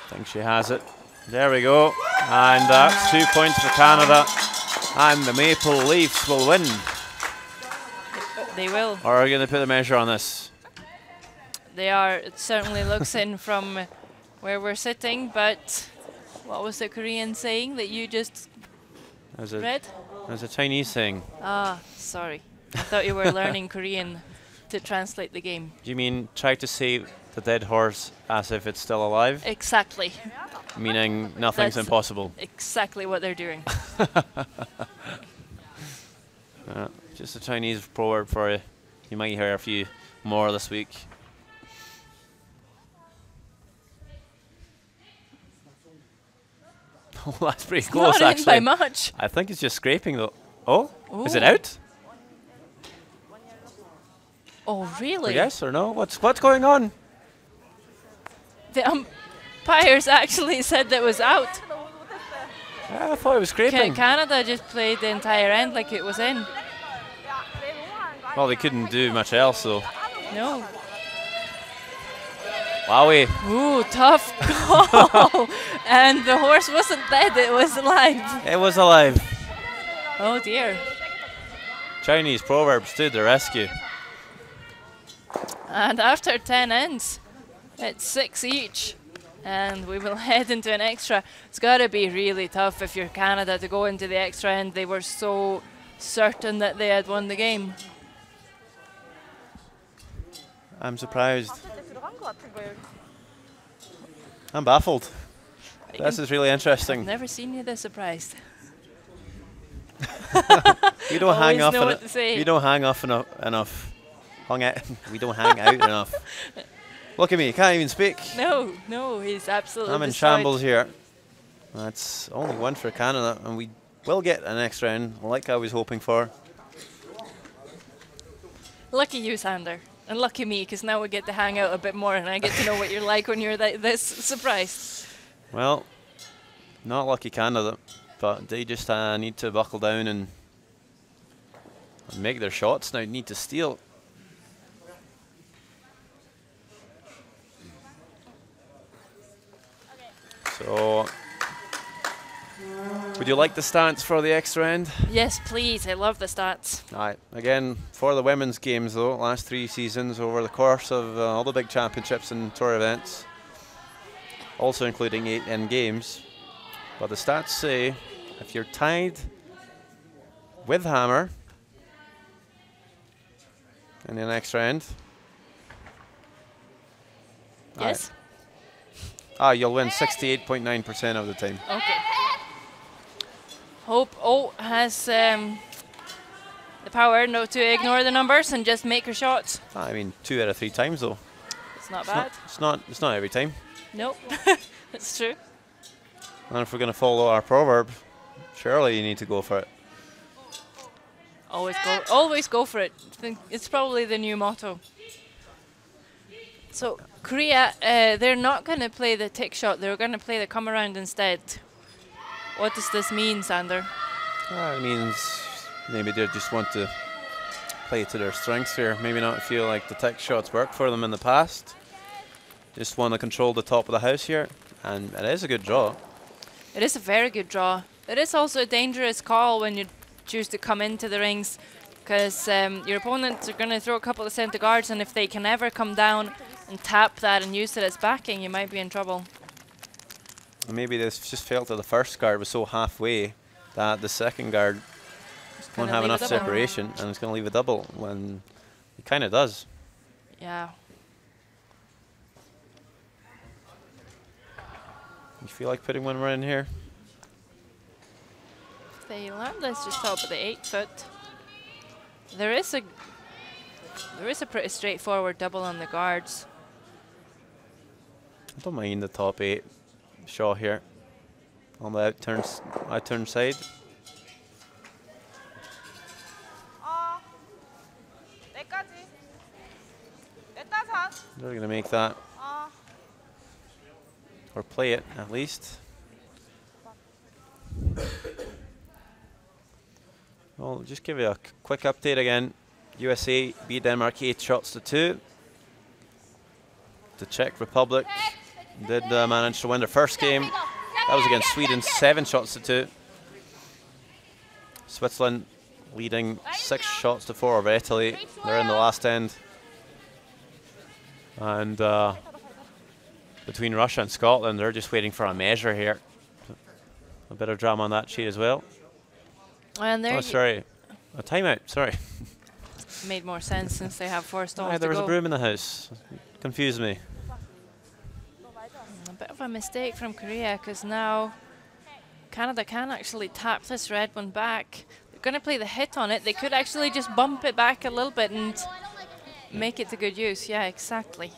I think she has it. There we go. And that's 2 points for Canada. And the Maple Leafs will win. They will. Or are you going to put the measure on this? They are. It certainly looks in from where we're sitting, but what was the Korean saying that you just read? There's a Chinese saying. Ah, sorry. I thought you were learning Korean to translate the game. Do you mean try to save the dead horse as if it's still alive? Exactly. Meaning nothing's That's impossible. Exactly what they're doing. Just a Chinese proverb for you. You might hear a few more this week. Oh, that's pretty close, not actually. in by much. I think it's just scraping, though. Oh, Ooh. Is it out? Oh, really? Yes or no? What's going on? The umpires actually said that was out. Yeah, I thought it was scraping. Canada just played the entire end like it was in. Well, they couldn't do much else, though. No. Wowie. Ooh, tough call. And the horse wasn't dead, it was alive. It was alive. Oh dear. Chinese proverbs to the rescue. And after 10 ends, it's 6 each. And we will head into an extra. It's got to be really tough if you're Canada to go into the extra end. They were so certain that they had won the game. I'm surprised. I'm baffled. This is really interesting. I've never seen you this surprised. We don't hang Always off know enough. what to say. We don't hang off enough. Hung out. We don't hang out enough. Look at me, can't even speak. No, no, he's absolutely I'm in destroyed. shambles here. That's only one for Canada, and we will get an next round, like I was hoping for. Lucky you, Sander. And lucky me, because now we get to hang out a bit more and I get to know what you're like when you're this surprised. Well, not lucky Canada, but they just need to buckle down and make their shots now. Need to steal. So, would you like the stats for the extra end? Yes, please. I love the stats. Aye. Again, for the women's games though, last 3 seasons over the course of all the big championships and tour events, also including 8 end games. But the stats say if you're tied with hammer in the next round, Yes? you'll win 68.9% of the time. Okay. Hope O has the power not to ignore the numbers and just make her shots. I mean, 2 out of 3 times though. It's not bad. It's not every time. Nope. That's true. And if we're going to follow our proverb, surely you need to go for it. Always go for it. It's probably the new motto. So Korea, they're not going to play the tick shot. They're going to play the come around instead. What does this mean, Sander? It means maybe they just want to play to their strengths here. Maybe not feel like the tech shots worked for them in the past. Just want to control the top of the house here. And it is a good draw. It is a very good draw. It is also a dangerous call when you choose to come into the rings, because your opponents are going to throw a couple of center guards, and if they can ever come down and tap that and use it as backing, you might be in trouble. Maybe they just felt that the first guard was so halfway that the second guard won't have enough separation, and it's going to leave a double when it kind of does. Yeah. You feel like putting one more in here? They land this just top of the 8 foot. There is a pretty straightforward double on the guards. I don't mind the top 8 shot here on the outturn side. They're going to make that. Or play it, at least. Well, just give you a quick update again. USA beat Denmark 8 shots to 2. The Czech Republic did manage to win their first game. That was against Sweden, 7 shots to 2. Switzerland leading 6 shots to 4 over Italy. They're in the last end. And between Russia and Scotland, they're just waiting for a measure here. A bit of drama on that sheet as well. And there sorry. A timeout, sorry. made more sense since they have 4 stalls to There was go. a broom in the house. Confused me. A bit of a mistake from Korea, because now Canada can actually tap this red one back. They're going to play the hit on it. They could actually just bump it back a little bit and make it to good use. Yeah, exactly.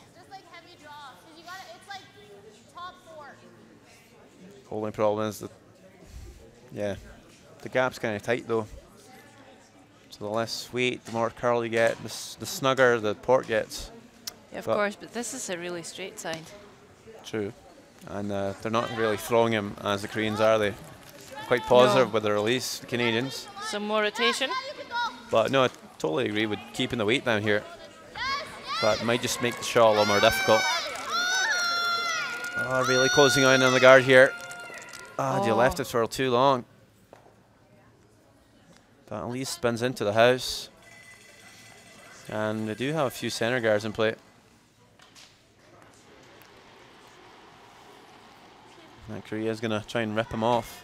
Only problem is that, yeah, the gap's kind of tight though. So the less weight, the more curl you get, the snugger the port gets. Yeah, of course, but this is a really straight side. True. And they're not really throwing him as the Koreans are, they? Quite positive with the release, the Canadians. Some more rotation. But no, I totally agree with keeping the weight down here. But it might just make the shot a little more difficult. Really closing in on the guard here. You left it for too long. But at least spins into the house. And they do have a few center guards in play. And Korea's going to try and rip them off.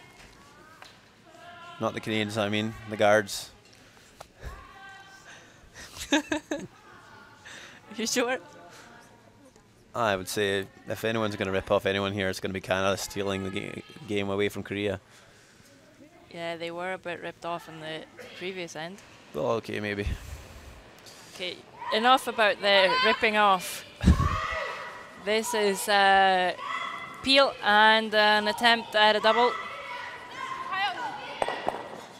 Not the Canadians, I mean, the guards. You sure? I would say if anyone's going to rip off anyone here, it's going to be Canada stealing the game away from Korea. Yeah, they were a bit ripped off in the previous end. Well, okay, maybe. Okay, enough about the ripping off. This is Peel and an attempt at a double.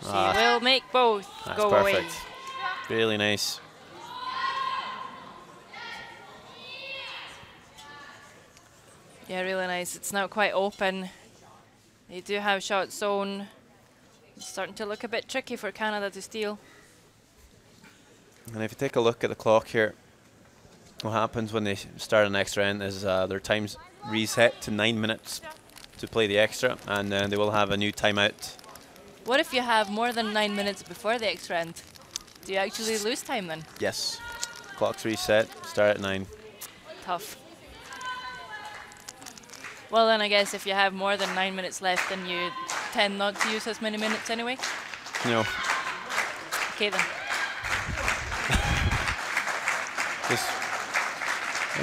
She will make both That's go perfect. away. Really nice. Yeah, really nice. It's now quite open. They do have shot zone. It's starting to look a bit tricky for Canada to steal. And if you take a look at the clock here, what happens when they start an extra end is their time's reset to 9 minutes to play the extra, and then they will have a new timeout. What if you have more than 9 minutes before the extra end? Do you actually lose time then? Yes. Clock's reset, start at 9. Tough. Well then I guess if you have more than 9 minutes left, then you tend not to use as many minutes anyway. No. Okay then.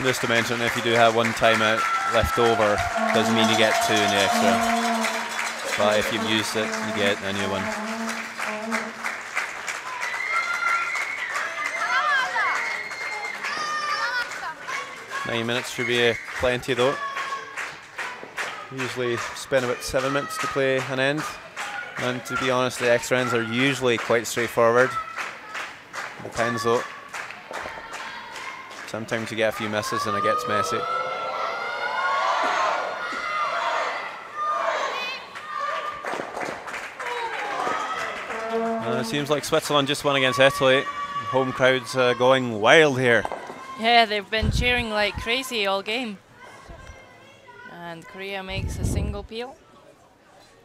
Just to mention, if you do have one timeout left over, doesn't mean you get 2 in the extra. But if you've used it, you get a new one. 9 minutes should be plenty though. Usually spend about 7 minutes to play an end. And to be honest, the extra ends are usually quite straightforward. Depends though. Sometimes you get a few misses and it gets messy. It seems like Switzerland just won against Italy. Home crowd's going wild here. Yeah, they've been cheering like crazy all game. And Korea makes a single peel.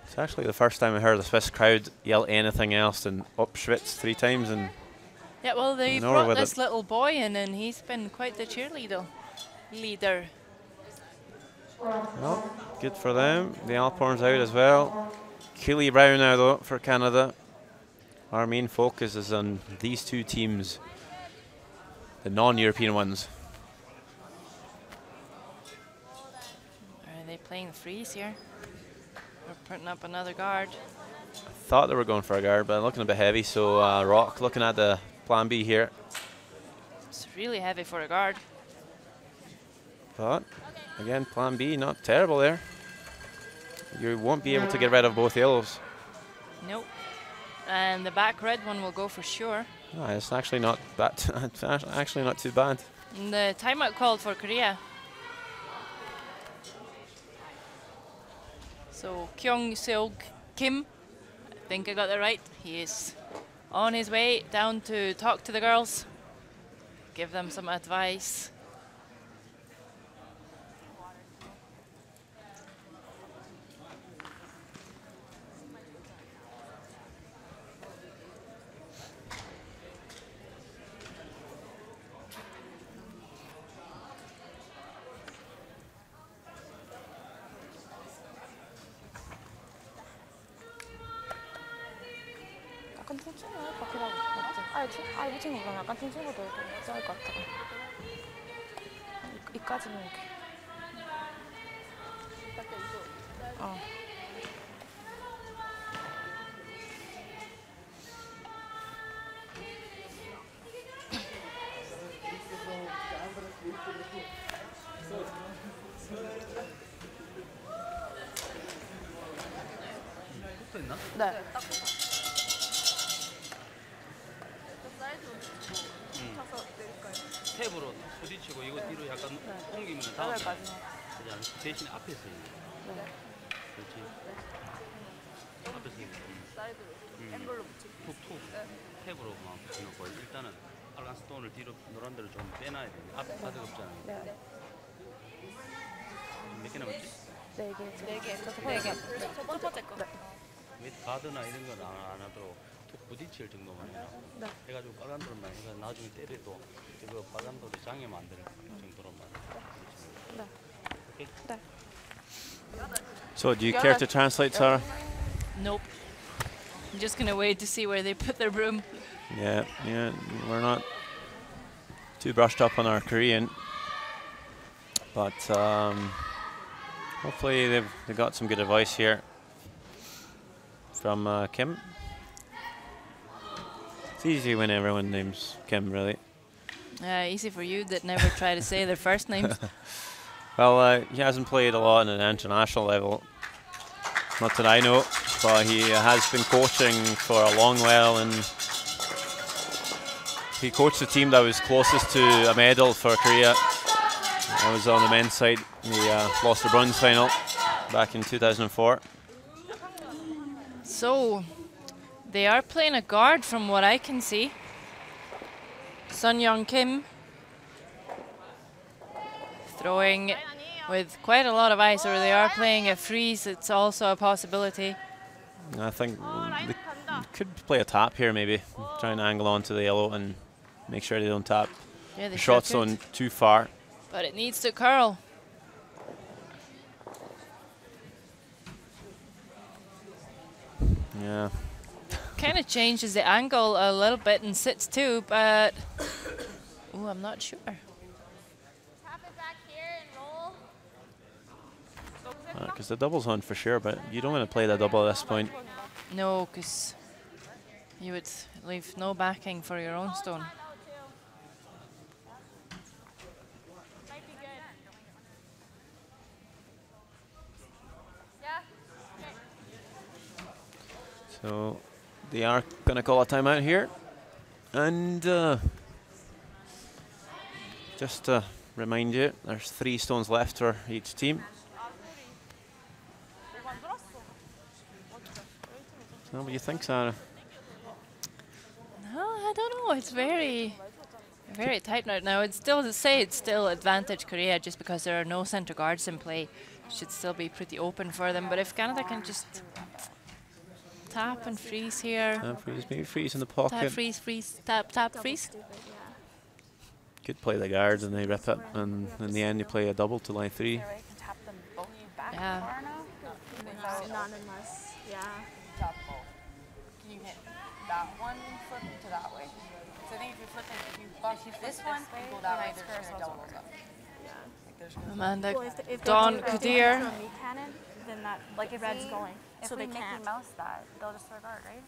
It's actually the first time I heard the Swiss crowd yell anything else than Upschwitz 3 times. And yeah, well, they Nor brought with this it. little boy in, and he's been quite the cheerleader. well, good for them. The Alphorn's out as well. Keely Brown now though for Canada. Our main focus is on these 2 teams, the non-European ones. Are they playing freeze here? We're putting up another guard. Thought they were going for a guard, but looking a bit heavy. So Rock looking at the plan B here. It's really heavy for a guard. But again, plan B, not terrible there. You won't be able to get rid of both yellows. Nope. And the back red one will go for sure. It's actually not bad. It's actually not too bad. And the timeout called for Korea. So Kyung Seok Kim, I think I got that right. He is on his way down to talk to the girls, give them some advice. 약간 퉁치는 것 같긴 하고 맞지? 아예 붙인 거 그럼 약간 퉁친 것도 괜찮을 것 같아. 이까지는 이렇게. 어. 네. 탭으로 부딪히고 이거 뒤로 약간 옮기면 다음에 되지 않아? 대신 앞에서 네. 그렇지. 앞에서 사이드로 엠블로 붙이고 툭툭 탭으로만 붙여놓고 일단은 빨간 스톤을 뒤로 노란 데로 좀 빼놔야 돼. 앞에 가득 없잖아. 네. 몇 개 남았지? 4개. 첫 번째 거. 왜 가드나 이런 건 안 하도록 툭 부딪힐 정도만 해라. 네. 해가지고 빨간 돌만 해서 나중에 때려도 이거 빨간 돌이 장애면 안 되는 정도로만. 네. 오케이? 네. So do you care to translate, Sarah? Nope. I'm just gonna wait to see where they put their broom. Yeah, we're not too brushed up on our Korean, but hopefully they've got some good advice here from Kim. It's easy when everyone names Kim, really. Easy for you that never try to say their first names. Well, he hasn't played a lot on an international level, not that I know, but he has been coaching for a long while, and he coached the team that was closest to a medal for Korea. I was on the men's side. We lost the bronze final back in 2004. So, they are playing a guard from what I can see. Sun Young Kim throwing with quite a lot of ice, or they are playing a freeze. It's also a possibility. I think they could play a tap here, maybe. Try and angle onto the yellow and make sure they don't tap the shot zone too far. But it needs to curl. Yeah. Kind of changes the angle a little bit and sits too, but oh, I'm not sure. Tap it back here and roll. Because the double's on for sure, but you don't want to play that double at this point. No, because you would leave no backing for your own stone. Might be good. Yeah. So they are going to call a timeout here. And just to remind you, there's 3 stones left for each team. So what do you think, Sarah? No, I don't know. It's very tight right now. It's still to say it's still advantage Korea just because there are no center guards in play. It should still be pretty open for them. But if Canada can just tap and freeze here. Tap, freeze, maybe freeze in the pocket. Tap, freeze, freeze, tap, tap, freeze. Could play the guards and they rip it, and in the end you play a double to line 3. Yeah. Not unless, yeah. Can you hit that one and flip to that way? So I think if you flip it, if you this one, you go that way, there's gonna double goes up. Amanda, Well, if Dawn, they do Kadir. a meat cannon, then that Like if red's we- going. If So we they Mickey can't. Mouse that, they'll just throw guard, right?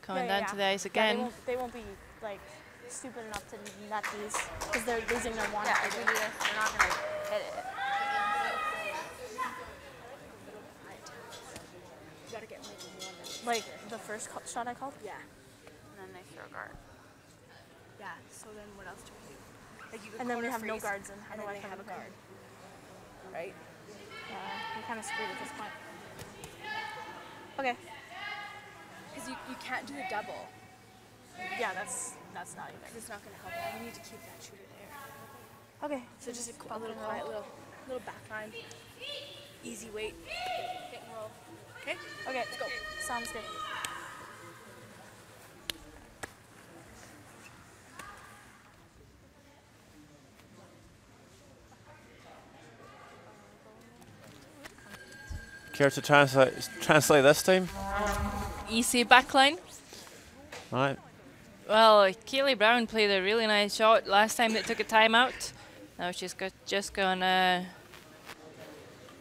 Coming Yeah, down to the ice Yeah, again. they won't be like stupid enough to net these because they're losing their one. Yeah, if we do this, they're not gonna hit it. You gotta get like the first shot I called. Yeah. And then they throw guard. Yeah. So then what else do we do? Like you and then we have no guards in. How do I have a guard? Right? Yeah, we're kind of screwed at this point. Okay. Because you can't do the double. Yeah, that's not even. It's not going to help out. You need to keep that shooter there. Okay. So just a little quiet, little back line. Easy weight. Hit and roll. Okay? Okay. Let's go. Sounds good. Care to translate this time? Easy backline. Right. Well, Keely Brown played a really nice shot last time that took a timeout. Now she's just gonna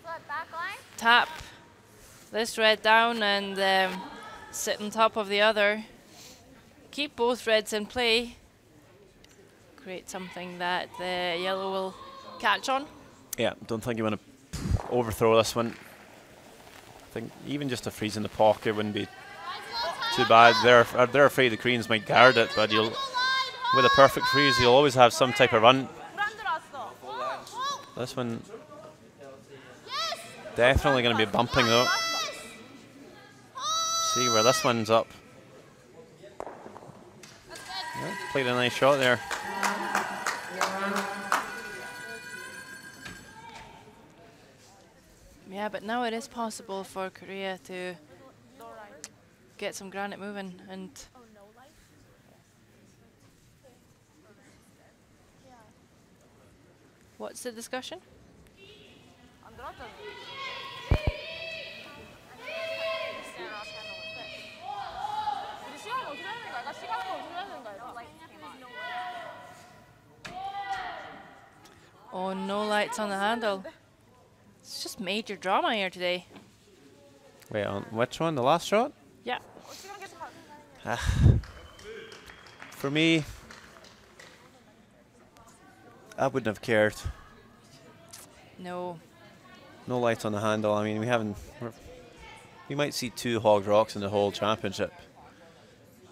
Flip back line. tap this red down and sit on top of the other. Keep both reds in play. Create something that the yellow will catch on. Yeah, don't think you want to overthrow this one. I think even just a freeze in the pocket wouldn't be too bad. They're afraid the Koreans might guard it, but with a perfect freeze, you'll always have some type of run. This one definitely going to be bumping though. See where this one's up. Yeah, played a nice shot there. Yeah, but now it is possible for Korea to get some granite moving. And what's the discussion? Oh, no lights on the handle. It's just major drama here today. Wait, on which one? The last shot? Yeah. For me, I wouldn't have cared. No. No lights on the handle. I mean, we might see 2 Hog Rocks in the whole championship.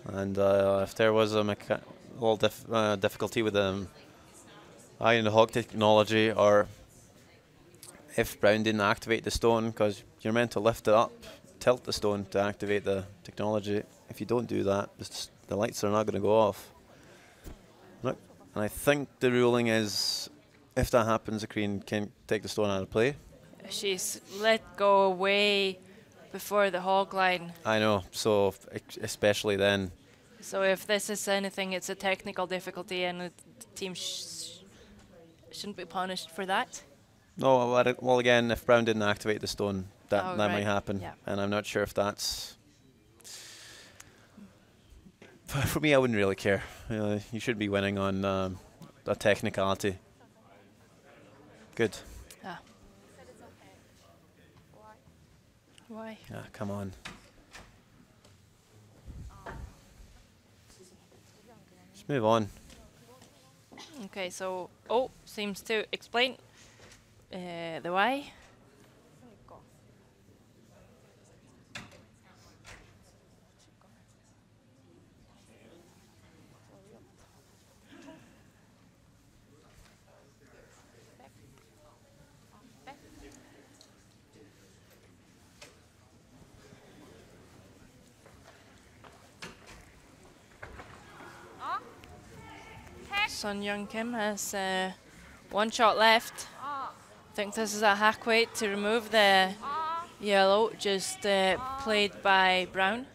And if there was a little difficulty with the eye and the hog technology, or if Brown didn't activate the stone, because you're meant to lift it up, tilt the stone to activate the technology. If you don't do that, the lights are not going to go off. Look, and I think the ruling is, if that happens, the Queen can take the stone out of play. She's let go away before the hog line. I know, so especially then. So if this is anything, it's a technical difficulty, and the team shouldn't be punished for that. No, well, again, if Brown didn't activate the stone, that right. might happen. Yeah. And I'm not sure if that's... For me, I wouldn't really care. You should be winning on a technicality. Good. Ah. Why? Yeah, come on. Let's move on. Okay, so seems to explain the why. Sun Young Kim has 1 shot left. I think this is a hack weight to remove the yellow, just played by Brown.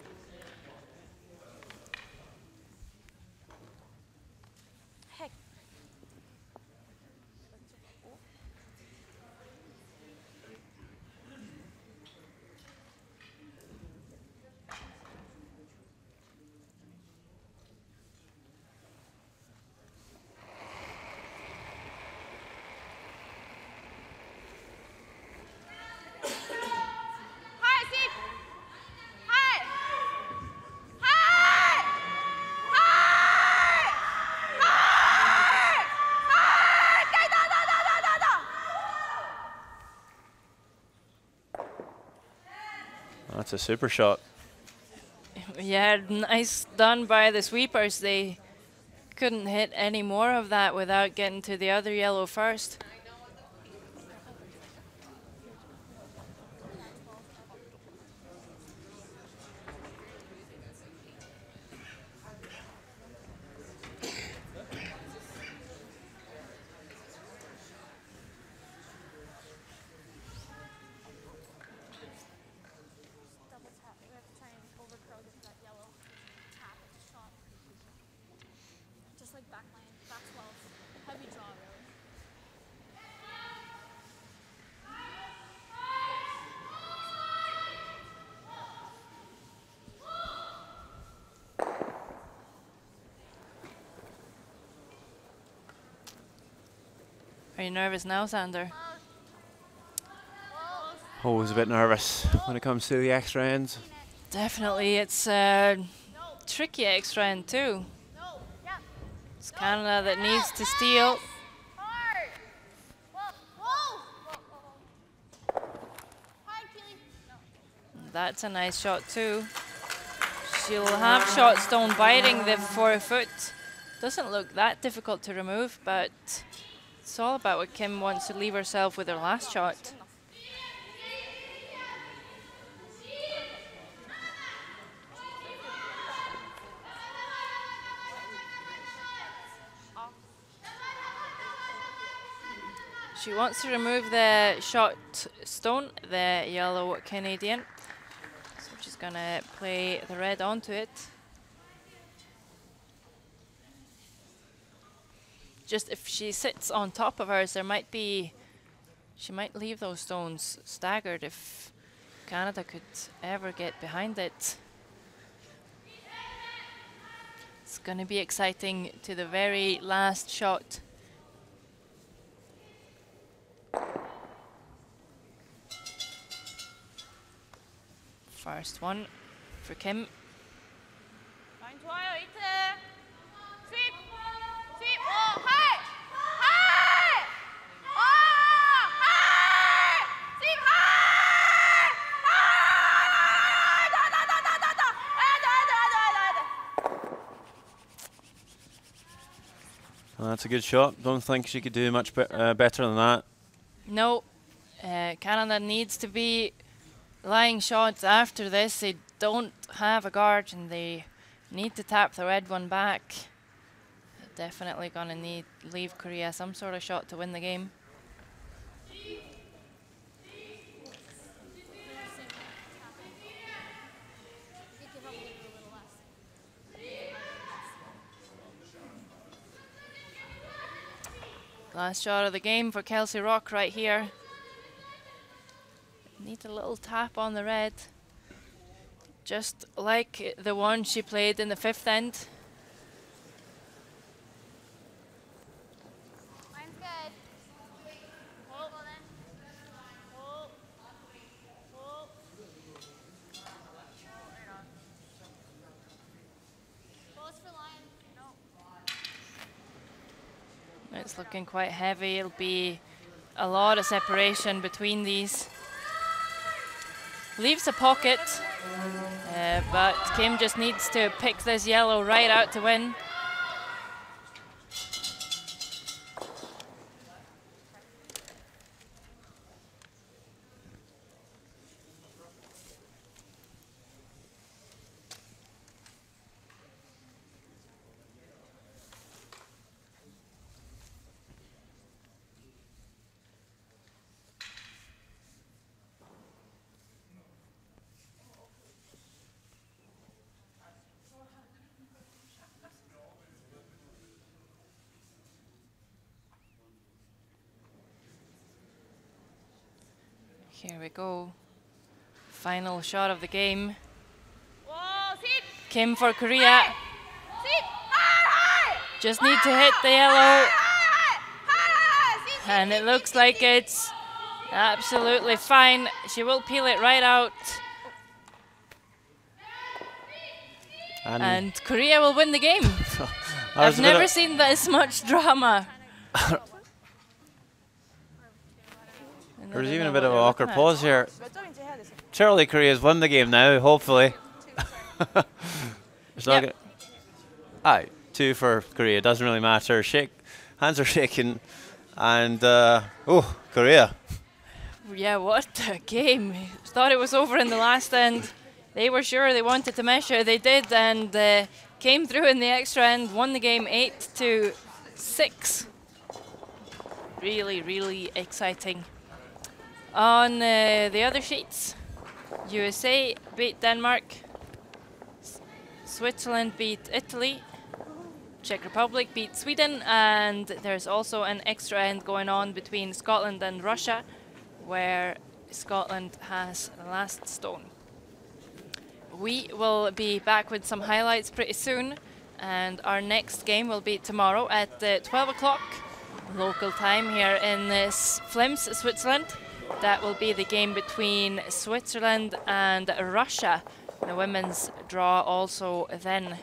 That's a super shot. Yeah, nice done by the sweepers. They couldn't hit any more of that without getting to the other yellow first. Are you nervous now, Sander? Always a bit nervous when it comes to the extra ends. Definitely, it's a tricky extra end too. It's Canada that needs to steal. That's a nice shot too. She'll have shot stone biting the 4 foot. Doesn't look that difficult to remove, but it's all about what Kim wants to leave herself with her last shot. She wants to remove the shot stone, the yellow Canadian. So she's gonna play the red onto it. Just if she sits on top of hers, there might be, she might leave those stones staggered if Canada could ever get behind it. It's gonna be exciting to the very last shot. First one for Kim. 라인 좋아요, 이트. 스윕. 스윕. 하이. 하이. 하이. 스윕 하이. 하이. 다. Well, that's a good shot. Don't think she could do much better than that. No, Canada needs to be lying shots after this. They don't have a guard and they need to tap the red one back. Definitely gonna leave Korea some sort of shot to win the game. Last shot of the game for Kelsey Rock right here. Needs a little tap on the red. Just like the one she played in the 5th end. Mine's good. Hold. Well then. Hold. Hold. Close for line. No. It's looking quite heavy. It'll be a lot of separation between these. Leaves a pocket, but Kim just needs to pick this yellow right out to win. Here we go. Final shot of the game. Whoa, sit. Kim for Korea. Sit. Hi. Just need to hit the yellow. And it looks like it's absolutely fine. She will peel it right out. And Korea will win the game. I've never seen this much drama. There's even a bit of an awkward pause here. Surely Korea's won the game now, hopefully. It's not gonna. Aye, 2 for Korea. Doesn't really matter. Hands are shaking, and oh, Korea. Yeah, what a game! Thought it was over in the last end. They were sure they wanted to measure. They did, and came through in the extra end. Won the game 8-6. Really, really exciting. On the other sheets, USA beat Denmark, Switzerland beat Italy, Czech Republic beat Sweden, and there's also an extra end going on between Scotland and Russia, where Scotland has the last stone. We will be back with some highlights pretty soon, and our next game will be tomorrow at 12 o'clock local time here in Flims, Switzerland. That will be the game between Switzerland and Russia. The women's draw also then.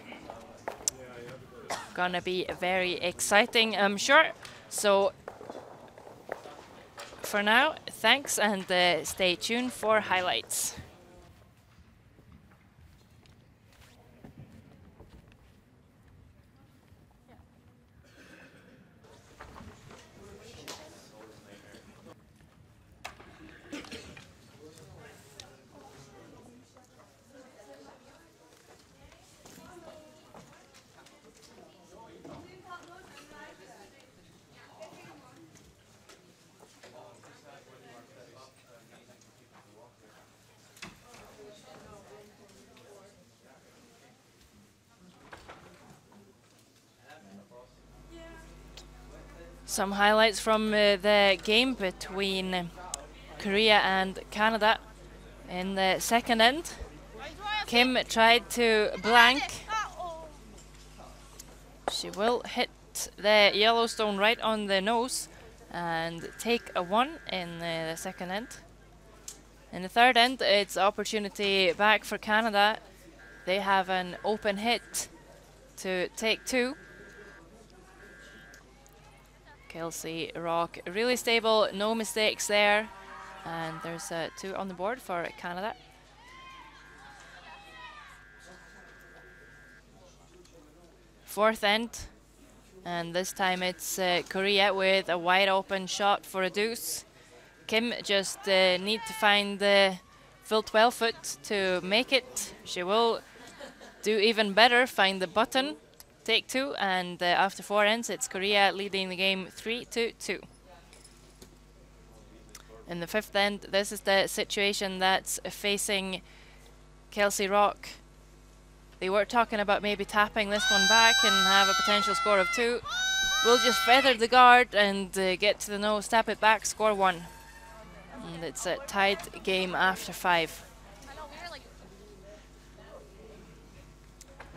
Gonna be very exciting, I'm sure. So for now, thanks, and stay tuned for highlights. Some highlights from the game between Korea and Canada. In the second end, Kim tried to blank. She will hit the Yellowstone right on the nose and take a 1 in the second end. In the third end, it's opportunity back for Canada. They have an open hit to take 2. Kelsey Rock, really stable, no mistakes there. And there's 2 on the board for Canada. Fourth end, and this time it's Korea with a wide open shot for a deuce. Kim just need to find the full 12 foot to make it. She will do even better, find the button, take 2, and after 4 ends, it's Korea leading the game 3-2. In the fifth end, this is the situation that's facing Kelsey Rock. They were talking about maybe tapping this one back and have a potential score of 2. We'll just feather the guard and get to the nose, tap it back, score 1. And it's a tied game after 5.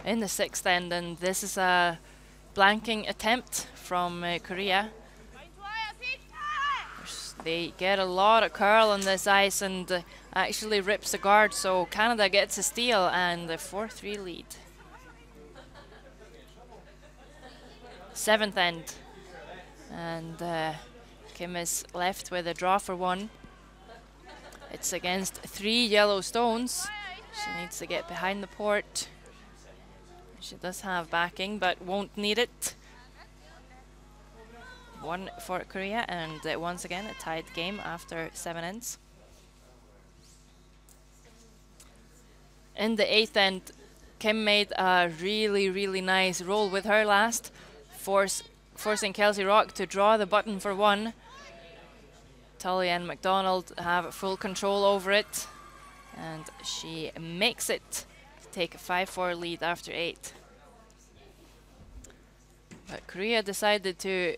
In the sixth end, and this is a blanking attempt from Korea. They get a lot of curl on this ice and actually rips the guard, so Canada gets a steal and a 4-3 lead. Seventh end, and Kim is left with a draw for 1. It's against 3 yellow stones. She needs to get behind the port. She does have backing, but won't need it. 1 for Korea, and once again a tied game after 7 ends. In the 8th end, Kim made a really nice roll with her last, forcing Kelsey Rock to draw the button for 1. Tully and McDonald have full control over it, and she makes it to take a 5-4 lead after 8. But Korea decided to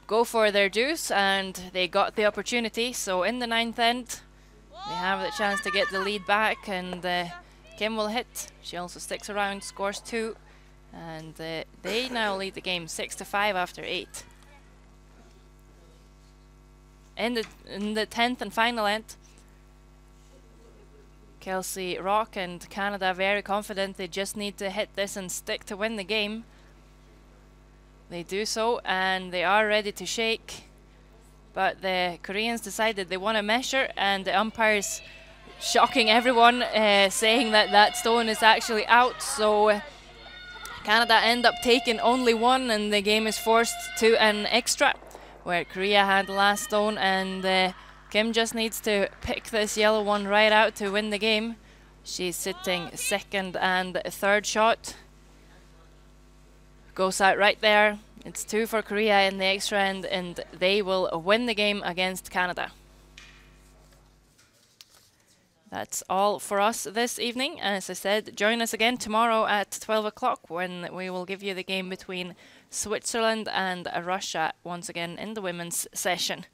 go for their deuce, and they got the opportunity. So in the 9th end, they have the chance to get the lead back, and Kim will hit. She also sticks around, scores 2, and they now lead the game 6-5 after 8. In the 10th and final end, Kelsey Rock and Canada very confident. They just need to hit this and stick to win the game. They do so, and they are ready to shake, but the Koreans decided they want to measure, and the umpires shocking everyone, saying that that stone is actually out. So Canada end up taking only 1, and the game is forced to an extra, where Korea had the last stone, and Kim just needs to pick this yellow one right out to win the game. She's sitting 2nd and 3rd shot. Goes out right there. It's 2 for Korea in the extra end, and they will win the game against Canada. That's all for us this evening. As I said, join us again tomorrow at 12 o'clock when we will give you the game between Switzerland and Russia once again in the women's session.